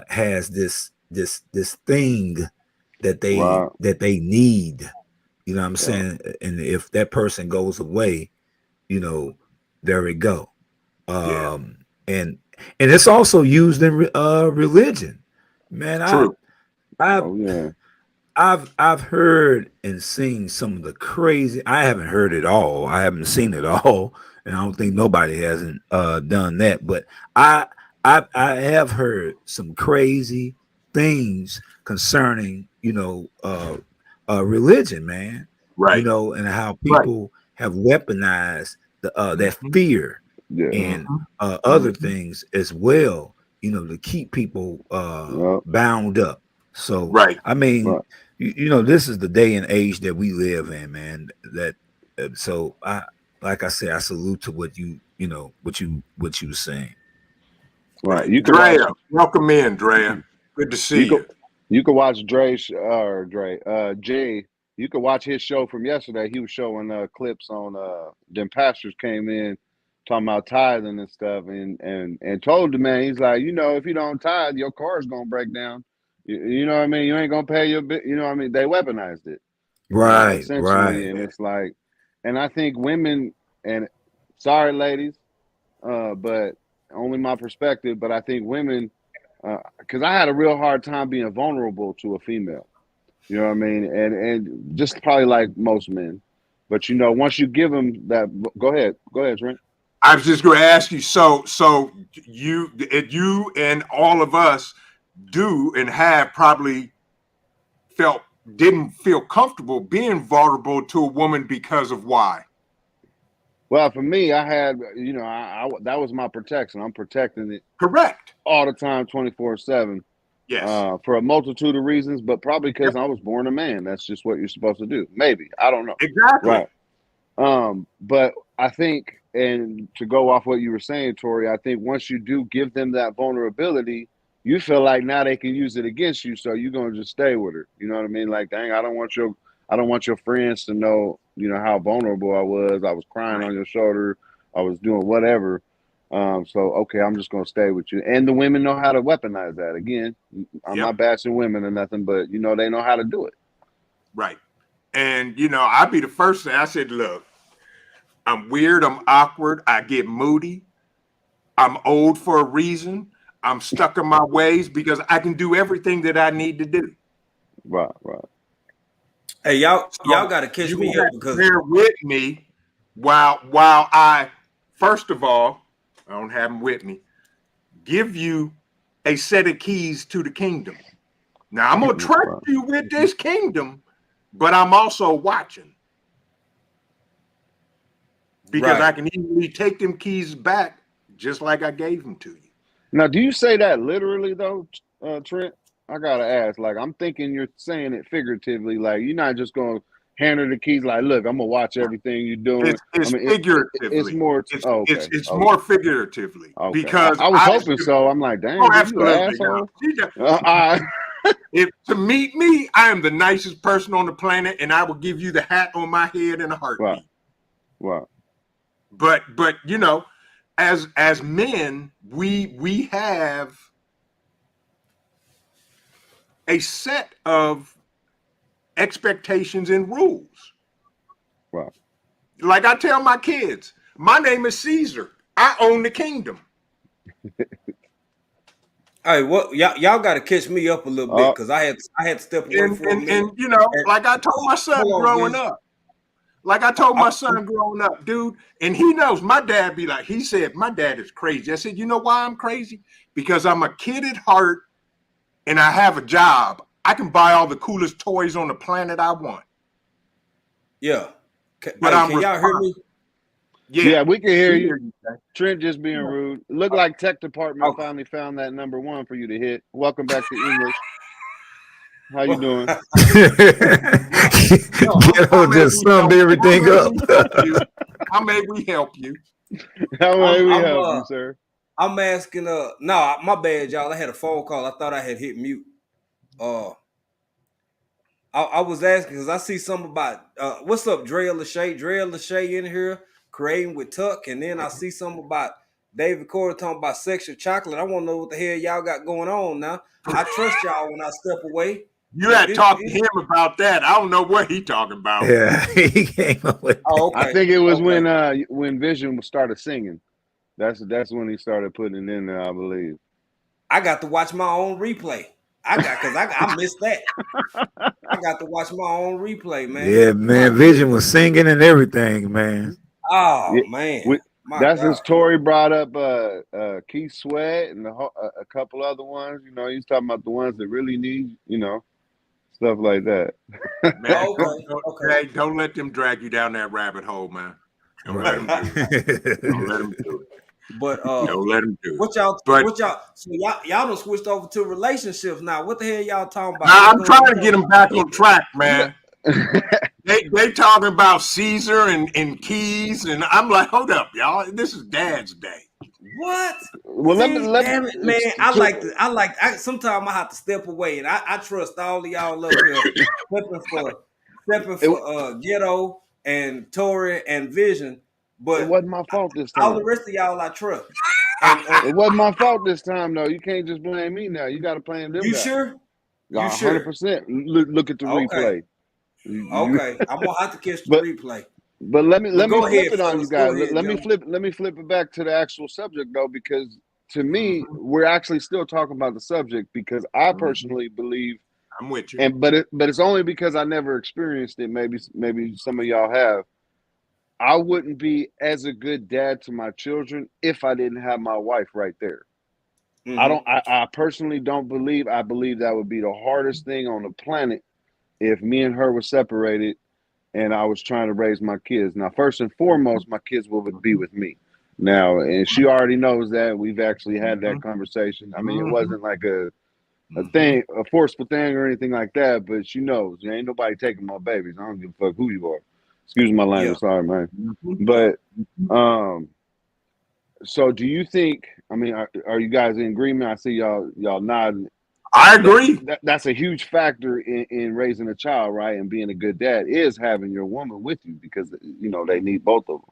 has this thing that Wow. they need, you know what I'm Yeah. saying? And if that person goes away, there we go. Yeah. And it's also used in religion, man. True. Oh yeah. I've heard and seen some of the crazy. I haven't heard it all. I haven't seen it all, and I don't think nobody hasn't done that. But I have heard some crazy things concerning religion, man. Right. And how Right. people have weaponized that Mhm. fear Yeah. and Mhm. other Mhm. things as well. To keep people Yep. bound up. So Right. I mean, Right. this is the day and age that we live in, man. That so like I said, I salute to what you what you were saying. Right. Right. You can watch. Drea, welcome in, Drea. Good to see You could. you. You could watch Jay. You could watch his show from yesterday. He was showing clips on them pastors came in talking about tithing and stuff, and told the man, he's like, if you don't tithe, your car's gonna break down. You know what I mean? You ain't gonna pay your bit. You know what I mean? They weaponized it, Right, essentially, right. and it's like, and I think women, and sorry, ladies, but only my perspective, but I think women, because I had a real hard time being vulnerable to a female. You know what I mean? And just probably like most men. But once you give them that, go ahead, Trent. I was just going to ask you. So you and all of us do and have probably didn't feel comfortable being vulnerable to a woman because of why? Well, for me, I had, I that was my protection. I'm protecting it Correct. all the time, 24/7, Yes. for a multitude of reasons, but probably because Yep. I was born a man. That's just what you're supposed to do. Maybe, I don't know. Exactly. Right. But I think, and to go off what you were saying, Tori, I think once you do give them that vulnerability, you feel like now they can use it against you, so you're gonna just stay with her. You know what I mean? Like, dang, I don't want your friends to know, how vulnerable I was. I was crying Right. on your shoulder. I was doing whatever. So okay, I'm just gonna stay with you. And the women know how to weaponize that. Again, I'm Yep. not bashing women or nothing, but they know how to do it. Right. And I'd be the first to. I said, look, I'm weird. I'm awkward. I get moody. I'm old for a reason. I'm stuck in my ways because I can do everything that I need to do. Right. Hey, y'all So got to catch you me have up to because bear with me while I, first of all, I don't have them with me, give you a set of keys to the kingdom. Now I'm gonna trust Right. you with this kingdom, but I'm also watching because Right. I can easily take them keys back just like I gave them to you. Now, do you say that literally though, Trent? I gotta ask. Like, I'm thinking you're saying it figuratively. Like, you're not just gonna hand her the keys. Like, look, I'm gonna watch everything you're doing. It's I mean, figuratively. it's more. Okay. It's Okay. more figuratively Okay. because I was I hoping so. I'm like, damn, Oh, you absolutely. asshole. No. If to meet me, I am the nicest person on the planet, and I will give you the hat on my head in a heartbeat. Wow. But you know, as men, we have a set of expectations and rules. Wow. Like I tell my kids, my name is Caesar. I own the kingdom. Hey, what y'all got to catch me up a little bit because I had to step away for a minute. And you know, like I told my son growing up. Like I told my son growing up, dude, and he knows my dad be like, he said, my dad is crazy. I said, you know why I'm crazy? Because I'm a kid at heart and I have a job. I can buy all the coolest toys on the planet I want. Yeah. But can y'all hear me? Yeah, we can hear you. Trent just being rude. Look like tech department finally found that number 1 for you to hit. Welcome back to English. How you doing? Ghetto just summed everything up. How may we help you? How may we help you, sir? I'm asking. No, my bad, y'all. I had a phone call. I thought I had hit mute. I was asking because I see something about what's up, Dre Lachey. Dre Lachey in here creating with Tuck, and then I see something about David Corey talking about sexual chocolate. I want to know what the hell y'all got going on now. I trust y'all when I step away. You had to talk to him about that. I don't know what he talking about. Yeah, he came up with. Oh, okay. I think it was when Vision started singing. That's when he started putting it in there, I believe. I got to watch my own replay. I missed that. I got to watch my own replay, man. Yeah, man. Vision was singing and everything, man. Oh man. That's as Tori brought up Keith Sweat and a couple other ones. You know, he's talking about the ones that really need, you know, stuff like that. Man, okay. Don't let them drag you down that rabbit hole, man. Don't let them do it. Don't let them do it. But don't let them do it. What y'all so y'all done switched over to relationships now. What the hell y'all talking about? Nah, I'm trying to get them back on track, man. They talking about Caesar and keys, and I'm like, hold up, y'all. This is Dad's Day. What? Well, damn it, man. I sometimes I have to step away, and I trust all of y'all up here stepping for Ghetto and Tori and Vision. But it wasn't my fault this time. All the rest of y'all I trust. It wasn't my fault this time, though. You can't just blame me now. You got to blame them. You guys. sure? You 100%. Look at the replay. Okay, I'm gonna have to catch the replay. But let me flip it on you guys. Ahead, let me flip it back to the actual subject though, because to me, we're actually still talking about the subject because I personally believe I'm with you. But it's only because I never experienced it. Maybe some of y'all have. I wouldn't be as a good dad to my children if I didn't have my wife right there. Mm-hmm. I personally don't believe. I believe that would be the hardest thing on the planet if me and her were separated and I was trying to raise my kids. Now, first and foremost, my kids would be with me. Now, and she already knows that. We've actually had that conversation. I mean, it wasn't like a forceful thing or anything like that, but she knows. There ain't nobody taking my babies. I don't give a fuck who you are. Excuse my language, sorry, man. But so do you think, I mean, are you guys in agreement? I see y'all nodding. I agree. That's a huge factor in raising a child, right? And being a good dad is having your woman with you because, you know, they need both of them.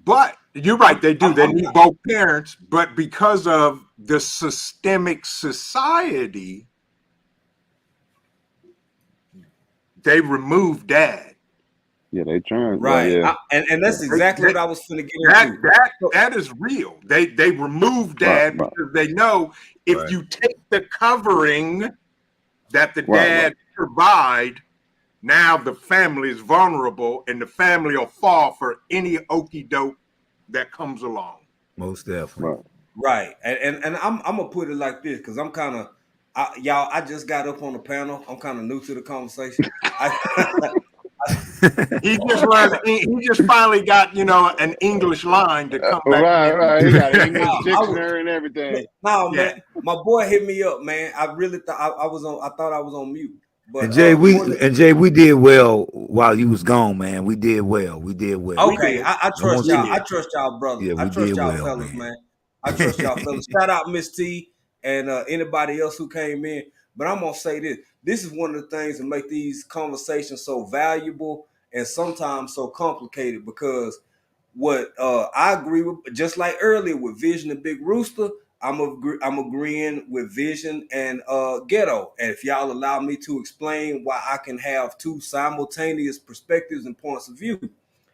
But you're right, they do. They need both parents. But because of the systemic society, they remove dad. Yeah, they trying. Right. Yeah. And that's exactly what I was going to get into. That is real. They remove dad because they know if you take the covering that the dad provide, now the family is vulnerable and the family will fall for any okie doke that comes along. Most definitely. Right. And I'm gonna put it like this because I'm kind of I just got up on the panel. I'm kind of new to the conversation. He just finally got, you know, an English line to come back. Right. He got an English dictionary and everything. No, man. My boy hit me up, man. I really thought I was on. I thought I was on mute. But And Jay, we did well while you was gone, man. We did well. We did well. okay, I trust y'all. I trust y'all, brothers. Yeah, I we trust did y'all, well, fellas, man. man. I trust y'all, fellas. Shout out Miss T and anybody else who came in. But I'm gonna say this. This is one of the things that make these conversations so valuable and sometimes so complicated, because what I agree with, just like earlier with Vision and Big Rooster, I'm agreeing with Vision and Ghetto. And if y'all allow me to explain why I can have two simultaneous perspectives and points of view,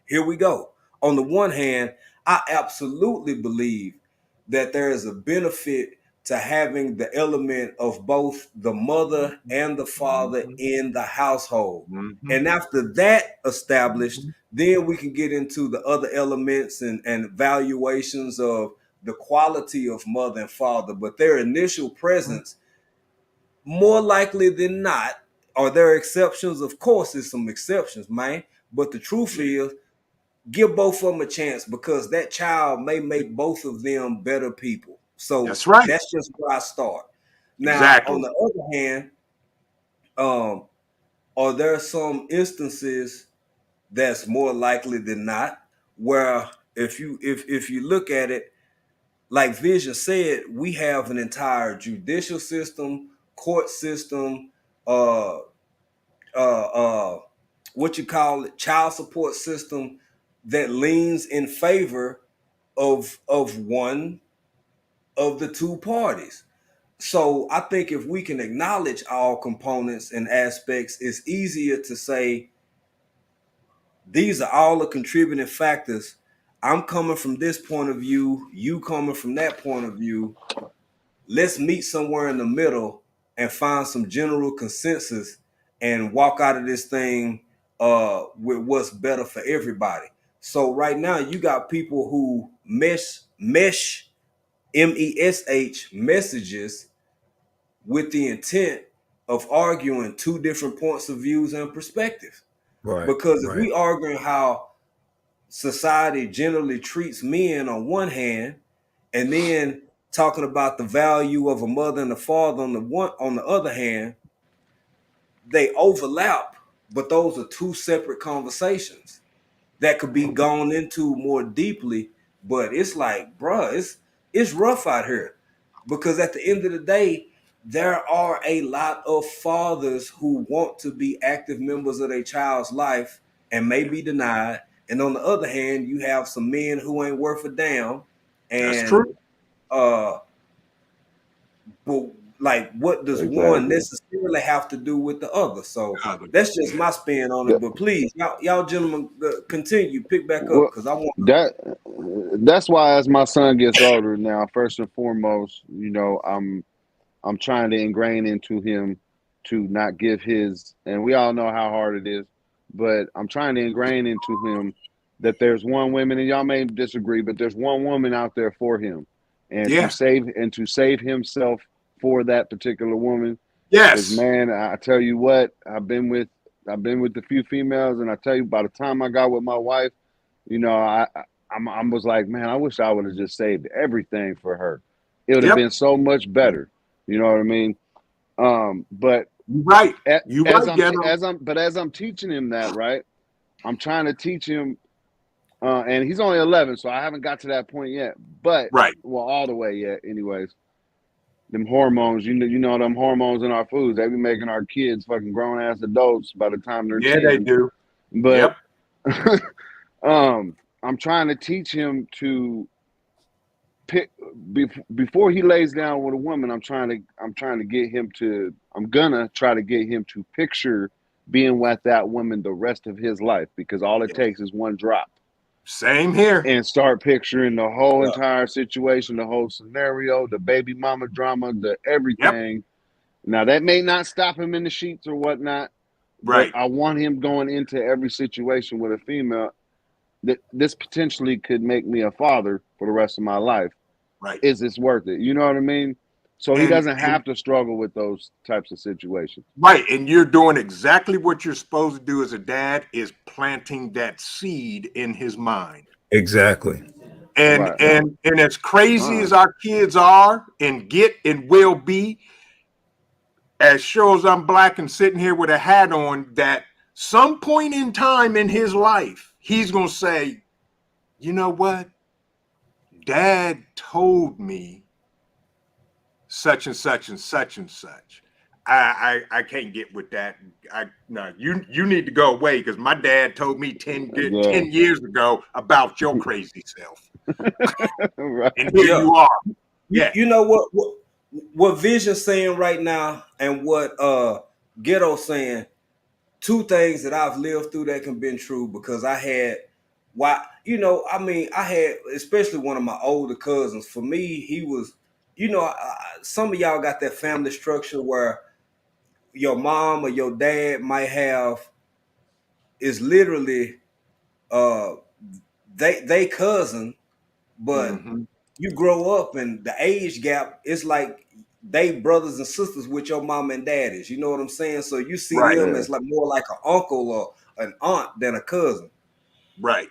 here we go. On the one hand, I absolutely believe that there is a benefit to having the element of both the mother and the father in the household. And after that established, then we can get into the other elements and valuations of the quality of mother and father. But their initial presence, more likely than not, are there exceptions? Of course, there's some exceptions, man. But the truth is, give both of them a chance, because that child may make both of them better people. So That's right. That's just where I start. Now, Exactly. on the other hand, are there some instances that's more likely than not where if you look at it, like Vision said, we have an entire judicial system, court system, what you call it, child support system, that leans in favor of one of the two parties. So I think if we can acknowledge all components and aspects, it's easier to say these are all the contributing factors. I'm coming from this point of view, you coming from that point of view. Let's meet somewhere in the middle and find some general consensus and walk out of this thing with what's better for everybody. So right now you got people who mesh MESH messages with the intent of arguing two different points of views and perspectives. Right. Because if we arguing how society generally treats men on one hand, and then talking about the value of a mother and a father on the other hand, they overlap, but those are two separate conversations that could be gone into more deeply. But it's like, bruh, it's rough out here, because at the end of the day, there are a lot of fathers who want to be active members of their child's life and may be denied. And on the other hand, you have some men who ain't worth a damn. And that's true. But like, what does one necessarily have to do with the other? So that's just my spin on it. But please, y'all gentlemen, continue, pick back up, because I want that's why as my son gets older now, first and foremost, you know, I'm trying to ingrain into him to not give his, and we all know how hard it is, but I'm trying to ingrain into him that there's one woman, and y'all may disagree, but there's one woman out there for him, and to save himself for that particular woman. Yes, man, I tell you what, I've been with a few females, and I tell you, by the time I got with my wife, you know, I was like, man, I wish I would have just saved everything for her. It would have been so much better. You know what I mean? But as I'm teaching him that, right, I'm trying to teach him, and he's only 11, so I haven't got to that point yet. But well, all the way yet, anyways. Them hormones, you know, them hormones in our foods, they be making our kids fucking grown ass adults by the time they're 10. They do. But I'm trying to teach him to pick before he lays down with a woman. I'm gonna try to get him to picture being with that woman the rest of his life, because all it takes is one drop. Same here. And start picturing the whole entire situation, the whole scenario, the baby mama drama, the everything. Now that may not stop him in the sheets or whatnot. Right. But I want him going into every situation with a female that this potentially could make me a father for the rest of my life. Right. Is this worth it? You know what I mean? So he doesn't have to struggle with those types of situations. Right. And you're doing exactly what you're supposed to do as a dad, is planting that seed in his mind. Exactly. And Right. and as crazy as our kids are and get and will be, as sure as I'm black and sitting here with a hat on, that some point in time in his life, he's gonna say, you know what? Dad told me such and such and such and such. I can't get with that. No, you need to go away because my dad told me 10 Yeah. years ago about your crazy self. Right. And here Yeah. you are. Yeah. You know what Vision's saying right now, and what Ghetto's saying. Two things that I've lived through that can been true, because I had, I had, especially one of my older cousins. For me, he was, some of y'all got that family structure where your mom or your dad might have, is literally uh they cousin, but Mhm. you grow up and the age gap is like they brothers and sisters with your mom and daddies. You know what I'm saying? So you see Right. them Yeah. as like more like an uncle or an aunt than a cousin. Right.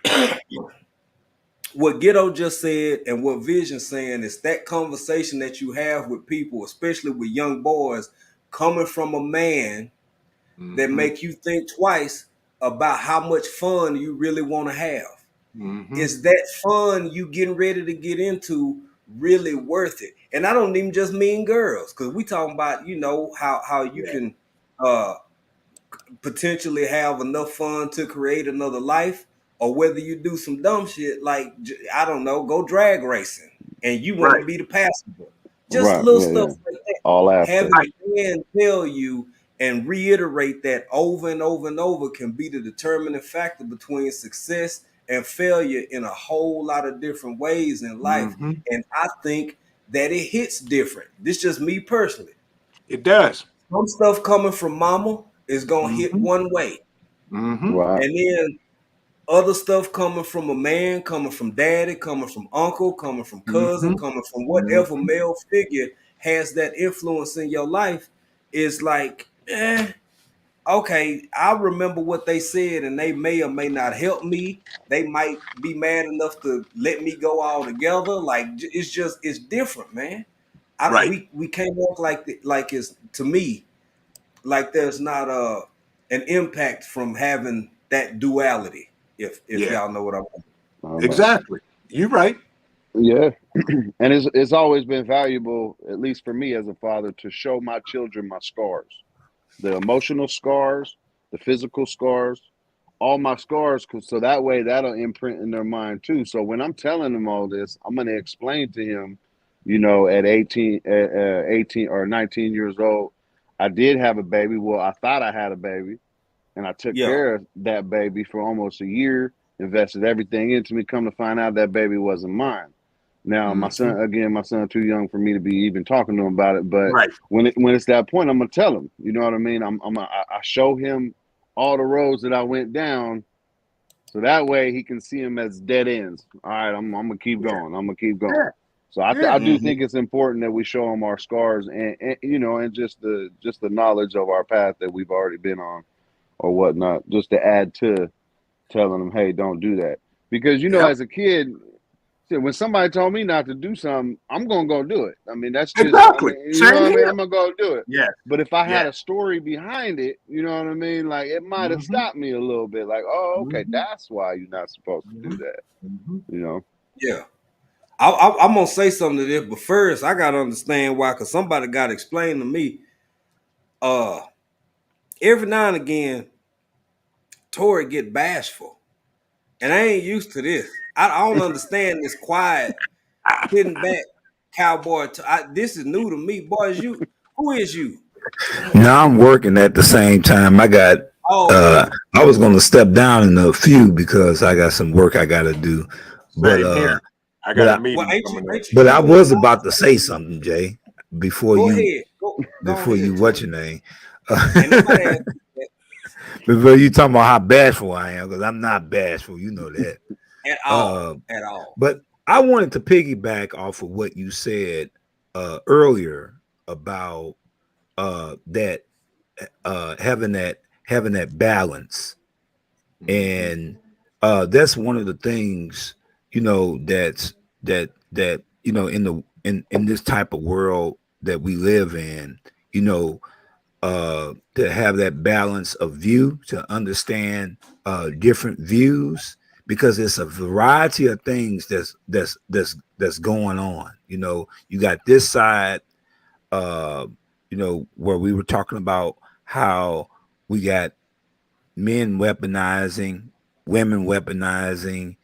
What Ghetto just said and what Vision's saying is that conversation that you have with people, especially with young boys, coming from a man that Mhm. make you think twice about how much fun you really want to have. Mhm. Is that fun you getting ready to get into really worth it? And I don't even just mean girls, because we talking about, how you Yeah. can potentially have enough fun to create another life, or whether you do some dumb shit like, I don't know, go drag racing and you want to Right. be the passenger. Just Right. little Yeah. stuff Yeah. like that. All Having aspects. a man tell you and reiterate that over and over and over can be the determining factor between success and failure in a whole lot of different ways in life. Mhm. And I think that it hits different. This just me personally. It does. Some stuff coming from mama is gonna hit Mhm. one way. Mhm. Right. And then other stuff coming from a man, coming from daddy, coming from uncle, coming from cousin, Mhm. coming from Mhm. whatever male figure has that influence in your life, is like, okay, I remember what they said, and they may or may not help me. They might be mad enough to let me go altogether. Like, it's different, man. Right. We can't walk like it's, to me, like there's not an impact from having that duality. If Yeah. y'all know what I'm All right. Exactly. You're right. Yeah. And it's always been valuable, at least for me as a father, to show my children my scars, the emotional scars, the physical scars, all my scars, so that way that'll imprint in their mind too. So when I'm telling them all this, I'm going to explain to him, at 18 or 19 years old, I did have a baby. Well, I thought I had a baby, and I took Yeah. care of that baby for almost a year, invested everything into me. Come to find out that baby wasn't mine. Now, my son too young for me to be even talking to him about it. But Right. when it's that point, I'm gonna tell him. You know what I mean? I show him all the roads that I went down, so that way he can see them as dead ends. All right, I'm gonna keep going. I'm gonna keep going. Yeah. So I Yeah. do think it's important that we show them our scars and just the knowledge of our path that we've already been on or whatnot, just to add to telling them, hey, don't do that. Because Yep. as a kid, when somebody told me not to do something, I'm gonna go do it. I mean, that's just, Exactly. you know Same what I mean? here. I'm gonna go do it. Yeah. But if I had Yeah. a story behind it, you know what I mean? Like it might have Mhm. stopped me a little bit. Like, oh, okay, Mhm. that's why you're not supposed to do Mhm. that. Mhm. You know? Yeah. I'm gonna say something to this, but first I gotta understand why, because somebody gotta explain to me. Every now and again, Tori get bashful, and I ain't used to this. I don't understand this quiet, sitting back cowboy. This is new to me, boys. Who is you? Now I'm working at the same time. Oh, okay. I was gonna step down in a few because I got some work I gotta do. But Same here. I but got a I Well, meeting coming up. but I you in the was about to say something, Jay, before Go you ahead. Go ahead, what Tori. your name? Ain't nobody asked you Before you talking about how bashful I am, because I'm not bashful, you know that. that at Uh, all. At all. but I wanted to piggyback off of what you said earlier about that having that balance, Mhm. and that's one of the things that's that you know, in this type of world that we live in, you know, to have that balance of view, to understand different views, because it's a variety of things that's going on. You know, you got this side, you know, where we were talking about how we got men weaponizing, women weaponizing,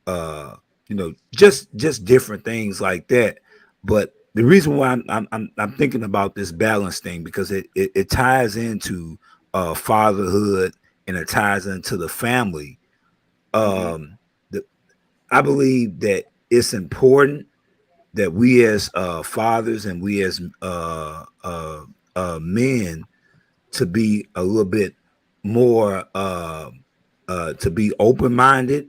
you know, just different things like that. But the reason why I'm thinking about this balance thing, because it ties into fatherhood, and it ties into the family. The, I believe that it's important that we as fathers, and we as men, to be a little bit more to be open-minded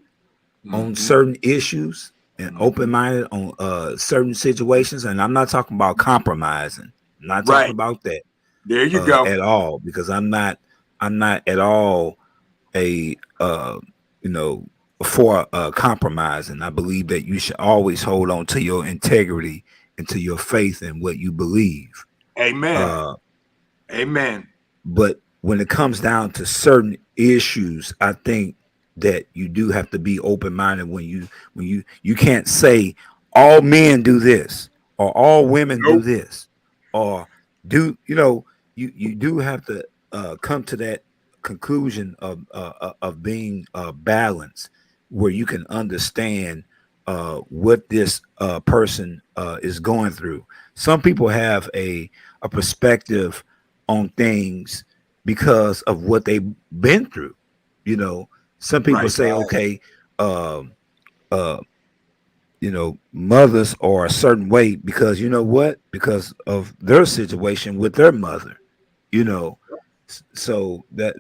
on certain issues, and open-minded on certain situations. And I'm not talking about compromising. I'm not talking about that. There you go. At all, because I'm not at all a you know, for compromising. I believe that you should always hold on to your integrity and to your faith in what you believe. Amen. Amen. But when it comes down to certain issues, I think that you do have to be open-minded when you can't say all men do this, or all women do this, or do, you know, you do have to come to that conclusion of being balanced, where you can understand what this person is going through. Some people have a perspective on things because of what they've been through. You know, some people say, okay, you know, mothers are a certain way because, you know what, because of their situation with their mother, you know. So that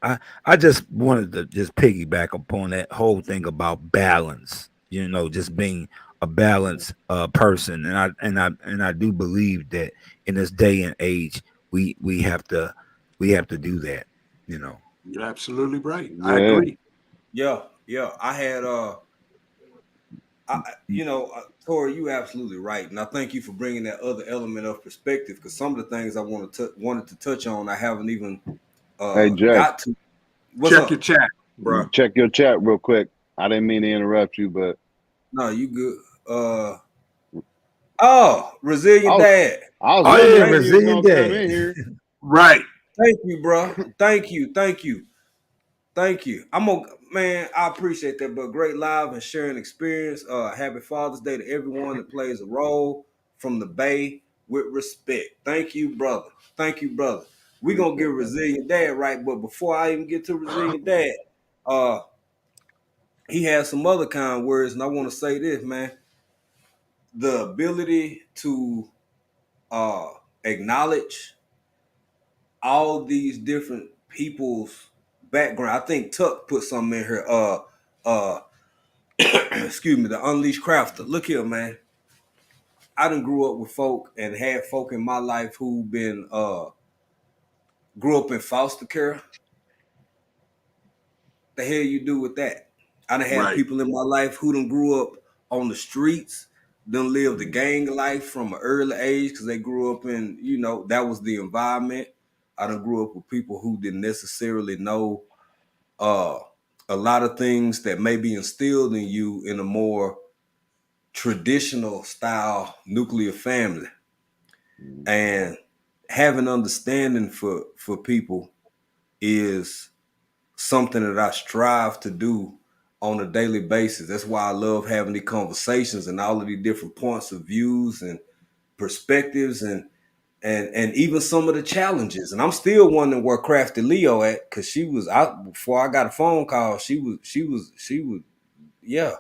I just wanted to just piggyback upon that whole thing about balance, you know, just being a balanced person. And I do believe that in this day and age, we have to do that, you know. You're absolutely right. Yeah. I agree. Yeah. I had you know, Tori, you absolutely right, and I thank you for bringing that other element of perspective, because some of the things I wanted to touch on, I haven't even Hey, Jay, got to. What's Check up? your chat, bro. check your chat real quick. I didn't mean to interrupt you, but No, you good. Oh, Resilient Dad. I was Oh wondering yeah, when you was Resilient gonna come Dad. in here. Right. Thank you, bro. Thank you. I'm gonna, man, I appreciate that, but great live and sharing experience. Happy Father's Day to everyone that plays a role from the Bay, with respect. Thank you, brother. We're gonna get Resilient Dad right, but before I even get to Resilient Dad, he has some other kind words, and I want to say this, man. The ability to acknowledge all these different people's background. I think Tuck put something in here. Excuse me, the Unleashed Crafter. Look here, man. I done grew up with folk and had folk in my life who been grew up in foster care. The hell you do with that? I done had people in my life who done grew up on the streets, done lived the gang life from an early age because they grew up in, you know, that was the environment. I done grew up with people who didn't necessarily know a lot of things that may be instilled in you in a more traditional style nuclear family. And having understanding for people is something that I strive to do on a daily basis. That's why I love having these conversations and all of these different points of views and perspectives, and even some of the challenges. And I'm still wondering where Crafty Leo at, because she was out before I got a phone call. She was yeah.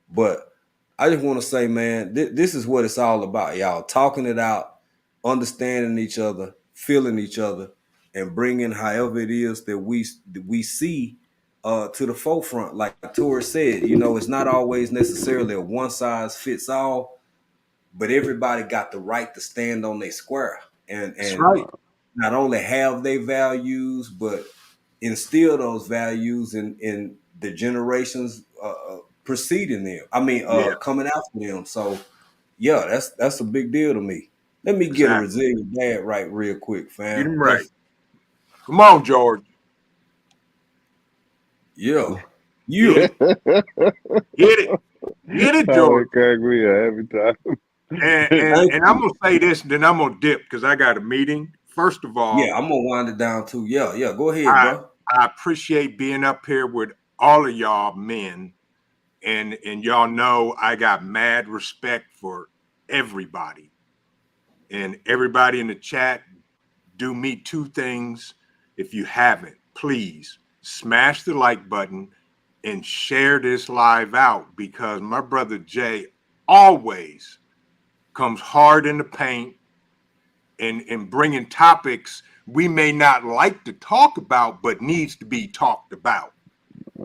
But I just want to say, man, this is what it's all about, y'all. Talking it out, understanding each other, feeling each other, and bringing however it is that we see to the forefront. Like Tori said, you know, it's not always necessarily a one size fits all, but everybody got the right to stand on their square and not only have their values, but instill those values in the generations preceding them. I mean, Yeah. coming after them. So yeah, that's a big deal to me. Let me get a resilient dad right real quick, fam. Get him right. Come on, George. Yeah. Get it. Get it, George. Craig, we every time. And I'm gonna say this, and then I'm gonna dip because I got a meeting. First of all, yeah, I'm gonna wind it down too. Yeah, go ahead, bro. I appreciate being up here with all of y'all men, and y'all know I got mad respect for everybody, and everybody in the chat. Do me 2 things. If you haven't, please smash the like button and share this live out, because my brother Jay always comes hard in the paint and bringing topics we may not like to talk about, but needs to be talked about.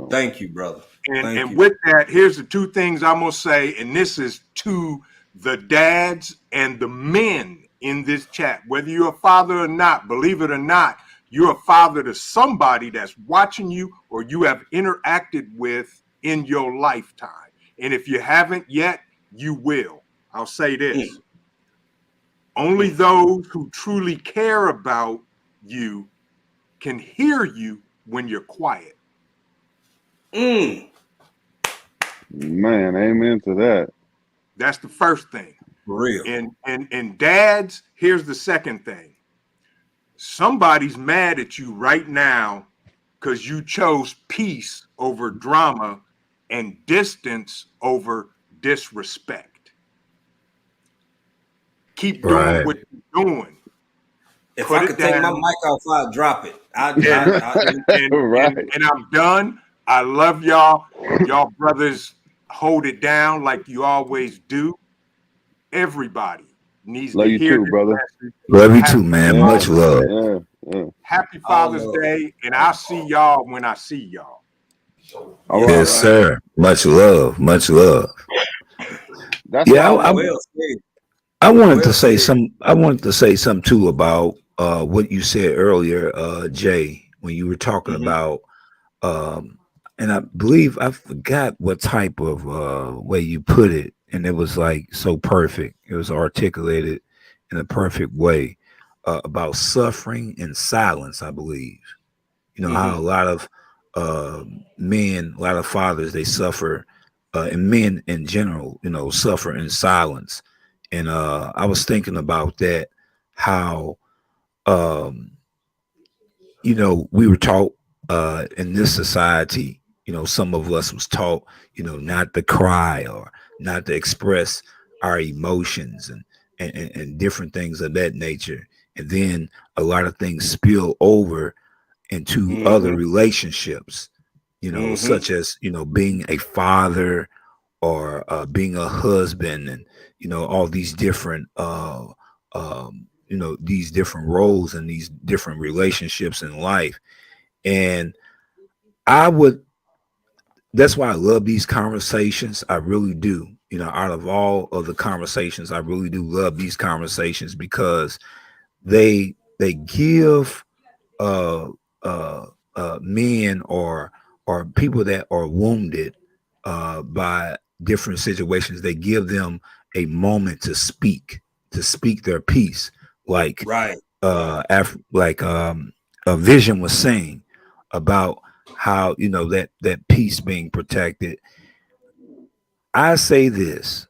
Thank you, brother. And with that, here's the 2 things I'm going to say, and this is to the dads and the men in this chat. Whether you're a father or not, believe it or not, you're a father to somebody that's watching you or you have interacted with in your lifetime. And if you haven't yet, you will. I'll say this. Only those who truly care about you can hear you when you're quiet. Man, amen to that. That's the first thing. For real. And dads, here's the second thing. Somebody's mad at you right now because you chose peace over drama and distance over disrespect. Keep doing what you're doing. If I could take my mic off, I'd drop it. And I'm done. I love y'all. Y'all brothers hold it down like you always do. Everybody needs love to you hear too, brother. message. Love you too, man. Much love. Happy Father's Day, and I'll see y'all when I see y'all. Yes, sir. Much love. Much love. That's I wanted to say some. I wanted to say something too about what you said earlier, Jay, when you were talking about, and I believe I forgot what type of way you put it, and it was like so perfect. It was articulated in a perfect way about suffering in silence. I believe, you know how a lot of men, a lot of fathers, they suffer, and men in general, you know, suffer in silence. And I was thinking about that, how, you know, we were taught in this society, you know, some of us was taught, you know, not to cry or not to express our emotions and different things of that nature. And then a lot of things spill over into other relationships, you know, such as, you know, being a father or being a husband, and you know, all these different you know, these different roles and these different relationships in life. And that's why I love these conversations. I really do. You know, out of all of the conversations, I really do love these conversations, because they give men or people that are wounded by different situations, they give them a moment to speak their piece, like a Vision was saying about how, you know, that peace being protected. I say this,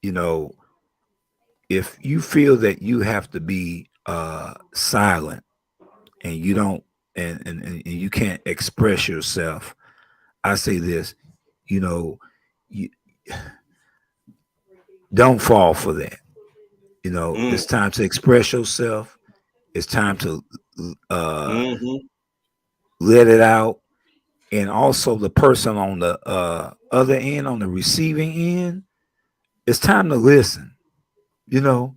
you know, if you feel that you have to be silent and you don't and you can't express yourself, I say this, you know, you don't fall for that. You know, it's time to express yourself. It's time to let it out. And also the person on the other end, on the receiving end, it's time to listen. You know,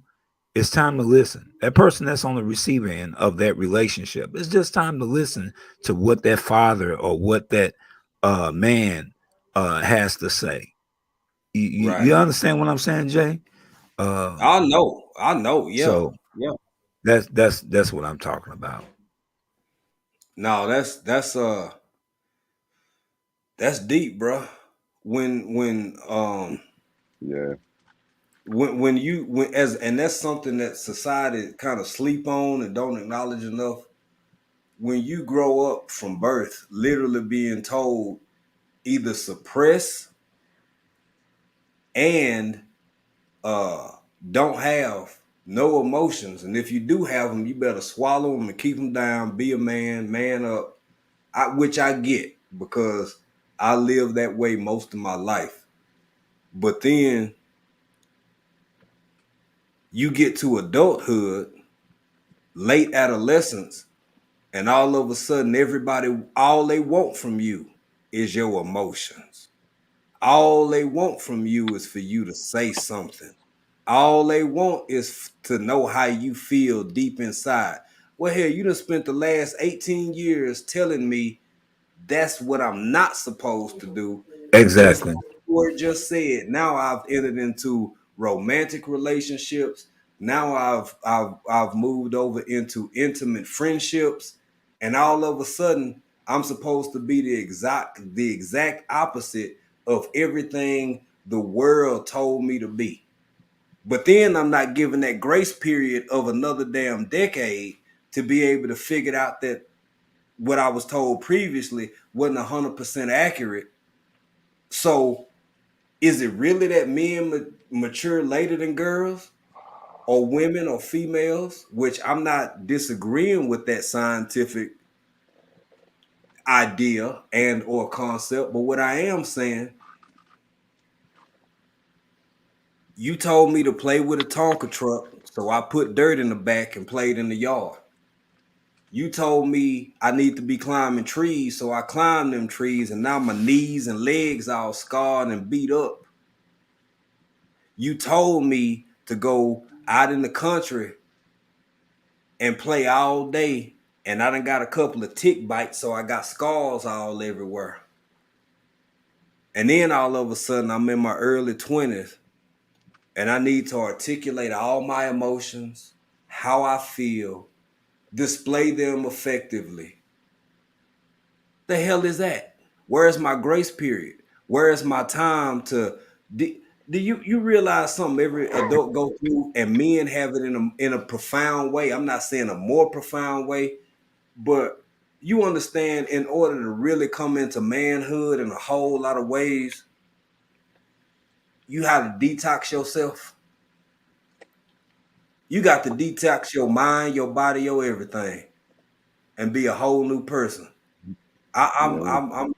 it's time to listen. That person that's on the receiving end of that relationship, it's just time to listen to what that father or what that man has to say. You understand what I'm saying, Jay? I know. Yeah. So that's what I'm talking about. No, that's That's deep, bro. When Yeah. when as and that's something that society kind of sleep on and don't acknowledge enough. When you grow up from birth, literally being told either suppress and don't have no emotions, and if you do have them, you better swallow them and keep them down. Be a man, man up. Which I get because I lived that way most of my life. But then you get to adulthood, late adolescence, and all of a sudden everybody, all they want from you is your emotions. All they want from you is for you to say something. All they want is to know how you feel deep inside. Well, hell, you done spent the last 18 years telling me that's what I'm not supposed to do. Just Exactly. like the word just said, now I've entered into romantic relationships. Now I've moved over into intimate friendships, and all of a sudden I'm supposed to be the exact opposite of everything the world told me to be. But then I'm not given that grace period of another damn decade to be able to figure out that what I was told previously wasn't 100% accurate. So is it really that men mature later than girls or women or females? Which I'm not disagreeing with that scientific idea and or concept. But what I am saying, you told me to play with a Tonka truck, so I put dirt in the back and played in the yard. You told me I need to be climbing trees, so I climbed them trees, and now my knees and legs all scarred and beat up. You told me to go out in the country and play all day, and I done got a couple of tick bites, so I got scars all everywhere. And then all of a sudden, I'm in my early 20s, and I need to articulate all my emotions, how I feel, display them effectively. The hell is that? Where's my grace period? Where's my time to do you realize something every adult go through and men have it in a profound way? I'm not saying a more profound way, but you understand in order to really come into manhood in a whole lot of ways, you have to detox yourself. You got to detox your mind, your body, your everything, and be a whole new person. Yeah. I'm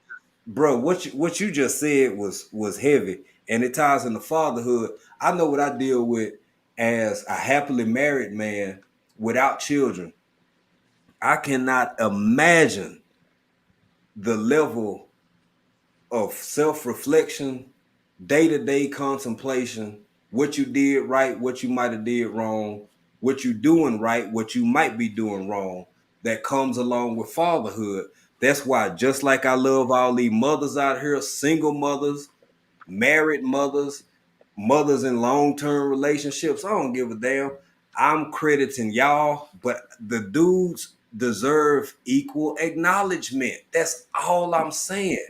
bro, what you just said was heavy, and it ties into fatherhood. I know what I deal with as a happily married man without children. I cannot imagine the level of self-reflection, day-to-day contemplation, what you did right, what you might have did wrong, what you doing right, what you might be doing wrong, that comes along with fatherhood. That's why, just like I love all these mothers out here, single mothers, married mothers, mothers in long-term relationships, I don't give a damn. I'm crediting y'all, but the dudes deserve equal acknowledgement. That's all I'm saying.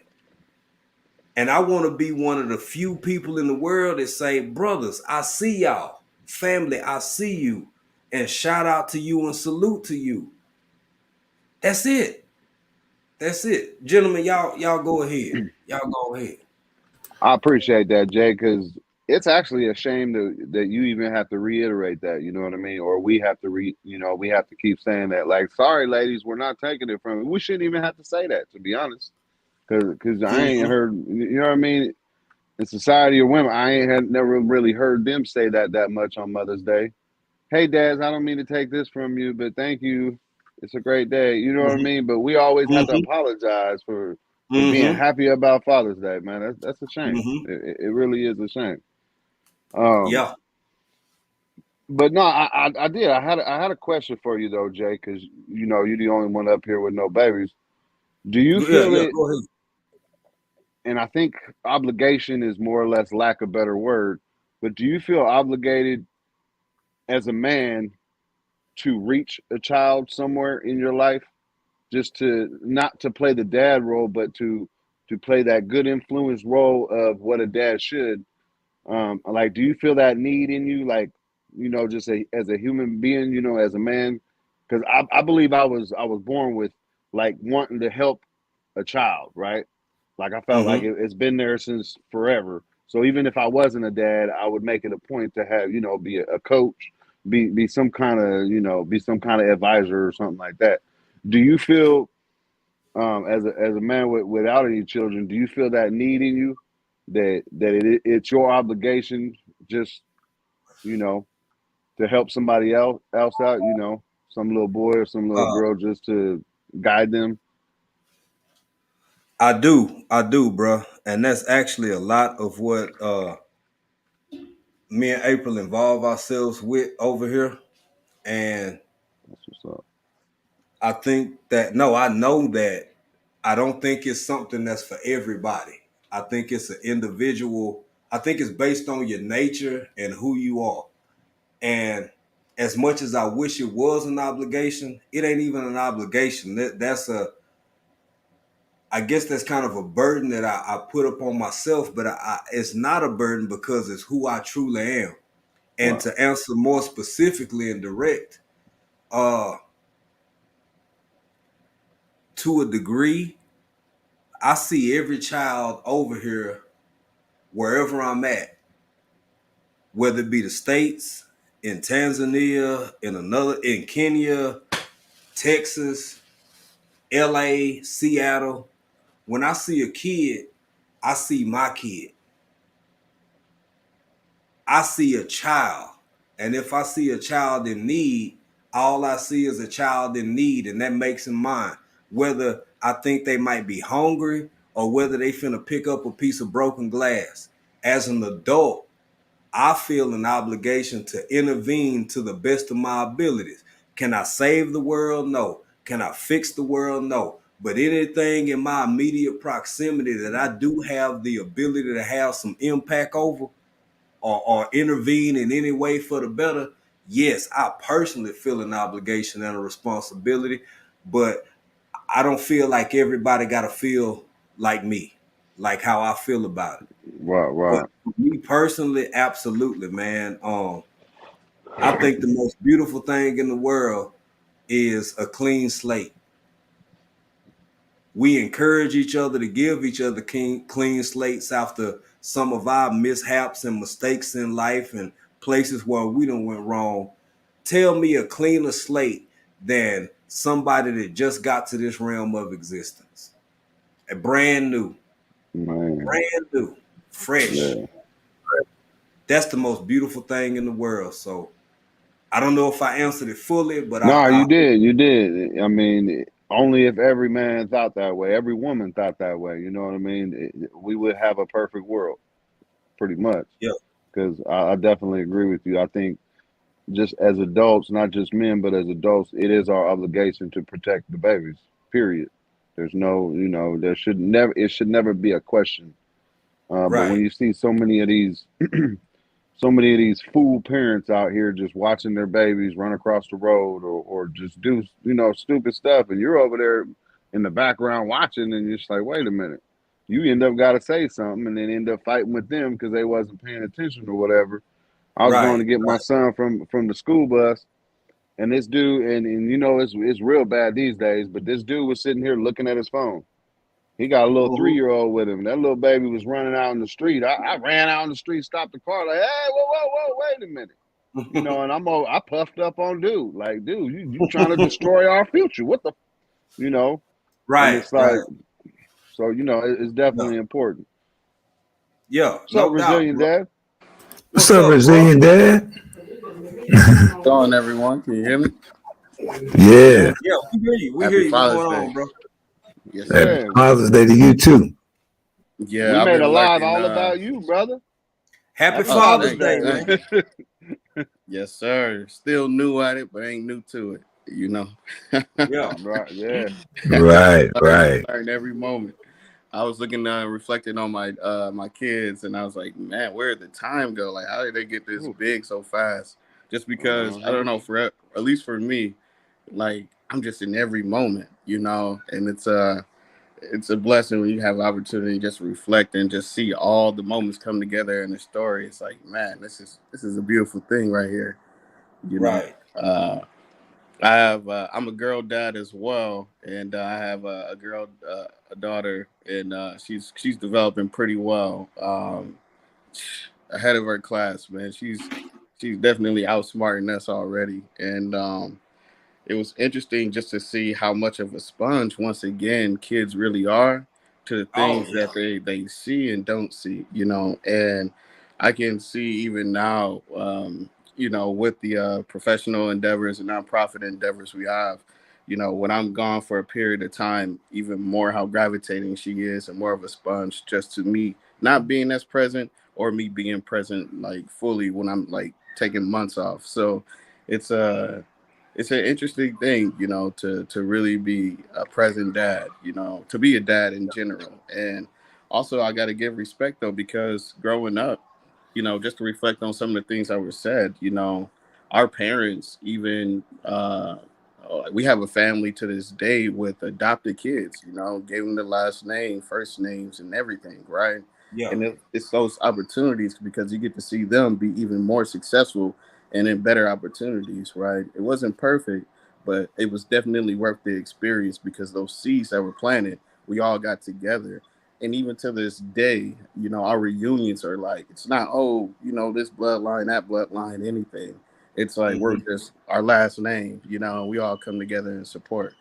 And I want to be one of the few people in the world that say, brothers, I see y'all. Family, I see you. And shout out to you and salute to you. That's it. That's it. Gentlemen, y'all go ahead. Y'all go ahead. I appreciate that, Jay, because it's actually a shame that you even have to reiterate that. You know what I mean? Or we have to we have to keep saying that. Like, sorry, ladies, we're not taking it from you. We shouldn't even have to say that, to be honest, because I ain't Mhm. heard. You know what I mean? In Society of Women, I ain't had never really heard them say that much on Mother's Day. Hey, dads, I don't mean to take this from you, but thank you. It's a great day. You know what I Mhm. mean? But we always have to Mhm. apologize for being Mhm. happy about Father's Day, man. That's a shame. Mhm. It really is a shame. Um, Yeah. but no, I did. I had a question for you though, Jay, because you're the only one up here with no babies. Do you Yeah, feel yeah, it? go ahead. And I think obligation is more or less lack of better word. But do you feel obligated as a man to reach a child somewhere in your life, just to not to play the dad role, but to to play that good influence role of what a dad should. Like, do you feel that need in you, like, you know, just as a human being, you know, as a man? Because I believe I was born with like wanting to help a child, right? Like I felt like it's been there since forever. So even if I wasn't a dad, I would make it a point to have, you know, be a coach, be some kind of, you know, be some kind of advisor or something like that. Do you feel, as a man without any children, do you feel that need in you, that it's your obligation, just, you know, to help somebody else out, you know, some little boy or some little girl, just to guide them? I do, bro, and that's actually a lot of what me and April involve ourselves with over here. And That's what's up. I think that I know that I don't think it's something that's for everybody. I think it's an individual. I think it's based on your nature and who you are. And as much as I wish it was an obligation, it ain't even an obligation. I guess that's kind of a burden that I put upon myself, but it's not a burden because it's who I truly am. And Wow. to answer more specifically and direct, to a degree, I see every child over here wherever I'm at, whether it be the States, in Tanzania, in Kenya, Texas, LA, Seattle. When I see a kid, I see my kid. I see a child. And if I see a child in need, all I see is a child in need, and that makes him mine. Whether I think they might be hungry or whether they finna pick up a piece of broken glass. As an adult, I feel an obligation to intervene to the best of my abilities. Can I save the world? No. Can I fix the world? No. But anything in my immediate proximity that I do have the ability to have some impact over, or intervene in any way for the better, yes, I personally feel an obligation and a responsibility, but I don't feel like everybody got to feel like me, like how I feel about it. Right. But for me personally, absolutely, man. I think the most beautiful thing in the world is a clean slate. We encourage each other to give each other clean slates after some of our mishaps and mistakes in life and places where we done went wrong. Tell me a cleaner slate than somebody that just got to this realm of existence. A brand new, Man. fresh. Yeah. That's the most beautiful thing in the world. So I don't know if I answered it fully, but No, you did. I mean, only if every man thought that way, every woman thought that way, you know what I mean? We would have a perfect world, pretty much. Yeah. Because I definitely agree with you. I think just as adults, not just men, but as adults, it is our obligation to protect the babies, period. There's no, you know, it should never be a question. But when Right. you see so many of these so many of these fool parents out here just watching their babies run across the road, or just do, you know, stupid stuff, and you're over there in the background watching, and you're just like, wait a minute. You end up got to say something, and then end up fighting with them because they wasn't paying attention or whatever. I was going Right. to get my son from the school bus, and this dude, and you know, it's real bad these days, but this dude was sitting here looking at his phone. He got a little Mhm. 3-year-old with him. That little baby was running out in the street. I ran out in the street, stopped the car, like, hey, whoa, wait a minute. You know, and I puffed up on dude. Like, dude, you trying to destroy our future. What the, you know? And Right. it's like, so, you know, it's definitely Yeah. important. Yeah, What's up, no doubt, Resilient bro. Dad? What's up, Resilient Dad? What's on, everyone? Can you hear me? Yeah. Yeah, we hear you. We hear Happy you. What's Father's going Day. on, bro? Yes, Happy sir. Yeah. Father's Day to you too. Yeah, We I've made a been live working. all about you, brother. Happy Happy Father's Father's Day, Day. man. Yes, sir. Still new at it, but ain't new to it. You know. Yeah. Right, yeah. Right. Learn every moment. I was looking, reflecting on my my kids, and I was like, man, where did the time go? Like, how did they get this Ooh. big so fast? Just because I don't know, for at least for me, like I'm just in every moment, you know, and it's a blessing when you have opportunity just to reflect and just see all the moments come together in the story. It's like, man, this is a beautiful thing right here. You know, Right. I'm a girl dad as well, and I have a girl, a daughter, and she's developing pretty well, ahead of her class, man. She's definitely outsmarting us already, and it was interesting just to see how much of a sponge once again kids really are to the Oh things yeah. that they see and don't see, and I can see even now, with the professional endeavors and nonprofit endeavors we have, when I'm gone for a period of time, even more how gravitating she is and more of a sponge just to me not being as present or me being present like fully when I'm like taking months off. So it's it's an interesting thing, to really be a present dad, to be a dad in general. And also, I got to give respect though, because growing up, just to reflect on some of the things that were said, our parents even, we have a family to this day with adopted kids, gave them the last name, first names, and everything, right? Yeah. And it's those opportunities because you get to see them be even more successful and in better opportunities, right? It wasn't perfect, but it was definitely worth the experience because those seeds that were planted, we all got together. And even to this day, our reunions are like, it's not, oh, this bloodline, that bloodline, anything. It's like we're Mm-hmm. just our last name, we all come together and support.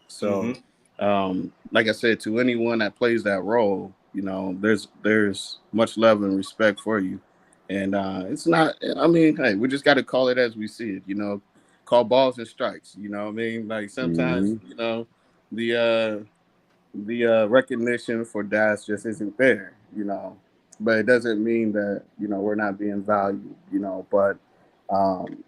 So, Mm-hmm. like I said, to anyone that plays that role, there's much love and respect for you. And it's not, I mean, hey, we just got to call it as we see it, call balls and strikes, what I mean? Like sometimes, Hmm. the, recognition for dads just isn't there, but it doesn't mean that, we're not being valued, but um,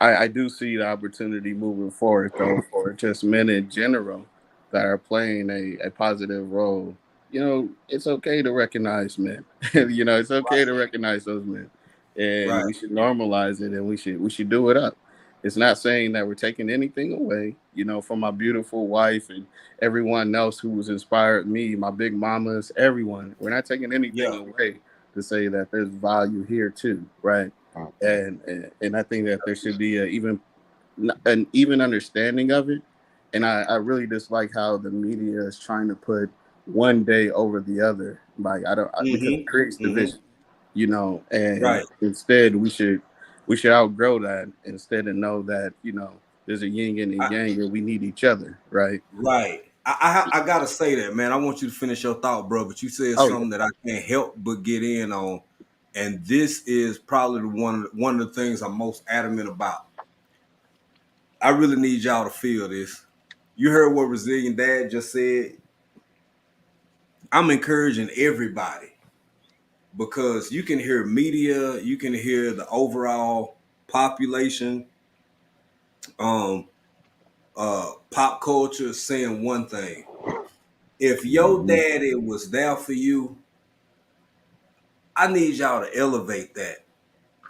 I do see the opportunity moving forward though for just men in general that are playing a positive role. It's okay to recognize men. It's okay to recognize those men. And Right. we should normalize it and we should do it up. It's not saying that we're taking anything away, from my beautiful wife and everyone else who was inspired me, my big mamas, everyone. We're not taking anything Yeah. away to say that there's value here too, right? And I think that there should be an even understanding of it. And I really dislike how the media is trying to put one day over the other. Like because it creates Mm-hmm. Mm-hmm. division, and Right. instead we should outgrow that instead and know that, there's a yin and a I, yang and we need each other, right? right. I gotta say that, man. I want you to finish your thought, bro. But you said Oh yeah. something that I can't help but get in on, and this is probably one of the things I'm most adamant about. I really need y'all to feel this. You heard what Resilient Dad just said. I'm encouraging everybody because you can hear media, you can hear the overall population, um, pop culture saying one thing. If your Hmm. daddy was there for you, I need y'all to elevate that.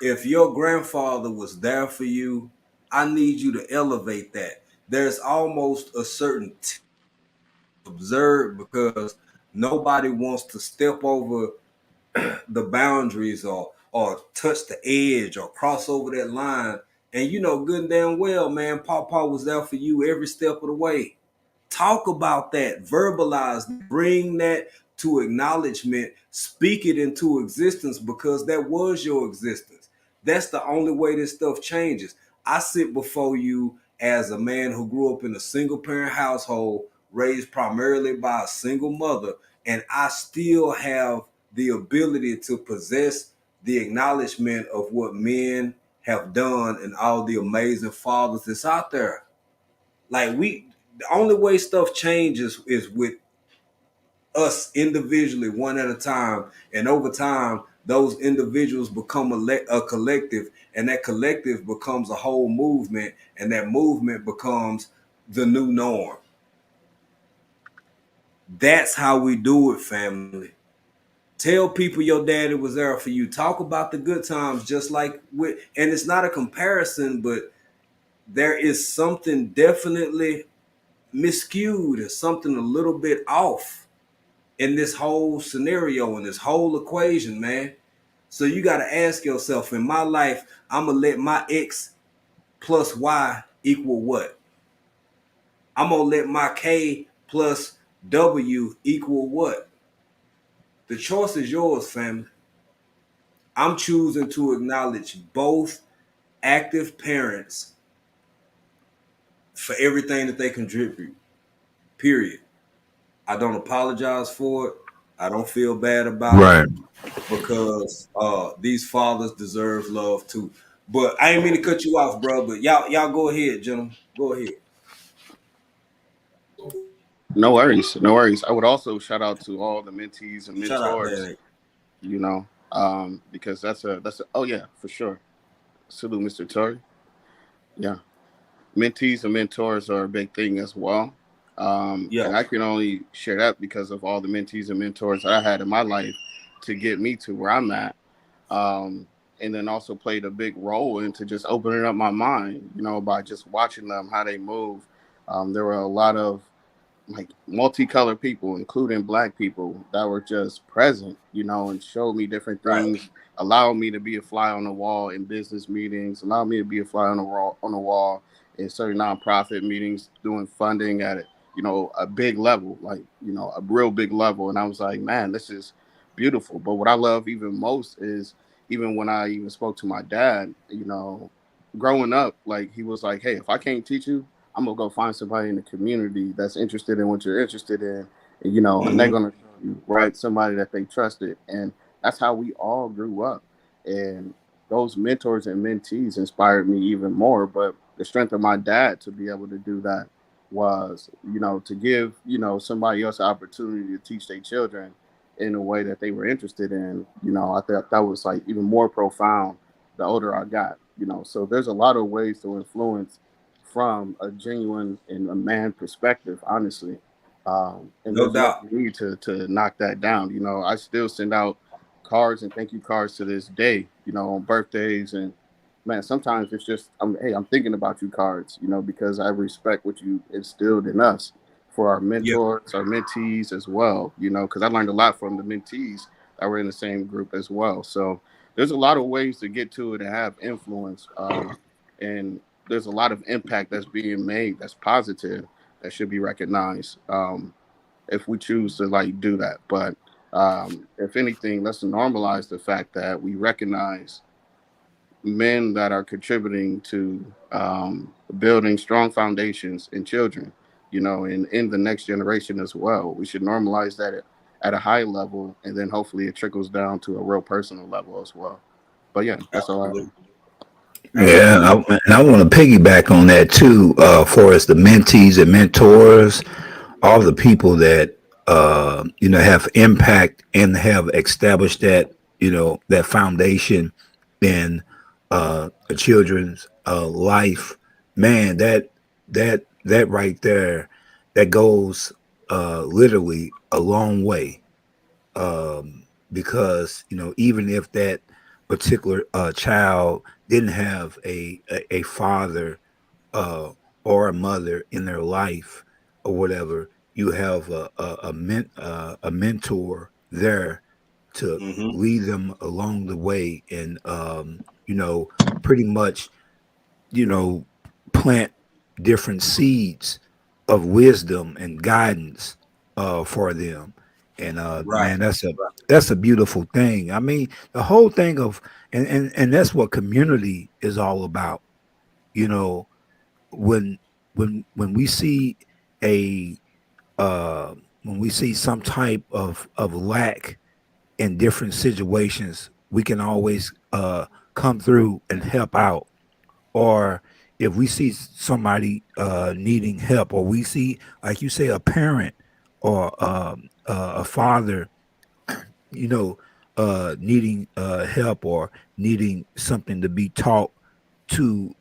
If your grandfather was there for you, I need you to elevate that. There's almost a certain observed because nobody wants to step over the boundaries or touch the edge or cross over that line. And you know good and damn well, man, Papa was there for you every step of the way. Talk about that, verbalize, bring that to acknowledgement, speak it into existence because that was your existence. That's the only way this stuff changes. I sit before you as a man who grew up in a single parent household, raised primarily by a single mother, and I still have the ability to possess the acknowledgement of what men have done and all the amazing fathers that's out there. Like the only way stuff changes is with us individually, one at a time, and over time, those individuals become a collective, and that collective becomes a whole movement, and that movement becomes the new norm. That's how we do it, family. Tell people your daddy was there for you. Talk about the good times, just like and it's not a comparison, but there is something definitely miscued and something a little bit off in this whole scenario, in this whole equation, man. So you got to ask yourself, in my life, I'm going to let my X plus Y equal what? I'm going to let my K plus W equal what? The choice is yours, family. I'm choosing to acknowledge both active parents for everything that they contribute. Period. I don't apologize for it. I don't feel bad about Right. it because these fathers deserve love too. But I ain't mean to cut you off, bro. But y'all go ahead, gentlemen. Go ahead. No worries, no worries. I would also shout out to all the mentees and Shout out, mentors, man. you know, because that's a oh yeah, for sure. Salute, Mr. Tory. Yeah, mentees and mentors are a big thing as well. Yeah. And I can only share that because of all the mentees and mentors that I had in my life to get me to where I'm at. And then also played a big role into just opening up my mind, you know, by just watching them, how they move. There were a lot of like multicolored people, including black people, that were just present, you know, and showed me different Right. things, allowed me to be a fly on the wall in business meetings, allowed me to be a fly on the wall in certain nonprofit meetings, doing funding at you know, a big level, like, you know, a real big level. And I was like, man, this is beautiful. But what I love even most is even when I even spoke to my dad, you know, growing up, like he was like, hey, if I can't teach you, I'm gonna go find somebody in the community that's interested in what you're interested in, and, you know, and they're Mm-hmm. gonna show you, right, somebody that they trusted, and that's how we all grew up. And those mentors and mentees inspired me even more. But the strength of my dad to be able to do that was, you know, to give, you know, somebody else an opportunity to teach their children in a way that they were interested in. You know, I thought that was like even more profound the older I got. You know, so there's a lot of ways to influence from a genuine and a man perspective, honestly. And No there's no doubt. need to knock that down. You know, I still send out cards and thank you cards to this day, you know, on birthdays. And man, sometimes it's just, hey, I'm thinking about you cards, you know, because I respect what you instilled in us for our Yeah. mentors, our mentees as well, you know, because I learned a lot from the mentees that were in the same group as well. So there's a lot of ways to get to it and have influence. And there's a lot of impact that's being made that's positive that should be recognized, if we choose to like do that. But if anything, let's normalize the fact that we recognize men that are contributing to building strong foundations in children, you know, and in the next generation as well. We should normalize that at a high level, and then hopefully it trickles down to a real personal level as well. But yeah, that's all I have. Absolutely. Yeah, and I want to piggyback on that too. For us, the mentees and mentors, all the people that you know have impact and have established that, you know, that foundation in a children's life. Man, that right there, that goes literally a long way. Because, you know, even if that particular child didn't have a father uh, or a mother in their life or whatever, you have a mentor there to Mm-hmm. lead them along the way, and you know, pretty much, you know, plant different seeds of wisdom and guidance for them. And Right. man, that's a beautiful thing. I mean, the whole thing of, and that's what community is all about. You know, when when we see a when we see some type of lack in different situations, we can always come through and help out. Or if we see somebody needing help, or we see, like you say, a parent or a father, you know, needing help or needing something to be taught to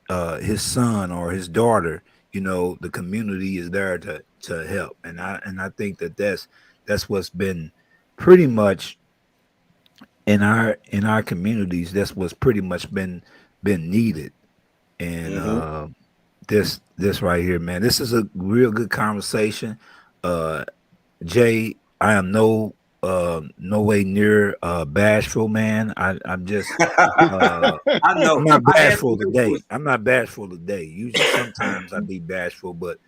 his son or his daughter, you know, the community is there to help. And I think that that's what's been pretty much in our communities. That's what's pretty much been needed. And Mm-hmm. this right here, man. This is a real good conversation. Jay, I am no way near bashful, man. I'm just I know. I'm not I had bashful to do today. it. I'm not bashful today. Usually sometimes I be bashful, but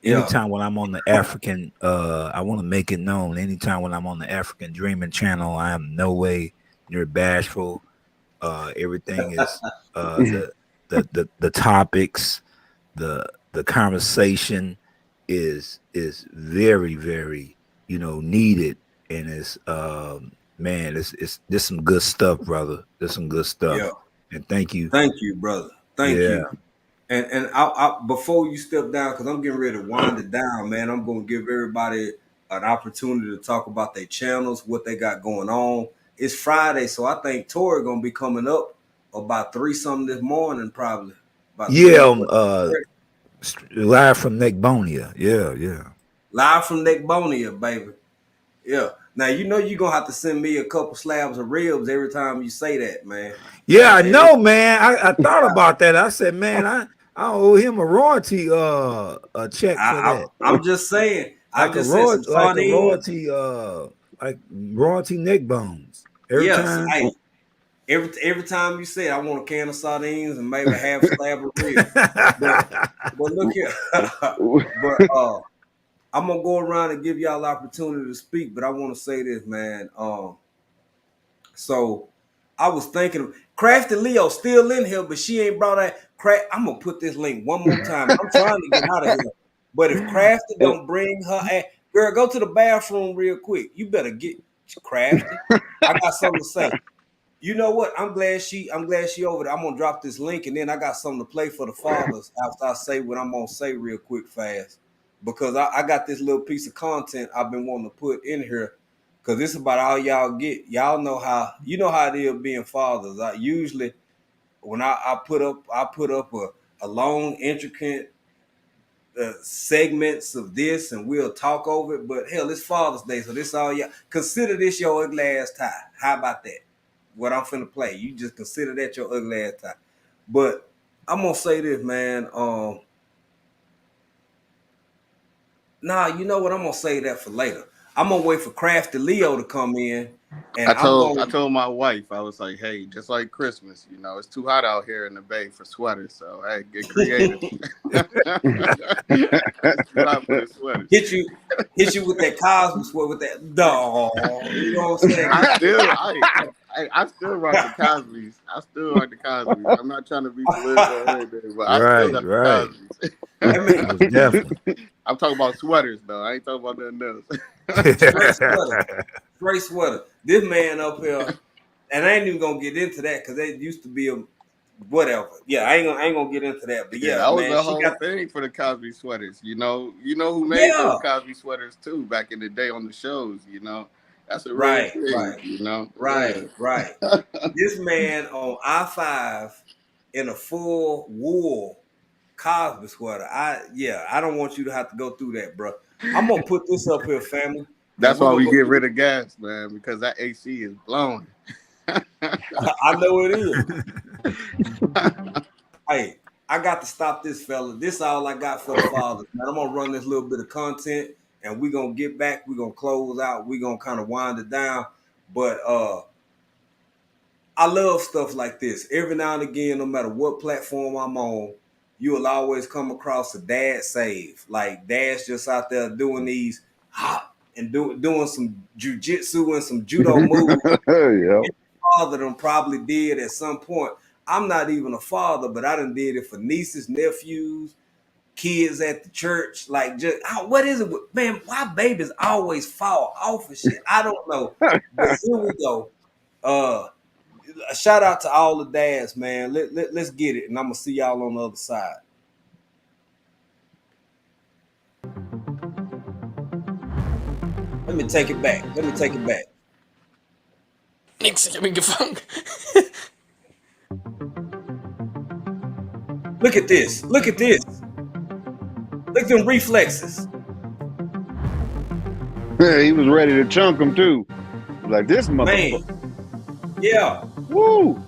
Yeah. anytime when I'm on the African, I want to make it known. Anytime when I'm on the African Dreaming channel, I am no way near bashful. Everything is the topics, the conversation is very, very, needed, and it's man, it's there's some good stuff, brother. There's some good stuff. Yeah. And thank you. Thank you, brother. Thank Yeah. you. And I before you step down, because I'm getting ready to wind it down, man, I'm going to give everybody an opportunity to talk about their channels, what they got going on. It's Friday, so I think Tori going to be coming up about 3-something this morning, probably. About Yeah, live from Neckbonia. Yeah. live from Neckbonia, baby. Yeah. Now, you're going to have to send me a couple slabs of ribs every time you say that, man. Yeah, I know, man. I thought about that. I said, man, I owe him a royalty a check for that. I'm just saying. Like I just said some sardines. like royalty neck bones. Every time. Hey, every time you say it, I want a can of sardines and maybe half slab of ribs. But look here. But I'm gonna go around and give y'all the opportunity to speak. But I want to say this, man. So I was thinking, Crafty Leo still in here, but she ain't brought that. I'm gonna put this link one more time. I'm trying to get out of here. But if Crafty don't bring her ass, girl, go to the bathroom real quick. You better get Crafty. I got something to say. You know what? I'm glad she over there. I'm gonna drop this link, and then I got something to play for the fathers after I say what I'm gonna say real quick, fast, because I got this little piece of content I've been wanting to put in here, because this is about all y'all get. Y'all know how it is being fathers. I usually when I put up a long, intricate segments of this, and we'll talk over it. But hell, it's Father's Day, so this all y'all consider this your ugly ass tie. How about that? What I'm finna play, you just consider that your ugly ass tie. But I'm gonna say this, man. Nah, you know what? I'm gonna say that for later. I'm gonna wait for Crafty Leo to come in. And I told my wife, I was like, hey, just like Christmas, it's too hot out here in the Bay for sweaters. So hey, get creative. Hit you with that Cosby sweat with that dog. You know what I'm saying? I still rock the Cosbys. I'm not trying to be political or anything, but I still got the Cosbys. I'm talking about sweaters, though. I ain't talking about nothing else. Straight sweater. This man up here, and I ain't even gonna get into that because that used to be a whatever. Yeah, I ain't gonna get into that. But yeah, that was man, the whole thing for the Cosby sweaters. You know who made those Cosby sweaters too back in the day on the shows. That's a real thing, Right. This man on I-5 in a full wool Cosby sweater. I don't want you to have to go through that, bro. I'm gonna put this up here, family. That's why we get rid of gas, man, because that AC is blowing. I know it is. Hey, I got to stop this, fella. This is all I got for the fathers, man. I'm gonna run this little bit of content, and we're gonna get back. We're gonna close out. We're gonna kind of wind it down. But I love stuff like this. Every now and again, no matter what platform I'm on, you will always come across a dad save. Like dad's just out there doing these and doing some jujitsu and some judo moves. Yeah. Father done probably did at some point. I'm not even a father, but I done did it for nieces, nephews, kids at the church. Like, just what is it, man? Why babies always fall off of shit? I don't know. But here we go. A shout out to all the dads, man. Let's get it, and I'm gonna see y'all on the other side. Let me take it back. Nix, ich hab ihn gefangen. Look at this. Look at them reflexes. Yeah, he was ready to chunk him too. Like this motherfucker. Man. Yeah. Woo!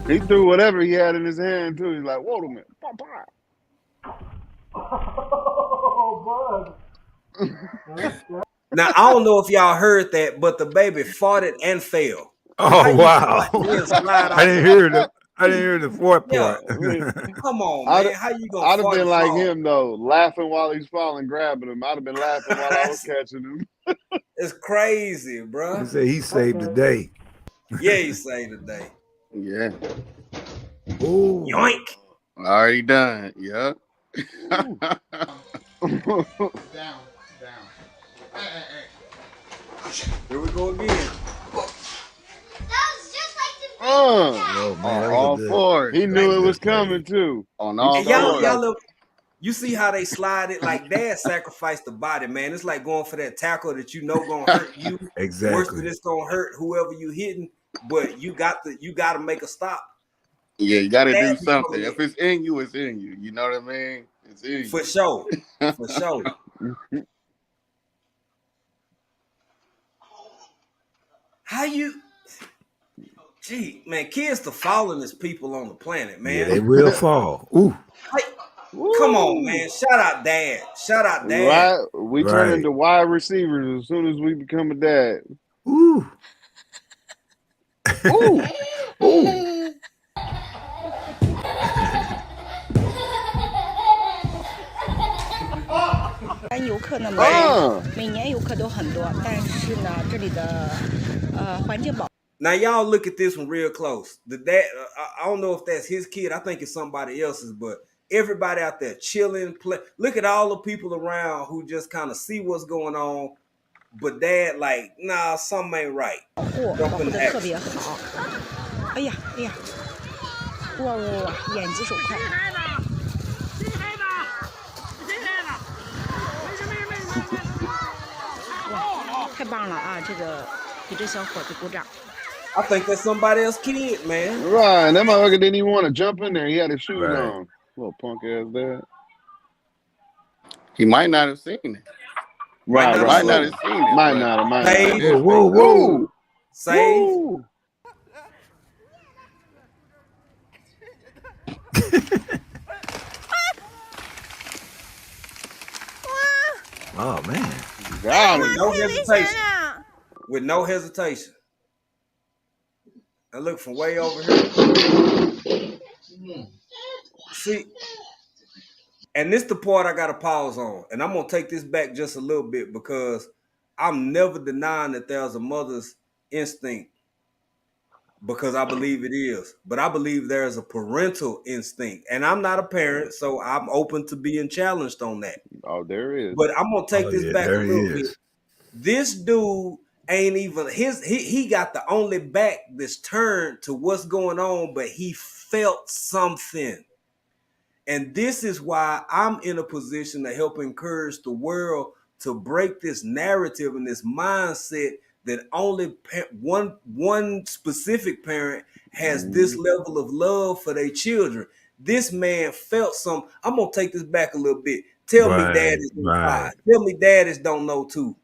He threw whatever he had in his hand too. He's like, whoa a minute. Now I don't know if y'all heard that, but the baby farted and fell. How Oh you wow! fart and then slide I off didn't the- hear the fourth Yeah, part. come on, I'd- man. How you gonna I'd have fart been and like fall? him though, laughing while he's falling, grabbing him. I'd have been laughing while I was catching him. It's crazy, He bro. said he saved the day. Yeah, you say today. Yeah. Ooh. Yoink. Already done. Yeah. Down, down. Here we go again. Oh man, that all was good. four. He knew it was coming too. On all And y'all, fours. y'all, you see how they slide it? Like Dad sacrificed the body, man. It's like going for that tackle that you know gonna hurt you. Worse Exactly. than it's gonna hurt whoever you hitting, but you got to make a stop. Yeah, you got to do Dad, something. you know If it's in you, it's in you. You know what I mean? It's in you. For sure. For sure. How you? Gee, man, kids the fallingest people on the planet, man. Yeah, they will fall. Ooh. Come on, man. Shout out Dad. Shout out Dad. Right? We turn Right. into wide receivers as soon as we become a dad. Ooh. Ooh. Ooh. 游客呢，每年游客都很多，但是呢，这里的环境保。 Now y'all look at this one real close. The dad, I don't know if that's his kid. I think it's somebody else's, but everybody out there chilling, play. Look at all the people around who just kind of see what's going on, but Dad like, nah, something ain't right. 保护的特别好。哎呀，哎呀，哇哇哇，眼疾手快。哇，太棒了啊！这个给这小伙子鼓掌。 I think that's somebody else's kid, man. Right. That motherfucker didn't even want to jump in there. He had his shoes Right. on. Little punk ass dad. He might not have seen it. Right, not right. Might not right. have seen it. Might but not have, might Hey. not. Whoa, whoa, whoa. Save. Woo. Oh man. Got With him. no hesitation. With no hesitation. I look from way over here. See, and this the part I gotta pause on, and I'm gonna take this back just a little bit because I'm never denying that there's a mother's instinct because I believe it is, but I believe there's a parental instinct, and I'm not a parent, so I'm open to being challenged on that. Oh, there is. But I'm gonna take Oh, this yeah, back a there he little bit. is. This dude ain't even he got the only back that's turned to what's going on, but he felt something. And this is why I'm in a position to help encourage the world to break this narrative and this mindset that only one specific parent has this level of love for their children. This man felt some. I'm gonna take this back a little bit. Tell me Right, daddies don't right. lie. Tell me daddies don't know too.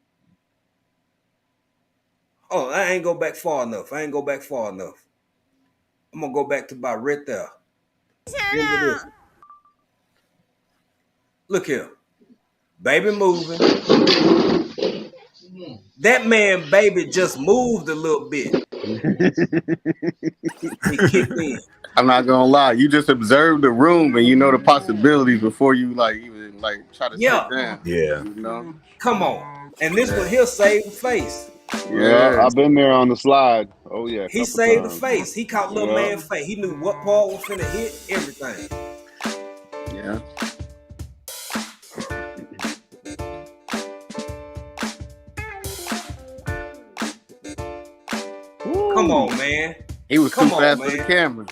Oh, I ain't go back far enough. I'm gonna go back to about right there. Look here. Baby moving. That man, baby, just moved a little bit. He kicked in. I'm not gonna lie. You just observe the room and you know the possibilities before you even try to Yeah. sit down. Yeah. You know? Come on. And this one, he'll save the face. Yeah, I've been there on the slide. Oh yeah, He couple saved the times. face. He caught little Yeah. man face. He knew what part was finna hit, everything. Yeah. Come on, man. He was Come too on, fast for the man. camera.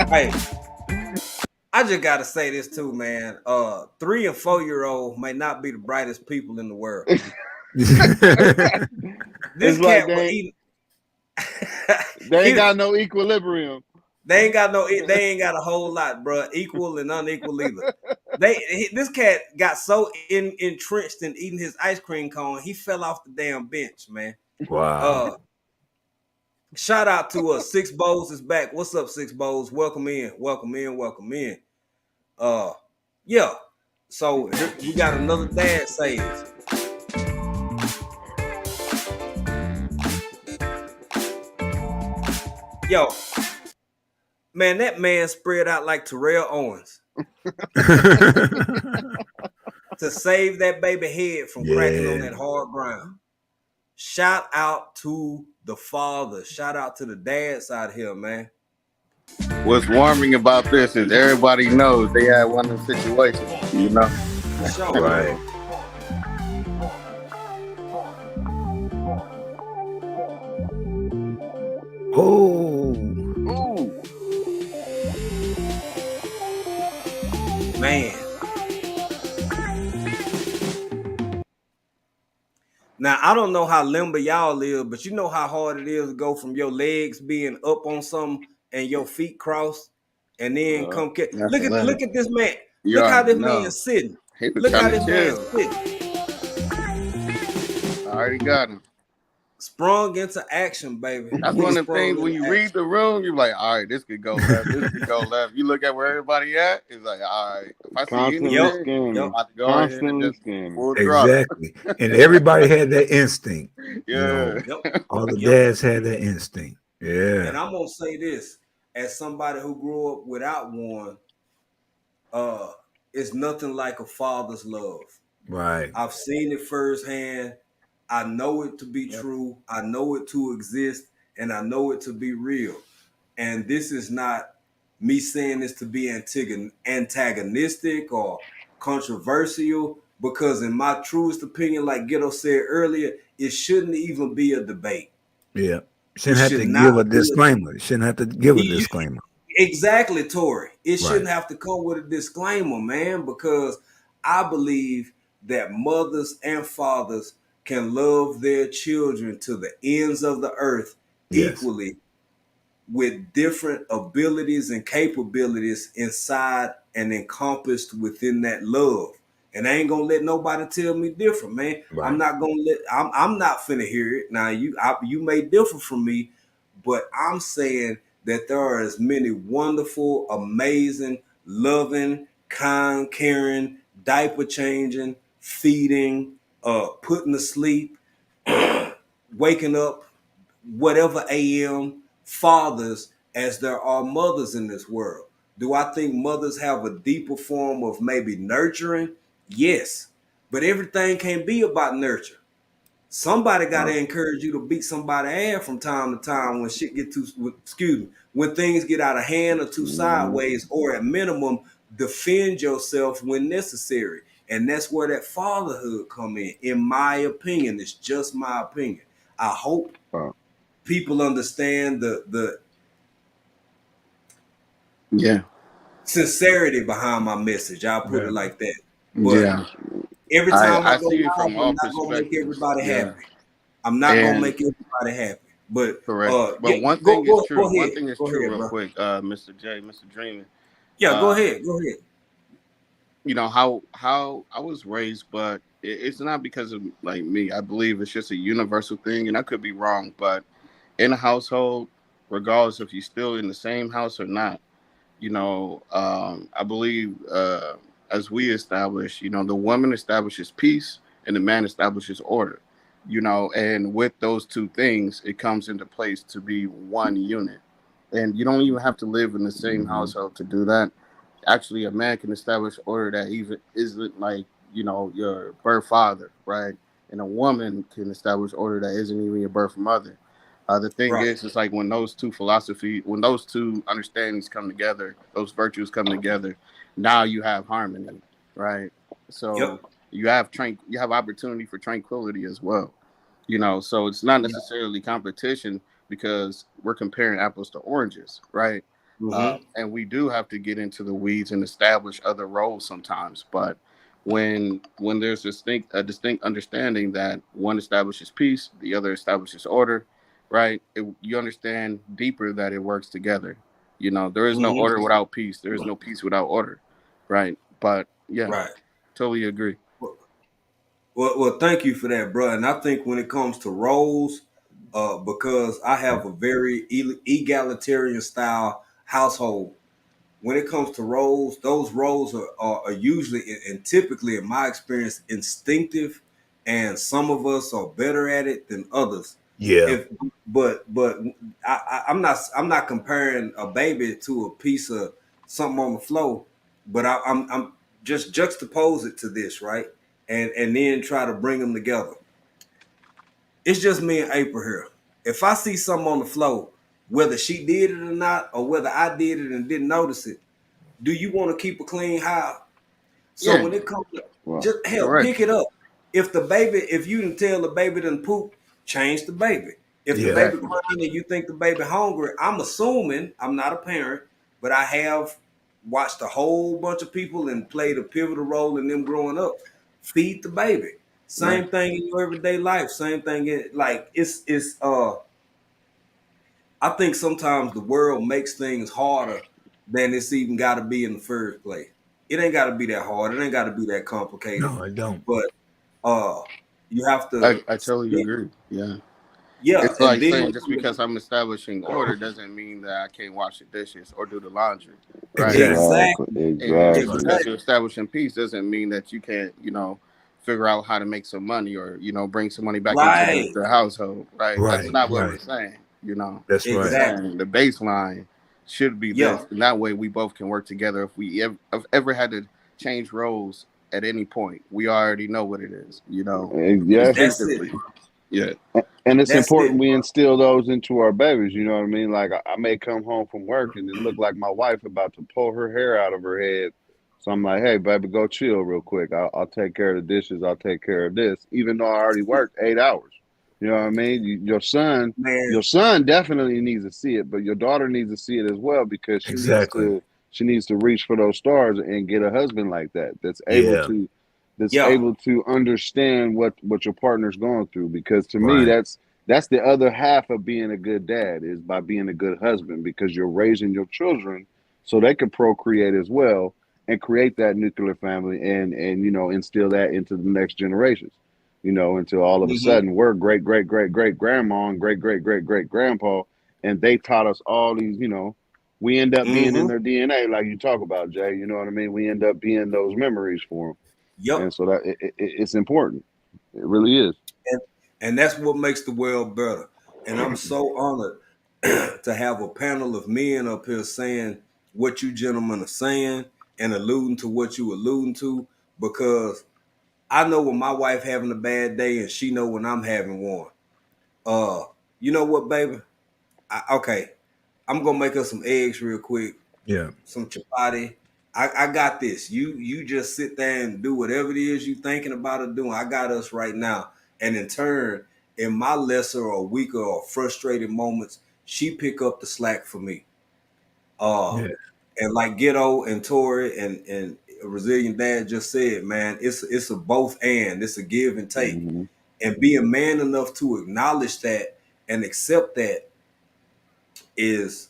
Hey, I just gotta say this too, man. 3 and 4-year-old may not be the brightest people in the world. This It's cat like was they- eating. They ain't got no equilibrium. They ain't got a whole lot, bro. Equal and unequal either. This cat got so entrenched in eating his ice cream cone, he fell off the damn bench, man. Wow. Shout out to us. Six Bowls is back. What's up, Six Bowls? Welcome in. Welcome in. Welcome in. Yeah. So we got another dad sayings. Yo, man, that man spread out like Terrell Owens to save that baby head from cracking on that hard ground. Shout out to the father. Shout out to the dad side here, man. What's warming about this is everybody knows they had one of them situations, you know. For sure. Right. Oh. Ooh. Man. Now, I don't know how limber y'all is, but you know how hard it is to go from your legs being up on something and your feet crossed and then come look at this man. Look how this man's sitting. Look how this man's sitting. I already got him. Sprung into action, baby. That's one of the things when you read the room, you're like, all right, this could go left, this could go left. You look at where everybody at, it's like, all right, if I see Constantly anything, I'm about to go ahead and just full drop. Exactly. And everybody had that instinct. Yeah. You know, all the dads had that instinct. Yeah. And I'm gonna say this as somebody who grew up without one, it's nothing like a father's love. Right. I've seen it firsthand. I know it to be true. I know it to exist, and I know it to be real. And this is not me saying this to be antagonistic or controversial, because in my truest opinion, like Ghetto said earlier, it shouldn't even be a debate. Yeah. Shouldn't have to give a disclaimer. Shouldn't have to give a disclaimer. Exactly, Tori. It shouldn't have to come with a disclaimer, man, because I believe that mothers and fathers can love their children to the ends of the earth equally, with different abilities and capabilities inside and encompassed within that love. And I ain't gonna let nobody tell me different, man. Right. I'm not gonna let. I'm not finna hear it. Now you may differ from me, but I'm saying that there are as many wonderful, amazing, loving, kind, caring, diaper changing, feeding, putting to sleep, waking up, whatever AM fathers as there are mothers in this world. Do I think mothers have a deeper form of maybe nurturing? Yes, but everything can't be about nurture. Somebody got to encourage you to beat somebody's ass from time to time when shit get when things get out of hand or too sideways, or at minimum defend yourself when necessary. And that's where that fatherhood come in my opinion. It's just my opinion. I hope people understand the sincerity behind my message. I'll put it like that. But every time I go see it live, from I'm all not gonna make perspectives. everybody happy. I'm not gonna make everybody happy. But correct. But one thing is true. One thing is true, real quick, Mr. J, Mr. Dreaming. Yeah, go ahead. Go ahead. You know how I was raised, but it's not because of like me. I believe it's just a universal thing, and I could be wrong, but in a household, regardless if you're still in the same house or not, you know, I believe as we establish, you know, the woman establishes peace and the man establishes order, you know, and with those two things, it comes into place to be one unit. And you don't even have to live in the same household to do that. Actually, a man can establish order that even isn't like, you know, your birth father, right? And a woman can establish order that isn't even your birth mother. The thing is, it's like when those two understandings come together, those virtues come together, now you have harmony, right? So you have opportunity for tranquility as well, you know. So it's not necessarily competition because we're comparing apples to oranges, right? And we do have to get into the weeds and establish other roles sometimes, but when there's a distinct understanding that one establishes peace, the other establishes order, right? You understand deeper that it works together. You know, there is no order without peace. There is no peace without order, right? But totally agree. Well, thank you for that, bro. And I think when it comes to roles, because I have a very egalitarian style household. When it comes to roles, those roles are usually and typically, in my experience, instinctive, and some of us are better at it than others. Yeah. But I'm not comparing a baby to a piece of something on the floor, but I'm just juxtapose it to this, right, and then try to bring them together. It's just me and April here. If I see something on the floor, whether she did it or not, or whether I did it and didn't notice it, do you want to keep a clean house? So Yeah. when it comes to Wow. just hell, Correct. pick it up. If you can tell the baby done poop, change the baby. If the Yeah. baby crying and you think the baby hungry, I'm assuming, I'm not a parent, but I have watched a whole bunch of people and played a pivotal role in them growing up. Feed the baby. Same thing in your everyday life. Same thing in like it's I think sometimes the world makes things harder than it's even got to be in the first place. It ain't got to be that hard. It ain't got to be that complicated. No, I don't. But you have to. I totally agree. Yeah. Yeah, It's and like then saying just because I'm establishing order doesn't mean that I can't wash the dishes or do the laundry. Right. Exactly. And Exactly. just because you're establishing peace doesn't mean that you can't, figure out how to make some money or, bring some money back into right, the household. Right. That's Right. not what we're Right. saying. That's We're right. exactly. saying the baseline should be Yeah, this. And that way we both can work together. If we ever had to change roles at any point, we already know what it is, Yes. that's it. instinctively. Yeah. And it's That's important it. we instill those into our babies. You know what I mean? Like I may come home from work and it look like my wife about to pull her hair out of her head. So I'm like, hey, baby, go chill real quick. I'll take care of the dishes. I'll take care of this, even though I already worked 8 hours. You know what I mean? Your Man, son definitely needs to see it, but your daughter needs to see it as well because Exactly. she needs to reach for those stars and get a husband like that that's able Yeah. to understand what your partner's going through. Because to me, Right. that's the other half of being a good dad is by being a good husband because you're raising your children so they can procreate as well and create that nuclear family and instill that into the next generations. Until all of a sudden we're great great great great grandma and great great great great grandpa, and they taught us all these. We end up being in their DNA, like you talk about, Jay. You know what I mean? We end up being those memories for them, yep. and so that it's important. It really is. And that's what makes the world better. And I'm so honored to have a panel of men up here saying what you gentlemen are saying and alluding to what you alluding to, because I know when my wife having a bad day and she know when I'm having one. You know what, baby? Okay, I'm gonna make us some eggs real quick, Yeah. some chapati. I got this. You just sit there and do whatever it is you thinking about or doing. I got us right now. And in turn, in my lesser or weaker or frustrated moments, she pick up the slack for me. Yeah. And like Ghetto and Tori and Resilient Dad just said, man, it's a both and it's a give and take. Mm-hmm. And being man enough to acknowledge that and accept that is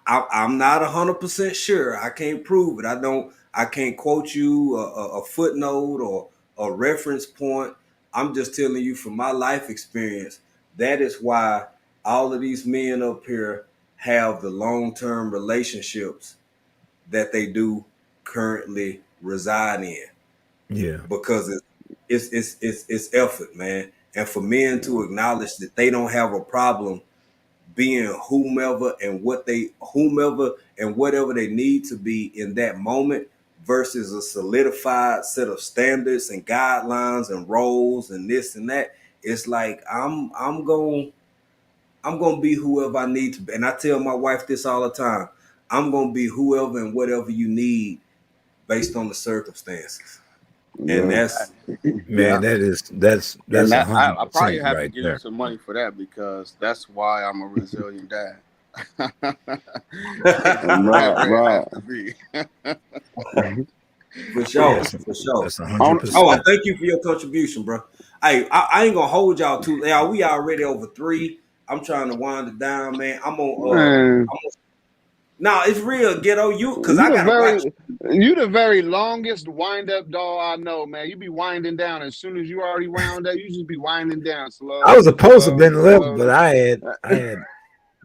I'm not 100% sure. I can't prove it. I can't quote you a footnote or a reference point. I'm just telling you from my life experience. That is why all of these men up here have the long-term relationships that they do currently reside in, Yeah. because it's effort, man. And for men to acknowledge that they don't have a problem being whomever and whatever they need to be in that moment versus a solidified set of standards and guidelines and roles and this and that. It's like I'm gonna be whoever I need to be. And I tell my wife this all the time. I'm gonna be whoever and whatever you need based on the circumstances. And Yeah. that's Man, that's And that, I 100% probably have to right give you there. some money for that because that's why I'm a resilient dad. Right. for sure, Yes. for sure. That's Oh, 100%. and thank you for your contribution, bro. Hey, I ain't gonna hold y'all too. Yeah, we already over 3. I'm trying to wind it down, man. I'm on. Man. No, it's real, Ghetto. Because You I the gotta watch. you the very longest wind up dog I know, man. You be winding down as soon as you already wound up. You just be winding down I was slowly, supposed to have been slowly, 11, but slowly. I had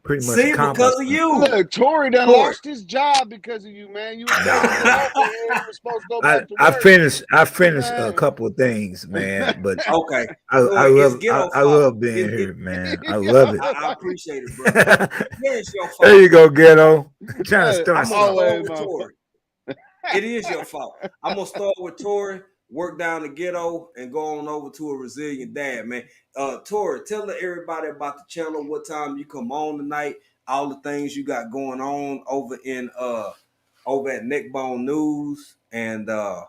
pretty much See, because accomplished of something. you. Look, Tory done Tory. lost his job because of you, man. You was supposed to get off of here. You was supposed to go back to I work. finished a Man. couple of things, man, but Okay. I Tory, it's love Ghetto I fault. love being here, man. I love it. I appreciate it, bro. Yeah, it's your fault. There you go, Ghetto. Trying to Hey, start I'm gonna something. start with Tory. It is your fault. I'm gonna start with Tory, work down the Ghetto, and go on over to a resilient dad, man. Tory, tell everybody about the channel, what time you come on tonight, all the things you got going on over in over at Neckbone News, and I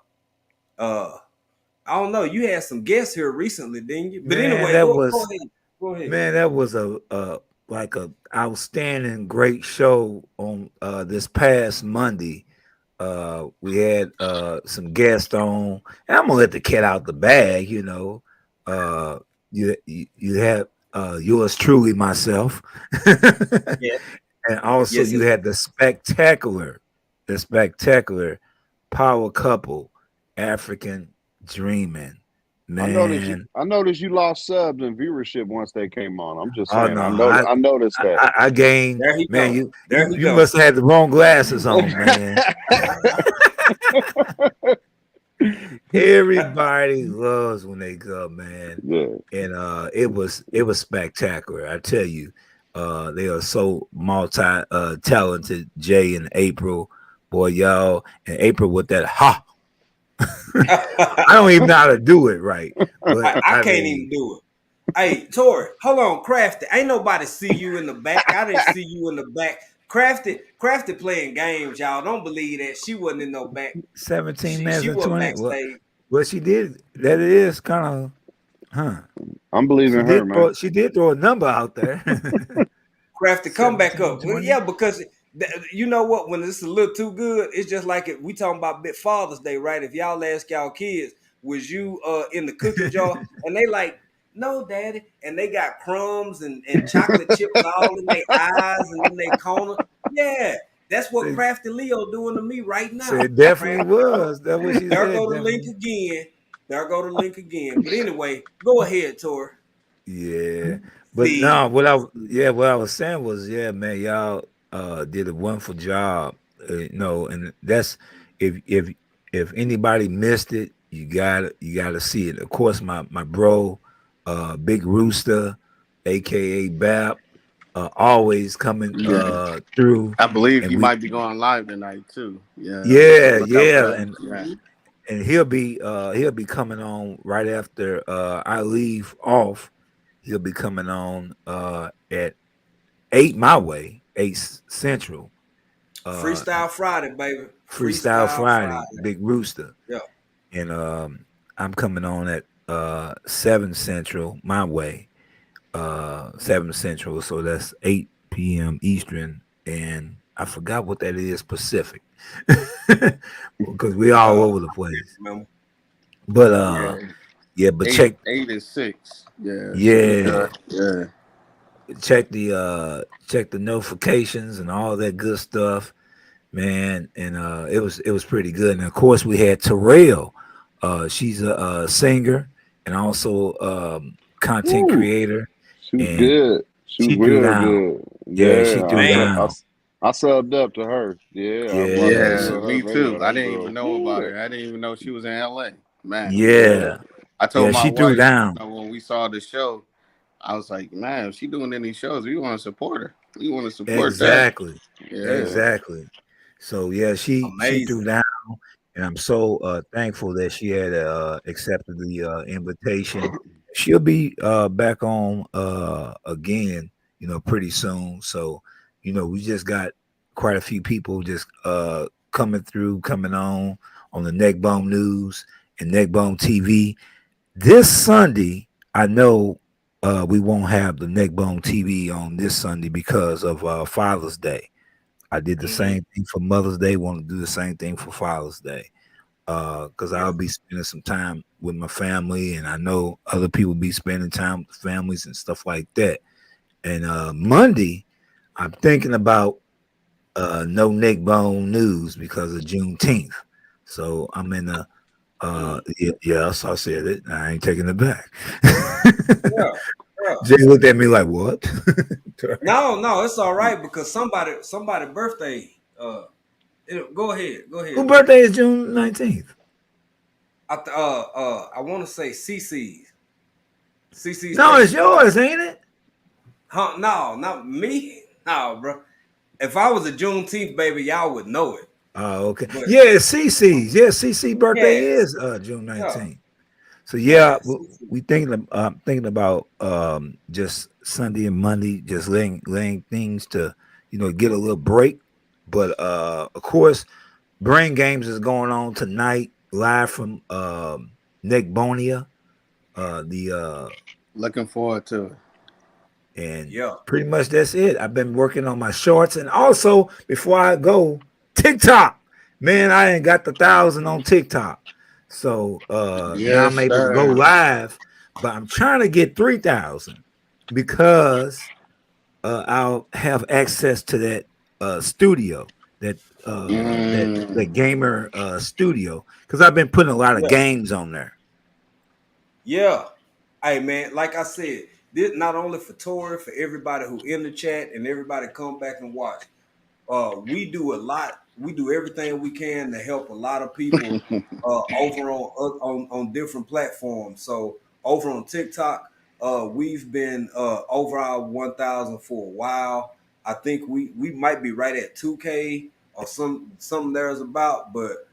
don't know, you had some guests here recently, didn't you? But Man, anyway, that go was ahead. Go ahead. man, that was a like a outstanding great show on this past Monday. We had some guests on, and I'm gonna let the cat out the bag, you know. You had yours truly, myself. Yeah. And also Yes, you had the spectacular power couple, African Dreaming. Man, I noticed you lost subs and viewership once they came on. I'm just oh saying. no, I noticed that. I gained. There he Man, go. you must have had the wrong glasses on, man. Everybody loves when they go, man. Yeah. And it was spectacular. I tell you, they are so multi talented. Jay and April, boy, y'all, and April with that ha. I don't even know how to do it right. But I can't even do it. Hey, Tory, hold on, Crafty. Ain't nobody see you in the back. I didn't see you in the back. Crafty playing games, y'all. Don't believe that. She wasn't in no back. 17 minutes She and wasn't 20. backstage. Well, she did. That is kind of, huh? I'm believing her, man. She did throw a number out there. Crafty, come back 17, up. Well, 20. yeah, because you know what? When it's a little too good, it's just like we talking about Father's Day, right? If y'all ask y'all kids, was you in the cookie jar? And they like, no, daddy. And they got crumbs and chocolate chips all in their eyes and in their corner. Yeah, that's what Crafty Leo doing to me right now. So it definitely was. That's what she There said. go the link again. There go the link again. But anyway, go ahead, Tor. Yeah. But no, what I was saying was, yeah, man, y'all did a wonderful job. And that's if anybody missed it, you gotta see it. Of course, my bro, Big Rooster, aka Bap, always coming through. I believe he might be going live tonight too. Yeah. And he'll be coming on right after I leave off. He'll be coming on at 8 my way, 8 Central. Freestyle Friday, baby. Freestyle Friday, Big Rooster. Yeah. And I'm coming on at 7 Central my way. 7 Central, so that's 8 p.m. Eastern, and I forgot what that is Pacific. Because we all over the place. But but 8 and 6. Yeah. Check the notifications and all that good stuff, man. And it was pretty good. And of course we had Terrell. She's a singer and also content creator. She's good. She's real good. Yeah, she threw down. I subbed up to her. Yeah, me too. I didn't even know about her. I didn't even know she was in LA. Man. Yeah. I told my she wife threw down. When we saw the show, I was like, man, if she doing any shows, we want to support her. We want to support exactly. that. Yeah. Exactly. So yeah, she threw down, and I'm so thankful that she had accepted the invitation. She'll be back on again, pretty soon. So, we just got quite a few people just coming on the Neckbone News and Neckbone TV. This Sunday, I know we won't have the Neckbone TV on this Sunday because of Father's Day. I did the same thing for Mother's Day. Want to do the same thing for Father's Day. Because I'll be spending some time with my family, and I know other people be spending time with families and stuff like that. And Monday, I'm thinking about no neck bone news because of Juneteenth. So I'm in the yes, I said it. I ain't taking it back. Yeah, yeah. Jay looked at me like, what? No, it's all right because somebody birthday. Go ahead. Whose birthday is June 19th? I want to say CC's. CC's. No, it's yours, ain't it? Huh? No, not me. No, bro. If I was a Juneteenth baby, y'all would know it. Oh, okay. But, Yeah, it's CC's. Yeah, CC birthday is June 19th. So yeah, we thinking about just Sunday and Monday, just laying things to get a little break. But of course, Brain Games is going on tonight live from Neckbonia. Looking forward to it. And pretty much that's it. I've been working on my shorts, and also before I go, TikTok. Man, I ain't got the 1,000 on TikTok. So now I'm able to go live, but I'm trying to get 3,000 because I'll have access to that studio, that gamer studio, because I've been putting a lot of games on there. Yeah. Hey man, like I said, this not only for Tori, for everybody who in the chat and everybody come back and watch. We do a lot. We do everything we can to help a lot of people over on different platforms. So over on TikTok, we've been over our 1,000 for a while. I think we might be right at 2K or something there's about, but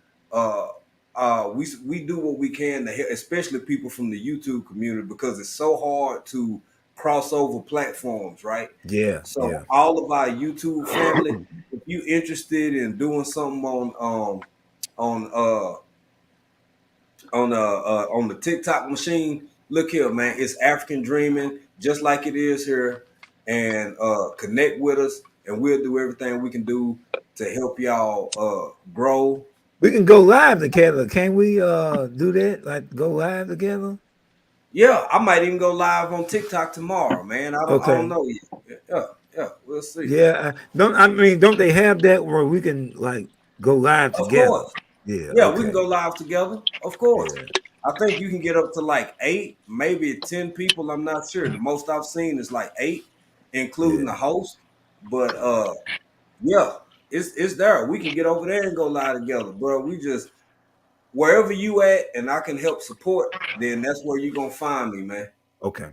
we do what we can to help, especially people from the YouTube community, because it's so hard to cross over platforms, right? Yeah. So all of our YouTube family, if you interested in doing something on the TikTok machine, look here, man. It's African Dreaming, just like it is here, and connect with us, and we'll do everything we can do to help y'all grow. We can go live together. Can we do that? Like go live together? Yeah, I might even go live on TikTok tomorrow, man. I don't know yet. Yeah, we'll see. Yeah, don't they have that where we can like go live together? Of course. Yeah, we can go live together. Of course. Yeah. I think you can get up to like 8, maybe 10 people. I'm not sure. The most I've seen is like 8, including the host. But yeah, it's there. We can get over there and go live together, bro. We just wherever you at and I can help support, then that's where you're gonna find me, man. Okay.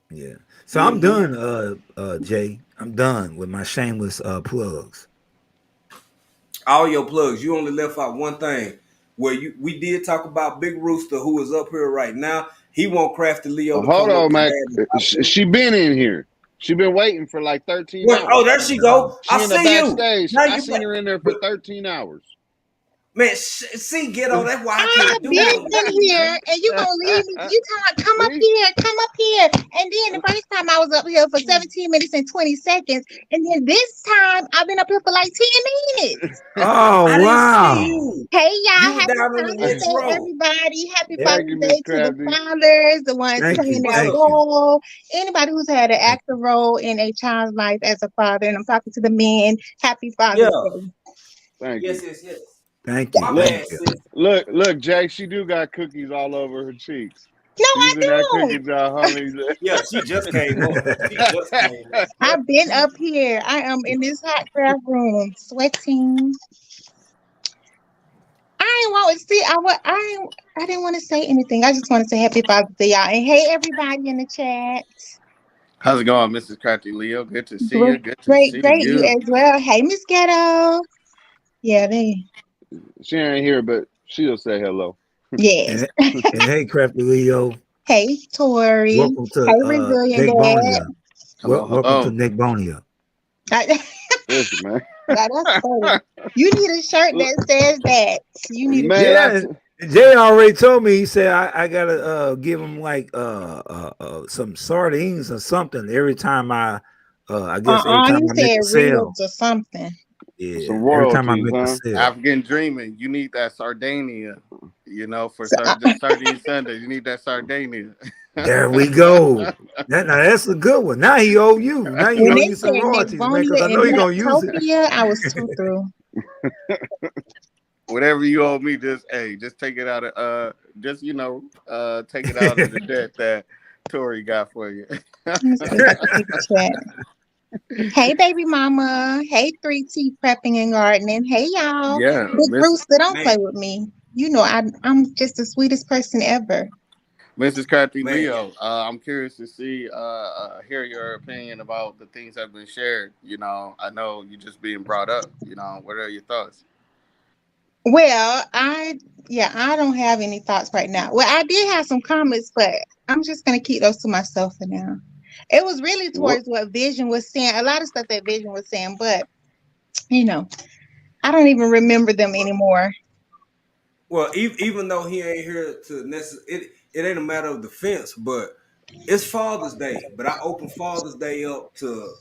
Yeah. So I'm done, Jay. I'm done with my shameless plugs. All your plugs. You only left out one thing. Where we did talk about Big Rooster, who is up here right now. He want Crafty Leo to hold come on, up man. She been in here. She been waiting for like 13 hours. Oh, there she go. I see you. I seen her in there for 13 hours. Man, see, Ghetto, that's why I can't do it. I've been in here, and you gonna leave me. You come up here. And then the first time I was up here for 17 minutes and 20 seconds. And then this time I've been up here for like 10 minutes. Oh, wow. Hey, y'all. Happy Father's Day, everybody. Happy Father's Day to the fathers, the ones playing their role. Anybody who's had an active role in a child's life as a father. And I'm talking to the men. Happy Father's Day. Thank you. Yes. Thank you. Look, Jay, she do got cookies all over her cheeks. No, I don't. Yeah, she just came up. I've been up here. I am in this hot craft room, sweating. I didn't want to say anything. I just want to say happy Father's Day, y'all. And hey, everybody in the chat. How's it going, Mrs. Crafty Leo? Good to see you. Good to see you. Great, you as well. Hey, Miss Ghetto. Yeah, she ain't here, but she'll say hello. Yes. And hey, Crafty Leo. Hey, Tori. Welcome to Neckbonia. Welcome to Neckbonia. Listen, man. That's funny. You need a shirt that says that. You need Jay already told me. He said I gotta give him like some sardines or something every time I guess every time I make a sale or something. Yeah, some royalties, every time I make a sale. African Dreaming. You need that Sardinia. For Sardine Sunday. You need that Sardinia. There we go. Now that's a good one. Now he owe you. Now he When owe they you some said royalties, man, because Necvonia I know and you're gonna use it. Nectopia, I was too through. Whatever you owe me, just take it out of take it out of the debt that Tori got for you. Hey, baby mama. Hey, 3T prepping and gardening. Hey, y'all. Yeah, Big Rooster, don't play with me. You know, I'm just the sweetest person ever. Mrs. Kathy Leo, I'm curious to hear your opinion about the things that have been shared. You know, I know you just being brought up. You know, what are your thoughts? Well, I don't have any thoughts right now. Well, I did have some comments, but I'm just gonna keep those to myself for now. It was really towards what Vision was saying, a lot of stuff that Vision was saying, but you know, I don't even remember them anymore. Well, even though he ain't here to necessarily, it ain't a matter of defense, but it's Father's Day. But I open Father's Day up to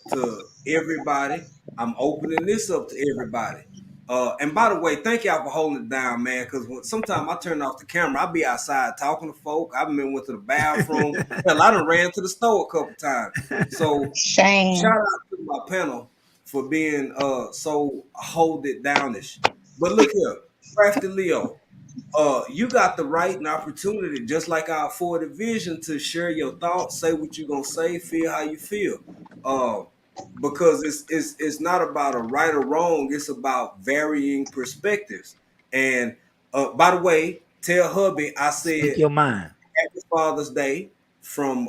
everybody. I'm opening this up to everybody. And by the way, thank y'all for holding it down, man. Because sometimes I turn off the camera, I be outside talking to folk. I've been went to the bathroom. Hell, I done ran to the store a couple times. So shame. Shout out to my panel for being so hold it downish. But look here, Crafty Leo. You got the right and opportunity, just like our 4 division, to share your thoughts, say what you're gonna say, feel how you feel. Because it's not about a right or wrong, it's about varying perspectives. And by the way, tell hubby I said Speak your mind. Happy Father's Day from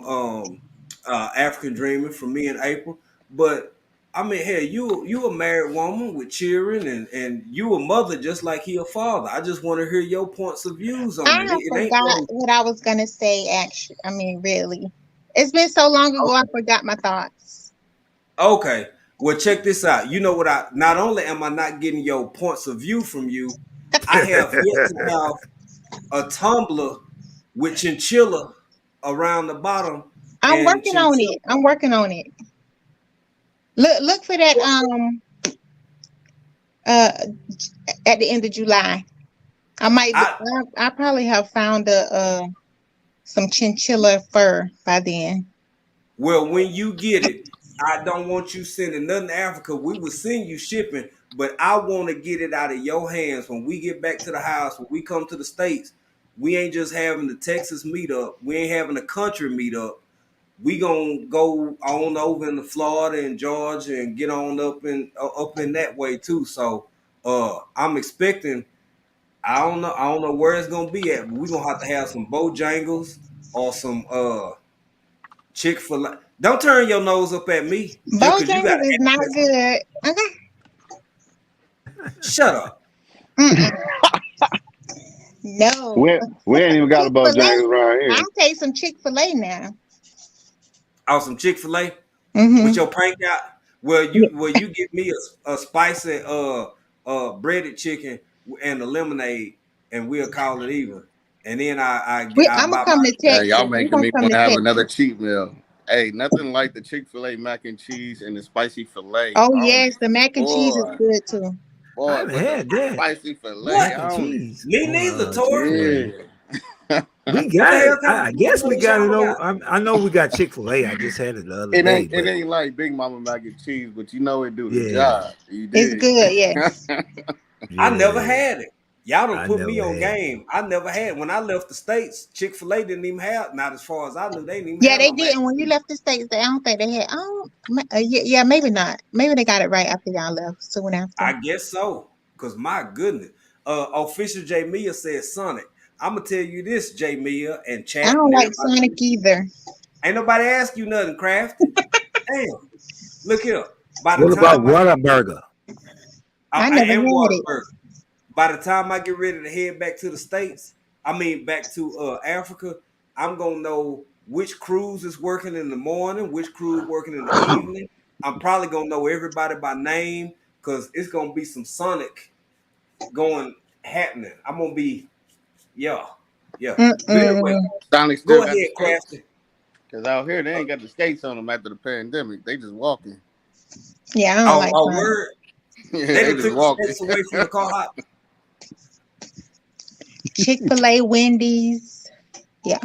African Dreaming from me and April. But I mean, hey, you a married woman with children, and you a mother just like he a father. I just want to hear your points of views on I it. It ain't forgot no what I was gonna say. Actually, I mean, really, it's been so long ago. I forgot my thoughts. okay. Well, check this out. You know what? Not only am I not getting your points of view from you, I have yet to have a tumbler with chinchilla around the bottom. I'm working on it. I'm working on it. Look for that at the end of July. I probably have found some chinchilla fur by then. Well, when you get it, I don't want you sending nothing to Africa. We will send you shipping, but I want to get it out of your hands when we get back to the house, when we come to the States. We ain't just having the Texas meetup. We ain't having a country meetup. We gonna go on over into Florida and Georgia and get on up in that way too. So I'm expecting. I don't know where it's gonna be at, but we're gonna have to have some Bojangles or some Chick-fil-A. Don't turn your nose up at me. Bojangles is not good. Okay. Shut up. No. We ain't even got a Bojangles around here. I'll take some Chick-fil-A now. Oh, some Chick-fil-A with your prank out. Well, you get me a spicy breaded chicken and a lemonade, and we'll call it even. And then I'm gonna come to Texas. Y'all making me want to have another cheat meal. Hey, nothing like the Chick-fil-A mac and cheese and the spicy filet. Oh yes, the mac and cheese is good too. Boy, I haven't had that. Spicy filet. Mac and cheese. Me neither, Tori. We got it. I guess we got it over. I know we got Chick-fil-A. I just had it the other day. It ain't like Big Mama mac and cheese, but you know it do the job. It's good, yes. I never had it. Y'all done put me on game. I never had. When I left the States, Chick-fil-A didn't even have. Not as far as I knew, they didn't even. Yeah, they did. And when you left the States, I don't think they had. Yeah, maybe not. Maybe they got it right after y'all left. Soon after. I guess so. Cause my goodness, official J Mia said Sonic. I'm gonna tell you this, J Mia and chat. I don't like Sonic either. Ain't nobody ask you nothing, Crafty. Damn. Look here. What about Whataburger? I never had it. By the time I get ready to head back to the States, back to Africa, I'm gonna know which cruise is working in the morning, which cruise working in the evening. I'm probably gonna know everybody by name because it's gonna be some Sonic happening. I'm gonna be, yeah. Anyway, go ahead, Crafty. Because out here they ain't got the skates on them after the pandemic. They just walking. Yeah, I don't like that. Word. Yeah, they just took the skates away from the car hop. Chick-fil-A, Wendy's. Yeah.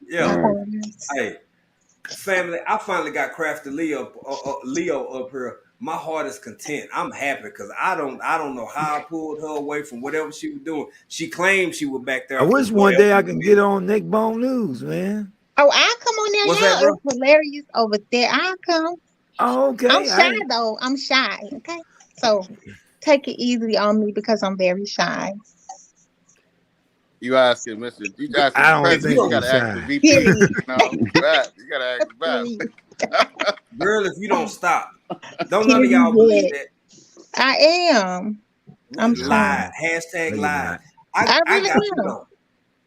Yeah. Supporters. Hey, family, I finally got Crafty Leo up here. My heart is content. I'm happy because I don't know how I pulled her away from whatever she was doing. She claimed she was back there. I wish for one day I whatever can it get is. on Neck Bone News, man. Oh, I'll come on there, What's that, y'all. bro? It's hilarious over there. I'll come. Oh, okay. I'm shy though. I'm shy. Okay. So take it easy on me because I'm very shy. You asking Mr. You asking I the don't president, you you think gotta he's ask the shy. VP. Period. You know, that. You gotta ask that. Girl, if you don't stop, don't none of y'all believe Period. that. I am. I'm shy. Lied. Hashtag No, you're lied. not. I I really got you am. though.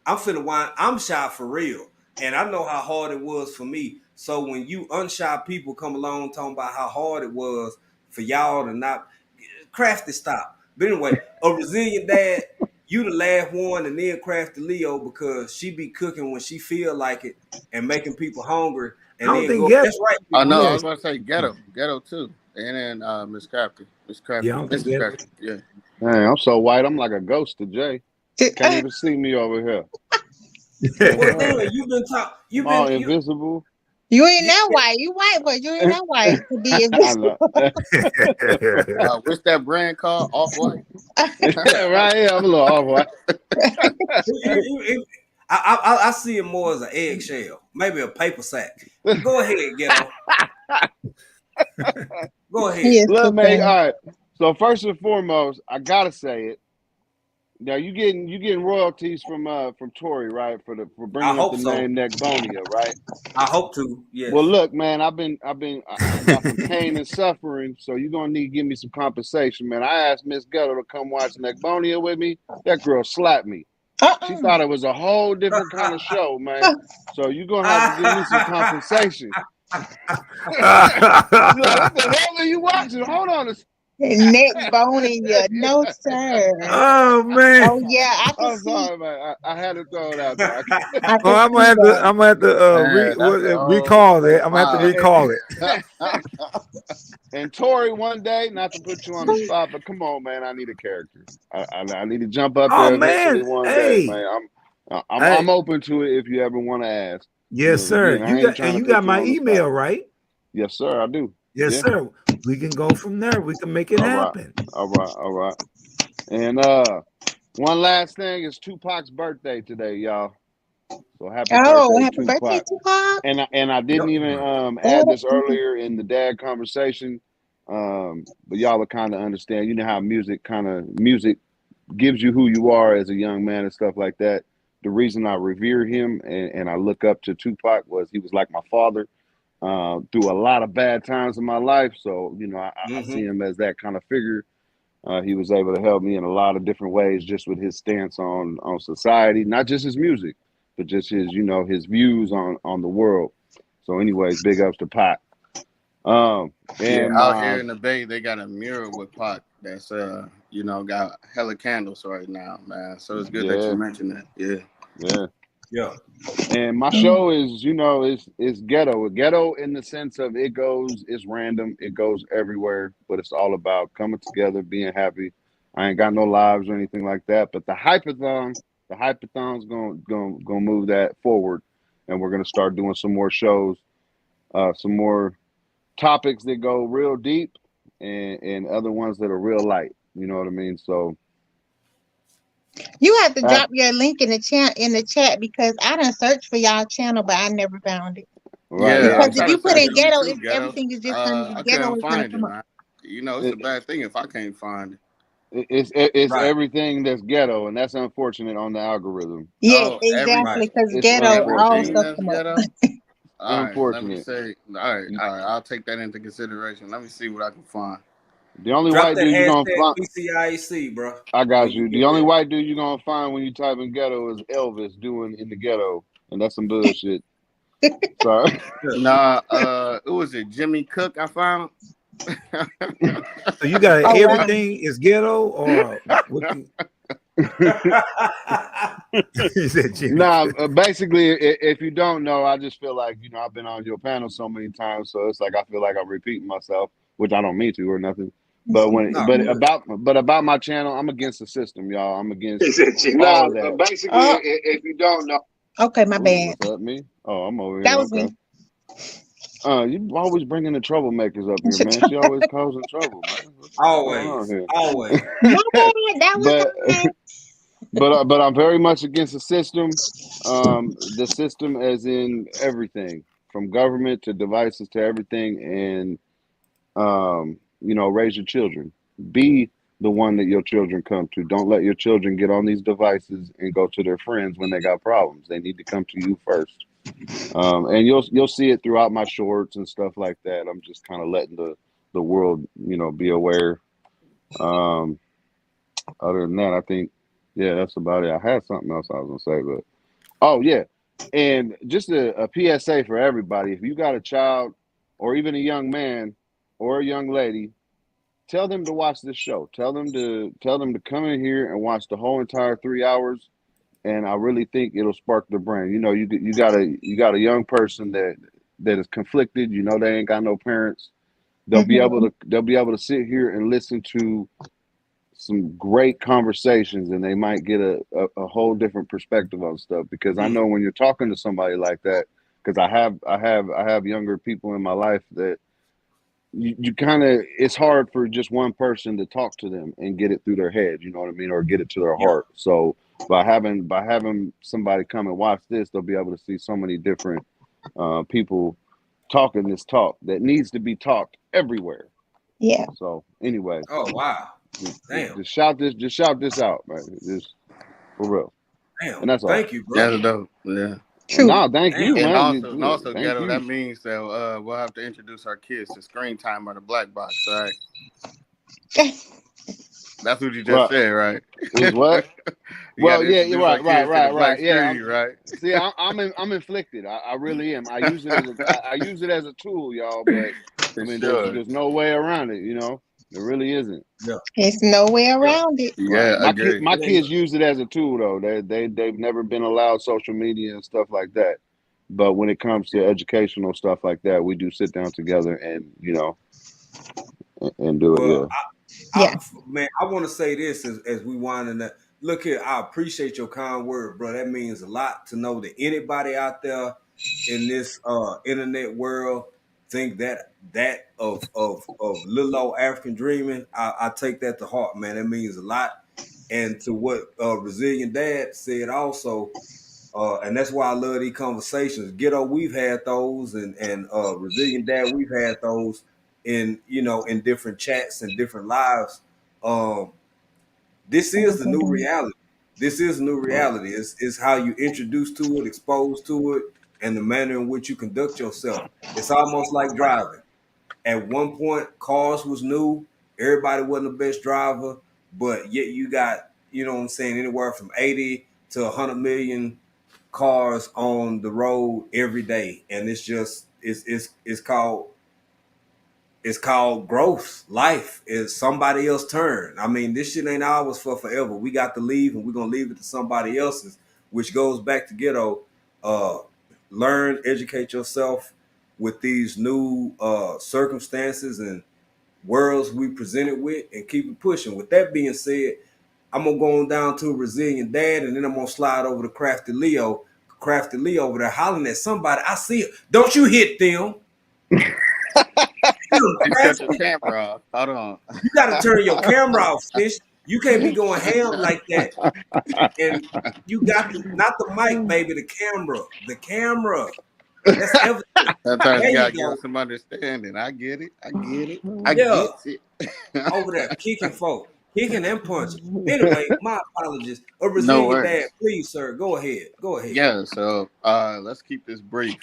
I'm finna whine. I'm shy for real. And I know how hard it was for me. So when you unshy people come along talking about how hard it was for y'all to not Crafty stop. But anyway, a resilient dad, you the last one, and then Crafty Leo because she be cooking when she feel like it and making people hungry I and don't then think go. Ghetto. That's right. I know. I Yeah, was about to say ghetto too, and then Miss Crafty, yeah, I don't think Mrs. Ghetto. Crafty. Yeah. Man, I'm so white. I'm like a ghost to Jay. Can't even see me over here. Well, then you've been talking. I'm all invisible. You ain't that white. You white, but you ain't that white to be I invisible. know. What's that brand called? Off White. Right here, I'm a little off white. I see it more as an eggshell, maybe a paper sack. Go ahead, Ghetto. Go ahead. He is Look, too man. funny. All right. So first and foremost, I gotta say it. Now you getting royalties from Tory, right? For bringing up hope the so. name Neckbonia, right? I hope to. Yes. Well, look, man, I got some pain and suffering, so you're gonna need to give me some compensation, man. I asked Miss Ghetto to come watch Neckbonia with me. That girl slapped me. She thought it was a whole different kind of show, man. So you're gonna have to give me some compensation. Look, what the hell are you watching? Hold on a second. Neck bone in you. No, sir. Oh man. Oh yeah, I can I'm see. sorry, man. I had to throw it out there. I Oh, I'm can see that. gonna have to recall it. I'm gonna have to recall it. And Tori, one day, not to put you on the spot, but come on, man, I need a character. I need to jump up Oh there eventually man, one hey, day, man. I'm hey. open to it if you ever want to ask. Yes, sir. Again, I ain't trying to You put got my on the email, spot. right? Yes, sir, I do. Yes, Yeah. sir. We can go from there. We can make it happen. All right. And one last thing is Tupac's birthday today, y'all. So happy happy birthday, birthday, Tupac. And I didn't even add this earlier in the dad conversation. But y'all will kind of understand. You know how music gives you who you are as a young man and stuff like that. The reason I revere him and I look up to Tupac was he was like my father through a lot of bad times in my life. So, you know, I see him as that kind of figure. He was able to help me in a lot of different ways just with his stance on society, not just his music, but just his, you know, his views on the world. So anyways, big ups to Pac. And out here in the Bay, they got a mural with Pac that's you know, got hella candles right now, man. So it's good that you mentioned that. Yeah. And my show is, you know, is ghetto. Ghetto in the sense of it's random, it goes everywhere, but it's all about coming together, being happy. I ain't got no lives or anything like that. But the hypathon's gonna move that forward, and we're gonna start doing some more shows, some more topics that go real deep, and other ones that are real light. You know what I mean? So You have to drop your link in the chat because I done searched for y'all channel, but I never found it. Right. Because if you put in ghetto, everything is just gonna be ghetto. Couldn't find it, man. You know, it's a bad thing if I can't find it. It's everything that's ghetto, and that's unfortunate on the algorithm. Yeah, exactly. Because ghetto, all stuff come up. All right, unfortunate. let me say. All right. I'll take that into consideration. Let me see what I can find. The only Drop white that dude you're gonna find. PCIC, bro. I got you. The only white dude you're gonna find when you type in ghetto is Elvis doing in the ghetto, and that's some bullshit. Sorry. Nah, who was it? Jimmy Cook. I found. So you got everything is ghetto, or what you said, Jimmy? Nah, basically, if you don't know, I just feel like, you know, I've been on your panel so many times, so it's like I feel like I'm repeating myself, which I don't mean to or nothing. But about my channel, I'm against the system, y'all. I'm against all of that. Basically, if you don't know. Okay, my bad. What's up, me? Oh, I'm over here. That was Okay. me. You always bringing the troublemakers up here, man. She always causing trouble, man. What's going on Always, here? always. My bad. That was But but I'm very much against the system. The system, as in everything, from government to devices to everything, and you know, raise your children. Be the one that your children come to. Don't let your children get on these devices and go to their friends when they got problems. They need to come to you first. And you'll see it throughout my shorts and stuff like that. I'm just kind of letting the world, you know, be aware. Other than that, I think, yeah, that's about it. I had something else I was gonna say, but oh yeah, and just a PSA for everybody: if you got a child or even a young man or a young lady, tell them to watch this show. Tell them to come in here and watch the whole entire 3 hours. And I really think it'll spark their brain. You know, you got a young person that is conflicted. You know, they ain't got no parents. They'll be able to sit here and listen to some great conversations, and they might get a whole different perspective on stuff. Because I know when you're talking to somebody like that, because I have younger people in my life that you kind of, it's hard for just one person to talk to them and get it through their head, you know what I mean, or get it to their heart. So by having somebody come and watch this, they'll be able to see so many different people talking this talk that needs to be talked everywhere. Yeah. So anyway. Oh wow. Damn. Just shout this out, man. Just for real. Damn. And that's all. Thank you, bro. That's dope. Yeah. True. No, thank you, man. And also, Thank Ghetto, you. that means that we'll have to introduce our kids to Screen Time or the Black Box, all right? That's what you just said, right? Is what? Well, yeah, you're right. Yeah, screen, right. See, I'm inflicted. I really am. I use it as a tool, y'all. But I mean, there's no way around it. You know, there really isn't. Yeah. There's no way around it. Yeah, my kids use it as a tool, though. They've never been allowed social media and stuff like that. But when it comes to educational stuff like that, we do sit down together and, you know, and do it. Yeah. Man, I want to say this as we winding up. Look here, I appreciate your kind word, bro. That means a lot to know that anybody out there in this internet world think that of little old African dreaming. I take that to heart, man. That means a lot. And to what Resilient Dad said also, and that's why I love these conversations. Ghetto, we've had those, and Resilient Dad, we've had those in, you know, in different chats and different lives. This is the new reality. This is new reality. It's how you introduce to it, expose to it, and the manner in which you conduct yourself. It's almost like driving. At one point, cars was new. Everybody wasn't the best driver, but yet you got, you know what I'm saying, anywhere from 80 to 100 million cars on the road every day. And it's just, it's called growth. Life is somebody else's turn. I mean, this shit ain't ours for forever. We got to leave, and we're gonna leave it to somebody else's, which goes back to Ghetto. Learn, educate yourself with these new circumstances and worlds we presented with, and keep it pushing. With that being said, I'm gonna go on down to Resilient Dad, and then I'm gonna slide over to Crafty Leo. Crafty Leo over there hollering at somebody. I see it. Don't you hit them. Cut your camera off. Hold on. You gotta turn your camera off, Fish. You can't be going ham like that. And you got not the mic, baby, the camera. The camera. That's everything. Sometimes you gotta give some understanding. I get it. I get it. Over there, kicking folk. Kicking and punching. Anyway, my apologies. Resilient Dad, please, sir. Go ahead. Yeah, so let's keep this brief.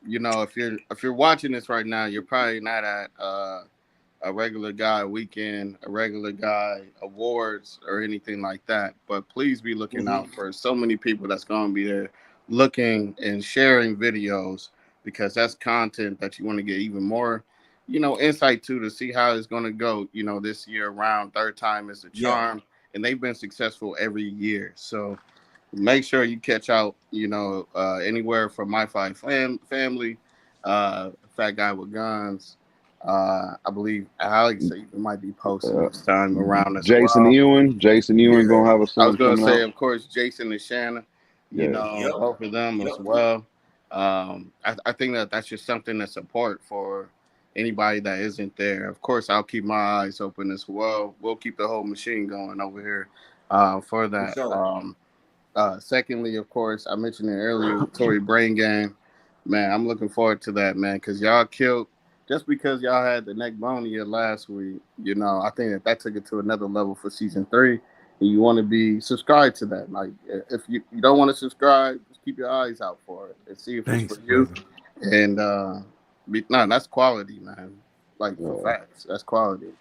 You know, if you're watching this right now, you're probably not at a regular guy weekend, a regular guy awards, or anything like that. But please be looking out for so many people that's going to be there looking and sharing videos, because that's content that you want to get even more, you know, insight to see how it's going to go, you know, this year around. Third time is the charm, and they've been successful every year. So make sure you catch out, you know, anywhere from My Five Family, Fat Guy with Guns. I believe Alex even might be posting this time around as Jason Ewing gonna have a song. I was gonna say, of course, Jason and Shanna. You know, both of them as well. I think that that's just something to support for anybody that isn't there. Of course, I'll keep my eyes open as well. We'll keep the whole machine going over here for that. sure. Secondly, of course, I mentioned it earlier, Tory Brain Game. Man, I'm looking forward to that, man, because y'all killed, just because y'all had the neck bone here last week, you know, I think that took it to another level for season 3. And you want to be subscribed to that. Like, if you don't want to subscribe, just keep your eyes out for it and see if it's for you. And no, that's quality, man. Like, for facts, that's quality.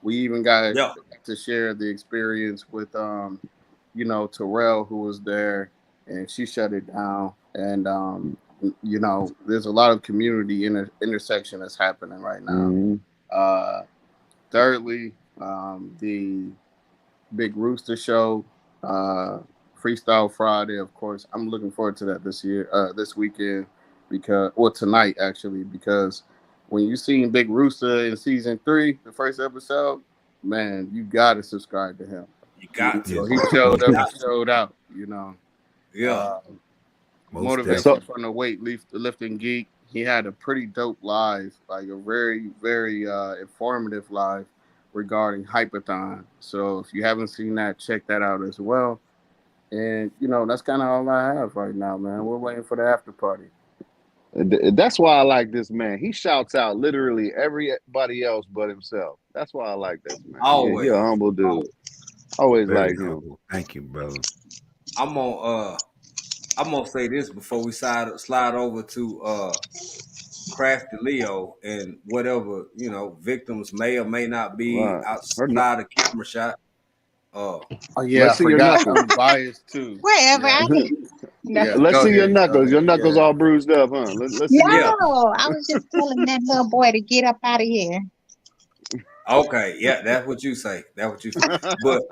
We even got to share the experience with you know, Terrell, who was there, and she shut it down. And you know, there's a lot of community intersection that's happening right now. Thirdly, the Big Rooster Show, Freestyle Friday, of course. I'm looking forward to that this weekend, tonight actually, because when you seen Big Rooster in season 3, the first episode, man, you gotta subscribe to him. You got to. So he showed up and showed out, you know. Yeah. Motivation from the weightlifting geek. He had a pretty dope live, like a very, very informative live regarding Hypathon. So if you haven't seen that, check that out as well. And, you know, that's kind of all I have right now, man. We're waiting for the after party. That's why I like this man. He shouts out literally everybody else but himself. That's why I like this man. Always. He's a humble dude. Always like him. Thank you, brother. I'm gonna say this before we slide over to Crafty Leo and whatever, you know, victims may or may not be outside the camera shot. Oh yeah, I forgot I'm biased too. Wherever I can. Let's see your knuckles. Your knuckles all bruised up, huh? Let's see. No, I was just telling that little boy to get up out of here. Okay, yeah, that's what you say. That's what you say. But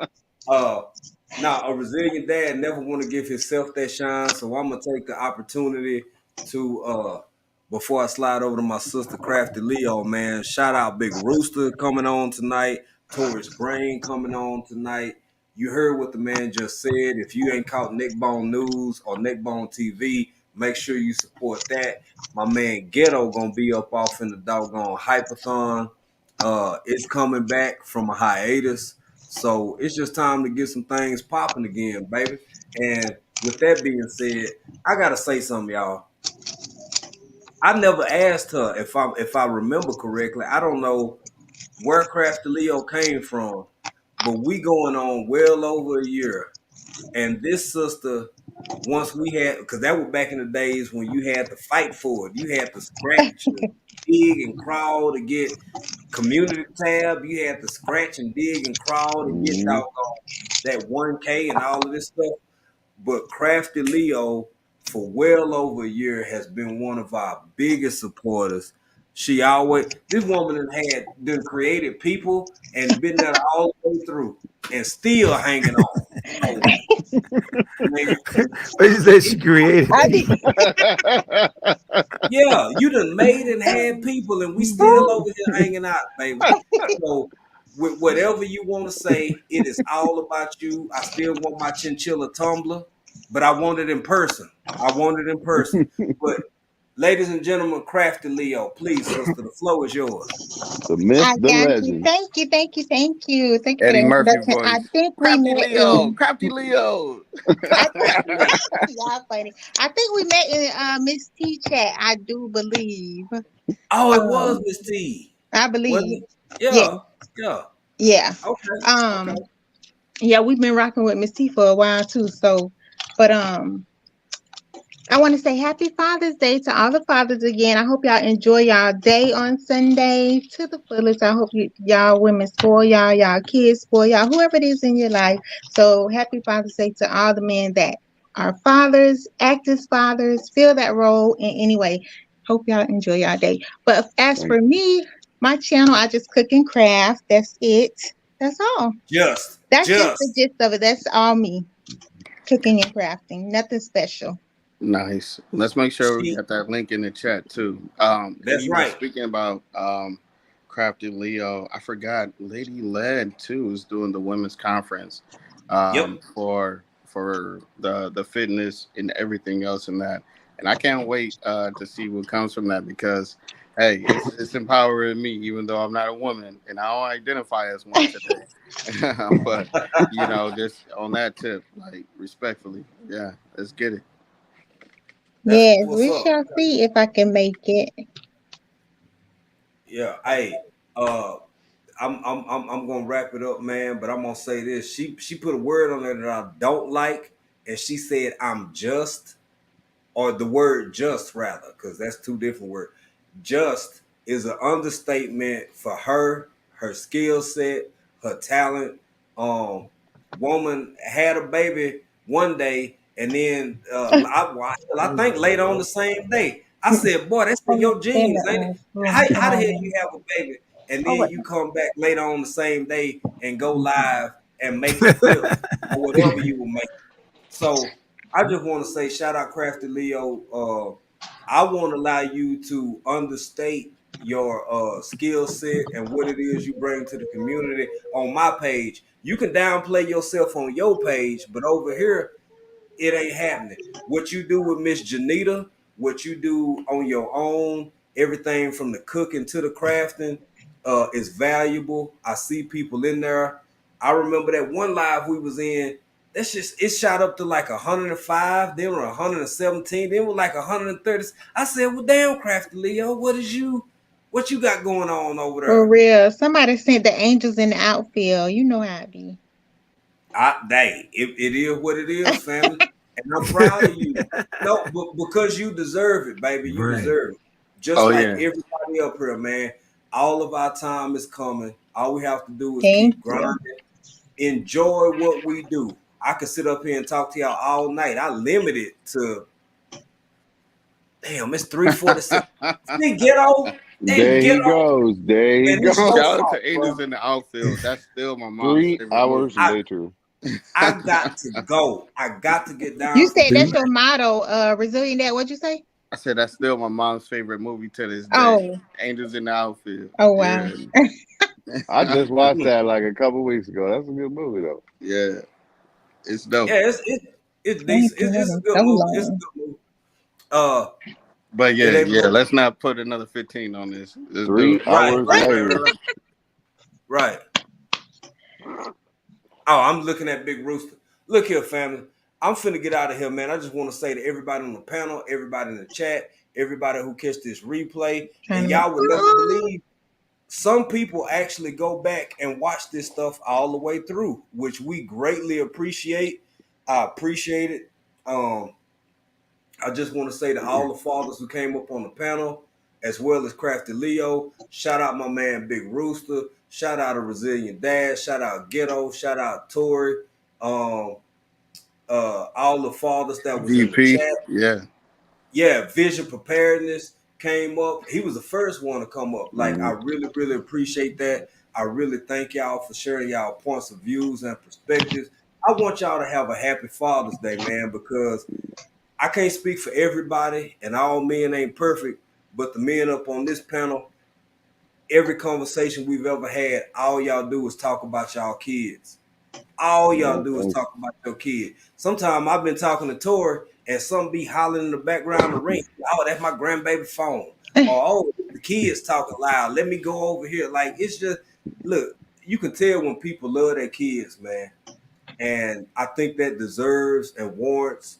now a resilient dad never want to give himself that shine, so I'm gonna take the opportunity to before I slide over to my sister Crafty Leo, man. Shout out Big Rooster coming on tonight, Taurus Brain coming on tonight. You heard what the man just said. If you ain't caught Neckbone News or Neckbone TV, make sure you support that. My man Ghetto gonna be up off in the doggone Hypathon. It's coming back from a hiatus, so it's just time to get some things popping again, baby. And with that being said, I gotta say something, y'all. I never asked her if I remember correctly. I don't know where Crafty Leo came from, but we going on well over a year. And this sister, once we had, because that was back in the days when you had to fight for it. You had to scratch and dig and crawl to get community tab. You had to scratch and dig and crawl to get that 1K and all of this stuff. But Crafty Leo, for well over a year, has been one of our biggest supporters. This woman had created people and been there all the way through and still hanging on. What you say she created? Yeah, you done made and had people, and we still over here hanging out, baby. So, with whatever you want to say, it is all about you. I still want my chinchilla tumbler, but I want it in person. But ladies and gentlemen, Crafty Leo, please, sister, the flow is yours. The myth, the legend. Thank you. Thank you for Eddie the Murphy introduction. voice. I think we Crafty met Leo. in, Crafty Leo. y'all funny. I think we met in Miss T chat, I do believe. Oh, it was Miss T. I believe. Yeah. Okay. Yeah, we've been rocking with Miss T for a while too. So, but I want to say happy Father's Day to all the fathers again. I hope y'all enjoy y'all day on Sunday to the fullest. I hope y'all women spoil y'all kids spoil y'all, whoever it is in your life. So happy Father's Day to all the men that are fathers, act as fathers, fill that role in any way. Hope y'all enjoy y'all day. But as for me, my channel, I just cook and craft. That's it. That's all. That's just the gist of it. That's all me. Cooking and crafting. Nothing special. Nice. Let's make sure we got that link in the chat too. That's right. Speaking about Crafty Leo, I forgot Lady Led too is doing the women's conference for the fitness and everything else in that. and I can't wait to see what comes from that because, hey, it's empowering me, even though I'm not a woman and I don't identify as one today. But you know, just on that tip, like respectfully, yeah, let's get it. Yes, we shall see if I can make it. Yeah, hey, I'm gonna wrap it up, man. But I'm gonna say this: she put a word on there that I don't like, and she said I'm just, or the word just rather, because that's two different words. Just is an understatement for her skill set, her talent. Woman had a baby one day, and then I think later on the same day. I said, "Boy, that's in your genes, ain't it? How the hell you have a baby, and then you come back later on the same day and go live and make a clip or whatever you will make?" So I just want to say, shout out Crafty Leo. I won't allow you to understate your skill set and what it is you bring to the community on my page. You can downplay yourself on your page, but over here, it ain't happening. What you do with Miss Janita, what you do on your own, everything from the cooking to the crafting is valuable. I see people in there. I remember that one live we was in. That's just, it shot up to like 105, then we're 117, then we're like 130. I said, well, damn, Crafty Leo, what you got going on over there? For real. Somebody sent the angels in the outfield. You know how it be. It is what it is, family. And I'm proud of you. No, but because you deserve it, baby. You deserve it. Just everybody up here, man. All of our time is coming. All we have to do is keep grinding. Enjoy what we do. I could sit up here and talk to y'all all night. I limit it to, damn, it's 3:46. See, Ghetto. There he goes. There he goes. Shout out to Angels in the outfield. That's still my mom's 3 hours later. I got to go. I got to get down. You said that's your motto, Resilient Dad. What'd you say? I said that's still my mom's favorite movie to this day. Oh. Angels in the Outfield. Oh, wow. Yeah. I just watched that like a couple weeks ago. That's a good movie, though. Yeah. It's dope. Yeah, it's decent. It's a good movie. It's a good movie. But yeah, let's not put another 15 on this. 3 hours later. Right. Oh, I'm looking at Big Rooster. Look here, family. I'm finna get out of here, man. I just want to say to everybody on the panel, everybody in the chat, everybody who catch this replay, and y'all would never believe some people actually go back and watch this stuff all the way through, which we greatly appreciate. I appreciate it. I just want to say to all the fathers who came up on the panel, as well as Crafty Leo, shout out my man Big Rooster, shout out to Resilient Dad, shout out Ghetto, shout out Tori, all the fathers that was in the chat. Yeah, Vision Preparedness came up. He was the first one to come up. Like, I really, really appreciate that. I really thank y'all for sharing y'all points of views and perspectives. I want y'all to have a happy Father's Day, man, because I can't speak for everybody, and all men ain't perfect, but the men up on this panel, every conversation we've ever had, all y'all do is talk about y'all kids. All y'all do is talk about your kid. Sometimes I've been talking to Tori, and some be hollering in the background of the ring. Oh, that's my grandbaby phone. Or, oh, the kids talking loud. Let me go over here. Like, it's just, look, you can tell when people love their kids, man. And I think that deserves and warrants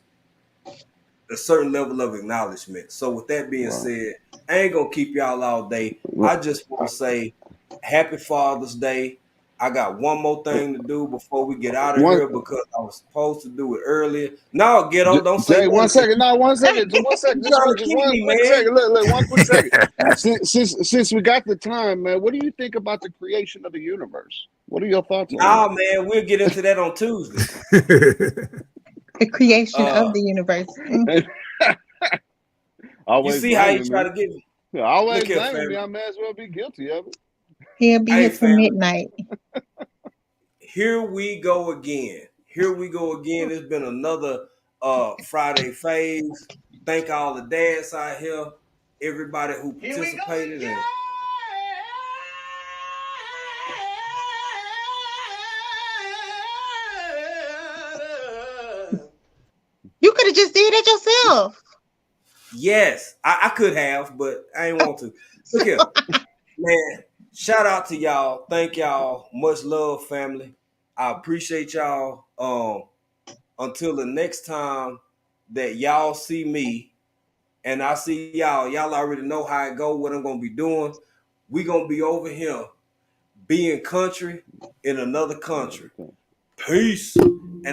a certain level of acknowledgement. So with that being said, I ain't gonna keep y'all all day. I just want to say happy Father's Day. I got one more thing to do before we get out of here because I was supposed to do it earlier. No, Ghetto, don't say one second. No, 1 second. Just 1 second. Just one quick second. Look, 1 quick second. Since we got the time, man, what do you think about the creation of the universe? What are your thoughts on that? Man, we'll get into that on Tuesday. The creation of the universe. You see how you try to get me? Yeah, always blaming me. I may as well be guilty of it. He'll be here till midnight. Here we go again. It's been another Friday phase. Thank all the dads out here, everybody who participated. You could have just did it yourself. Yes, I could have, but I ain't want to. Look here, man. Shout out to y'all. Thank y'all. Much love, family. I appreciate y'all. Until the next time that y'all see me and I see y'all already know how it go, what I'm gonna be doing. We gonna be over here being country in another country. Peace. And